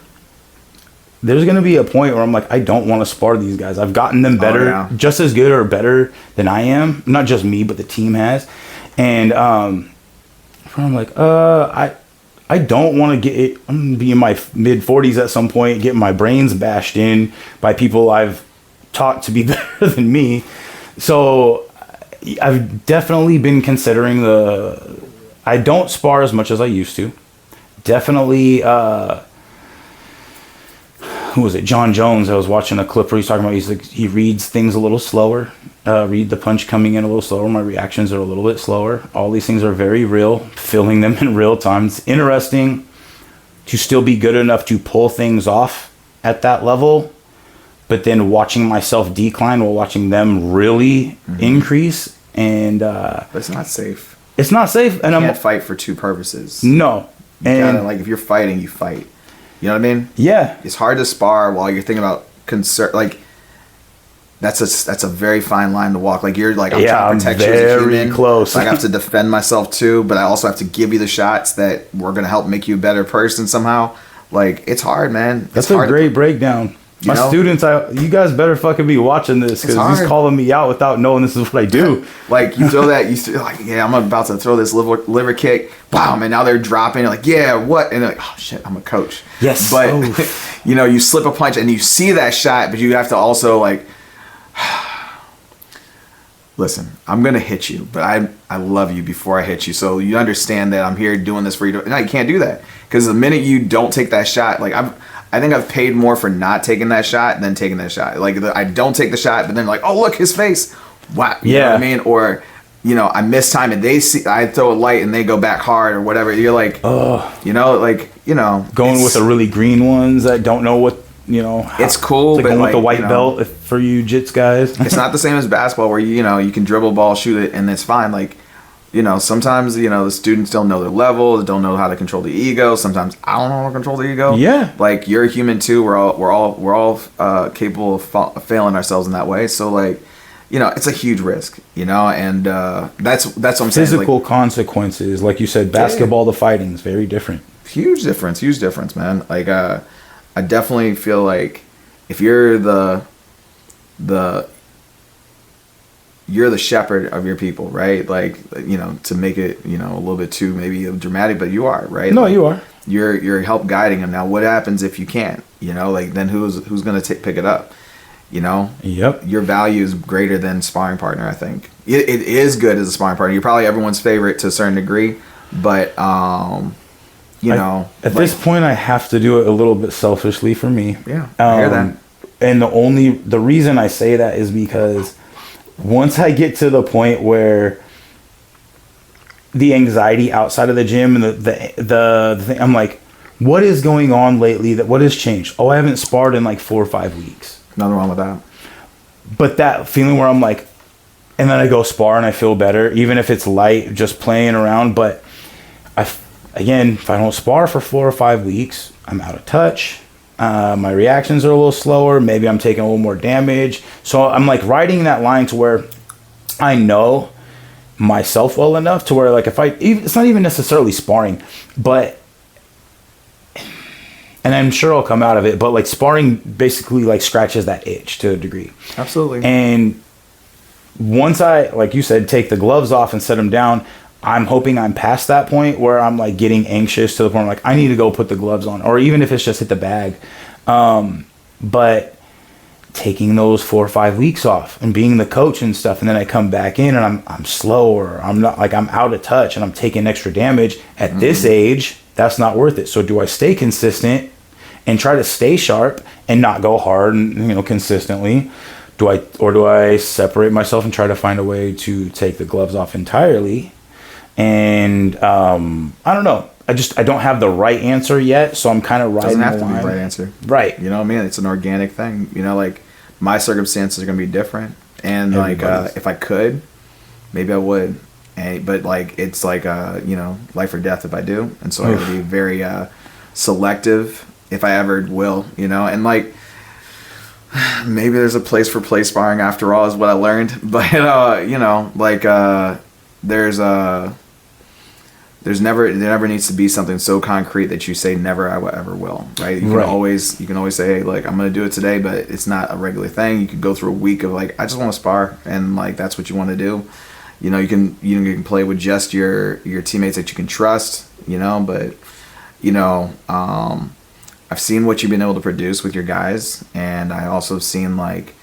there's going to be a point where I'm like, I don't want to spar these guys. I've gotten them better, just as good or better than I am. Not just me, but the team has. And I'm like, I don't want to I'm going to be in my mid-40s at some point, getting my brains bashed in by people I've taught to be better than me. So I've definitely been considering I don't spar as much as I used to. Definitely... who was it? John Jones. I was watching a clip where he's talking about, he reads things a little slower, read the punch coming in a little slower. My reactions are a little bit slower. All these things are very real, feeling them in real time. It's interesting to still be good enough to pull things off at that level, but then watching myself decline while watching them really increase. And but it's not safe. It's not safe. And you can't fight for two purposes. No. You gotta, like, if you're fighting, you fight. You know what I mean? Yeah. It's hard to spar while you're thinking about concern. Like, that's a very fine line to walk. Like, you're like, I'm trying to protect you as a human. Close. Like, I have to defend myself too, but I also have to give you the shots that were going to help make you a better person somehow. Like, it's hard, man. That's a great breakdown. My students, you guys better fucking be watching this, because he's calling me out without knowing this is what I do. Like, you throw that, like, yeah, I'm about to throw this liver kick, bam, and now they're dropping. You're like, yeah, what? And they're like, oh shit, I'm a coach. Yes. But you slip a punch and you see that shot, but you have to also like, listen, I'm gonna hit you, but I love you before I hit you, so you understand that I'm here doing this for you. No, you can't do that, because the minute you don't take that shot, like I think I've paid more for not taking that shot than taking that shot. Like, I don't take the shot, but then like, oh look, his face. Wow. You know what I mean? Or, I miss time and I throw a light and they go back hard or whatever. You're like, going with the really green ones that don't know what, it's cool. It's like going with the white belt for you jits guys. It's not the same as basketball where you can dribble ball, shoot it, and it's fine. Like, sometimes, the students don't know their level, don't know how to control the ego. Sometimes I don't know how to control the ego. Yeah. Like, you're a human too. We're all capable of failing ourselves in that way. So, like, it's a huge risk, and that's what I'm saying. Physical consequences, like you said, basketball to fighting is very different. Huge difference, man. Like, I definitely feel like if you're you're the shepherd of your people, right? Like, to make it, a little bit too maybe dramatic, but you are, right? No, like, you are. You're help guiding them. Now, what happens if you can't? Like, then who's going to pick it up? Yep. Your value is greater than sparring partner. I think it is good as a sparring partner. You're probably everyone's favorite to a certain degree, but at this point, I have to do it a little bit selfishly for me. Yeah, I hear that. And the reason I say that is because once I get to the point where the anxiety outside of the gym and the thing, I'm like, what is going on lately? What has changed? Oh, I haven't sparred in like 4 or 5 weeks. Nothing wrong with that. But that feeling where I'm like, and then I go spar and I feel better, even if it's light, just playing around. But if I don't spar for 4 or 5 weeks, I'm out of touch. My reactions are a little slower. Maybe I'm taking a little more damage. So I'm like riding that line to where I know myself well enough to where, like, it's not even necessarily sparring, but, and I'm sure I'll come out of it, but like sparring basically like scratches that itch to a degree. Absolutely. And once I, like you said, take the gloves off and set them down, I'm hoping I'm past that point where I'm like getting anxious to the point where like I need to go put the gloves on, or even if it's just hit the bag. But taking those 4 or 5 weeks off and being the coach and stuff, and then I come back in and I'm slow, or I'm not, like, I'm out of touch and I'm taking extra damage at this age. That's not worth it. So do I stay consistent and try to stay sharp and not go hard and consistently? Do I separate myself and try to find a way to take the gloves off entirely? And I don't know. I don't have the right answer yet, so I'm kind of riding the line. Doesn't have to be the right answer. Right. You know what I mean? It's an organic thing. Like, my circumstances are going to be different. And, like, if I could, maybe I would. But, like, it's like, life or death if I do. And so I got to be very selective if I ever will, And, like, maybe there's a place for play sparring after all is what I learned. But, there never needs to be something so concrete that you say never I will ever will, right? You can always say, hey, like, I'm gonna do it today, but it's not a regular thing. You could go through a week of like, I just want to spar, and like that's what you want to do. You can play with just your teammates that you can trust, but I've seen what you've been able to produce with your guys, and I also have seen, like,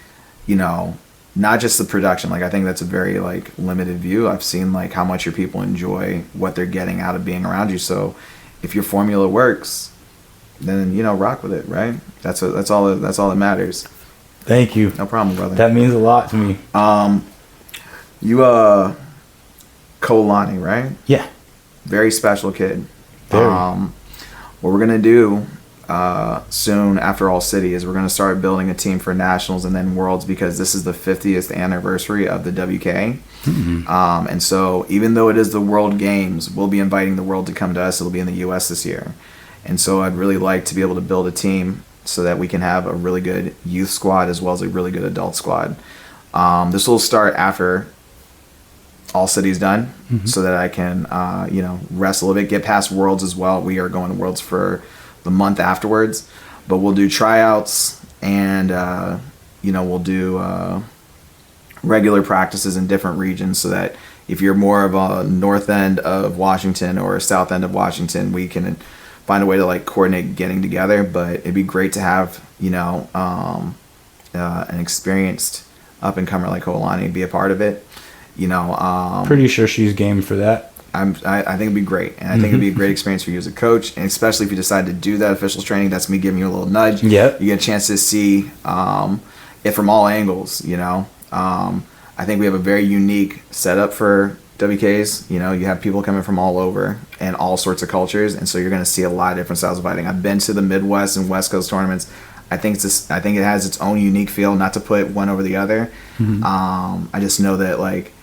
not just the production. Like, I think that's a very, like, limited view. I've seen, like, how much your people enjoy what they're getting out of being around you. So if your formula works, then, rock with it, right? That's all that matters. Thank you. No problem, brother. That means a lot to me. You, Kolani, right? Yeah. Very special kid. Very. What we're going to do soon after All City is we're going to start building a team for Nationals and then Worlds, because this is the 50th anniversary of the WK. Mm-hmm. And so even though it is the World Games, we'll be inviting the world to come to us. It'll be in the U.S. this year. And so I'd really like to be able to build a team so that we can have a really good youth squad as well as a really good adult squad. This will start after All City's done, so that I can, rest a little bit, get past Worlds as well. We are going to Worlds for the month afterwards, but we'll do tryouts and, we'll do regular practices in different regions, so that if you're more of a north end of Washington or a south end of Washington, we can find a way to, like, coordinate getting together. But it'd be great to have, an experienced up-and-comer like Kolani be a part of it. Pretty sure she's game for that. I think it'd be great, and I think it'd be a great experience for you as a coach, and especially if you decide to do that officials training. That's me giving you a little nudge. Yep. You get a chance to see it from all angles. I think we have a very unique setup for WKs. You have people coming from all over and all sorts of cultures, and so you're going to see a lot of different styles of fighting. I've been to the Midwest and West Coast tournaments. I think it has its own unique feel. Not to put one over the other. I just know that, like,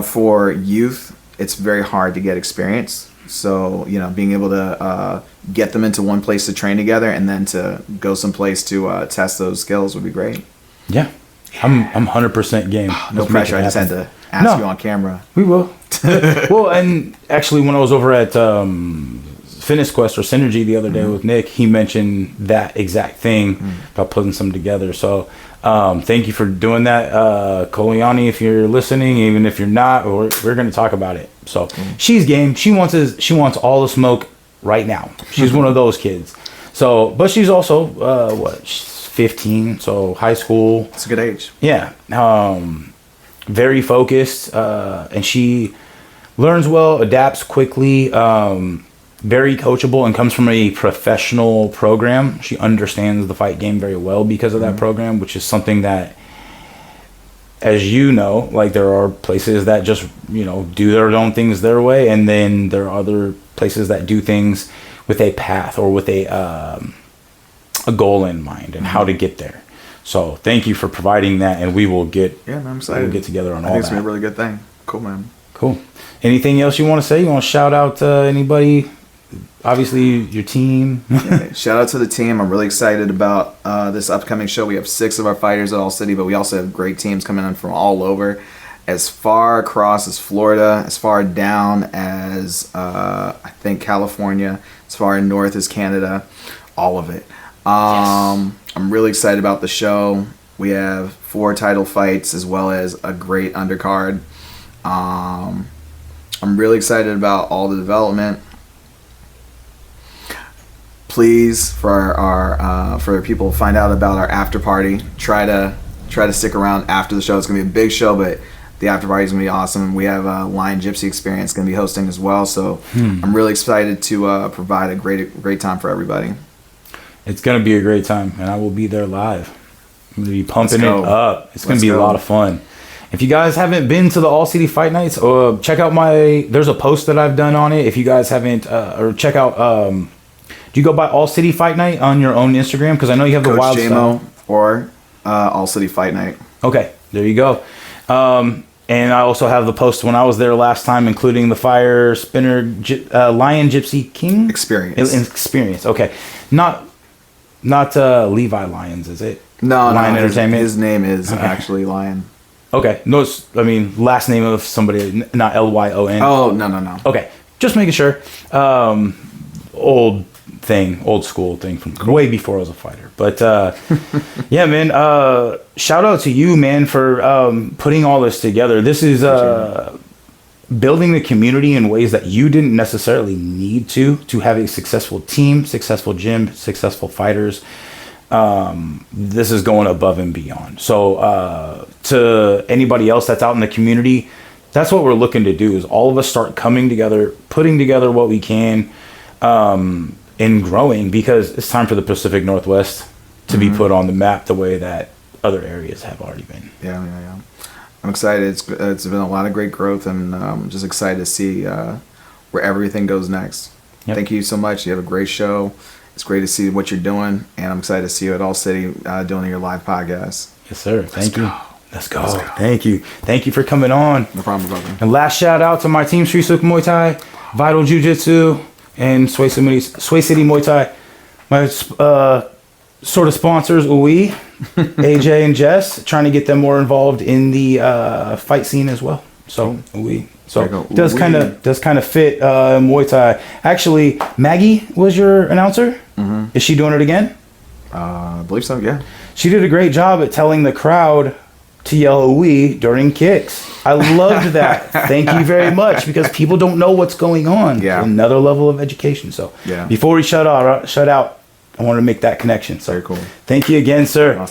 for youth, it's very hard to get experience. So, being able to get them into one place to train together and then to go someplace to test those skills would be great. Yeah. I'm 100% game. No Let's pressure. make I it just had happen. to ask you on camera. We will. Well, and actually, when I was over at Fitness Quest or Synergy the other day with Nick, he mentioned that exact thing about putting some together. So thank you for doing that, Koliani, if you're listening, even if you're not, we're going to talk about it. So she's game. She wants all the smoke right now. She's one of those kids. So, but she's also she's 15, so high school. It's a good age. Yeah. Very focused, and she learns well, adapts quickly, very coachable, and comes from a professional program. She understands the fight game very well because of that program, which is something that, as you know, like there are places that just, do their own things their way, and then there are other places that do things with a path or with a goal in mind and how to get there. So thank you for providing that, and we will get I'm excited. We'll get together on all that. I think it's gonna be a really good thing. Cool, man. Cool. Anything else you want to say? You want to shout out anybody? Obviously, your team. Shout out to the team. I'm really excited about this upcoming show. We have 6 of our fighters at All City, but we also have great teams coming in from all over. As far across as Florida, as far down as I think California, as far north as Canada, all of it. I'm really excited about the show. We have 4 title fights as well as a great undercard. I'm really excited about all the development. Please, for our for people to find out about our after party, try to stick around after the show. It's gonna be a big show, but the after party is gonna be awesome. We have Lion Gypsy Experience gonna be hosting as well, so I'm really excited to provide a great time for everybody. It's going to be a great time, and I will be there live. I'm going to be pumping it up. It's going to be a lot of fun. If you guys haven't been to the All City Fight Nights, check out there's a post that I've done on it. If you guys haven't, or check out, do you go by All City Fight Night on your own Instagram? Because I know you have the Wildstyle. Or All City Fight Night. Okay, there you go. And I also have the post when I was there last time, including the Fire Spinner Lion Gypsy King Experience. Okay, not Levi Lyons, is it? No, Lion Entertainment. His name is actually Lion. Okay, no, last name of somebody, not Lyon. Oh, no. Okay, just making sure. Old school thing from way before I was a fighter. But yeah, man. Shout out to you, man, for putting all this together. This is building the community in ways that you didn't necessarily need to have a successful team, successful gym, successful fighters. This is going above and beyond. So to anybody else that's out in the community, that's what we're looking to do, is all of us start coming together, putting together what we can, and growing, because it's time for the Pacific Northwest to be put on the map the way that other areas have already been. Yeah. I'm excited. It's been a lot of great growth, and I'm just excited to see where everything goes next. Yep. Thank you so much. You have a great show. It's great to see what you're doing, and I'm excited to see you at All City doing your live podcast. Yes, sir. Thank you. Let's go. Thank you. Thank you for coming on. No problem, brother. And last shout out to my team, Street Sook Muay Thai, Vital Jiu Jitsu, and Sway City Muay Thai. My sort of sponsors, Uwe, AJ, and Jess, trying to get them more involved in the fight scene as well. So Uwe. So does kind of fit Muay Thai. Actually, Maggie was your announcer. Is she doing it again? I believe so. Yeah. She did a great job at telling the crowd to yell "Uwe" during kicks. I loved that. Thank you very much, because people don't know what's going on. Yeah. Another level of education. So before we shut out, I wanted to make that connection. So very cool. Thank you again, sir. Awesome.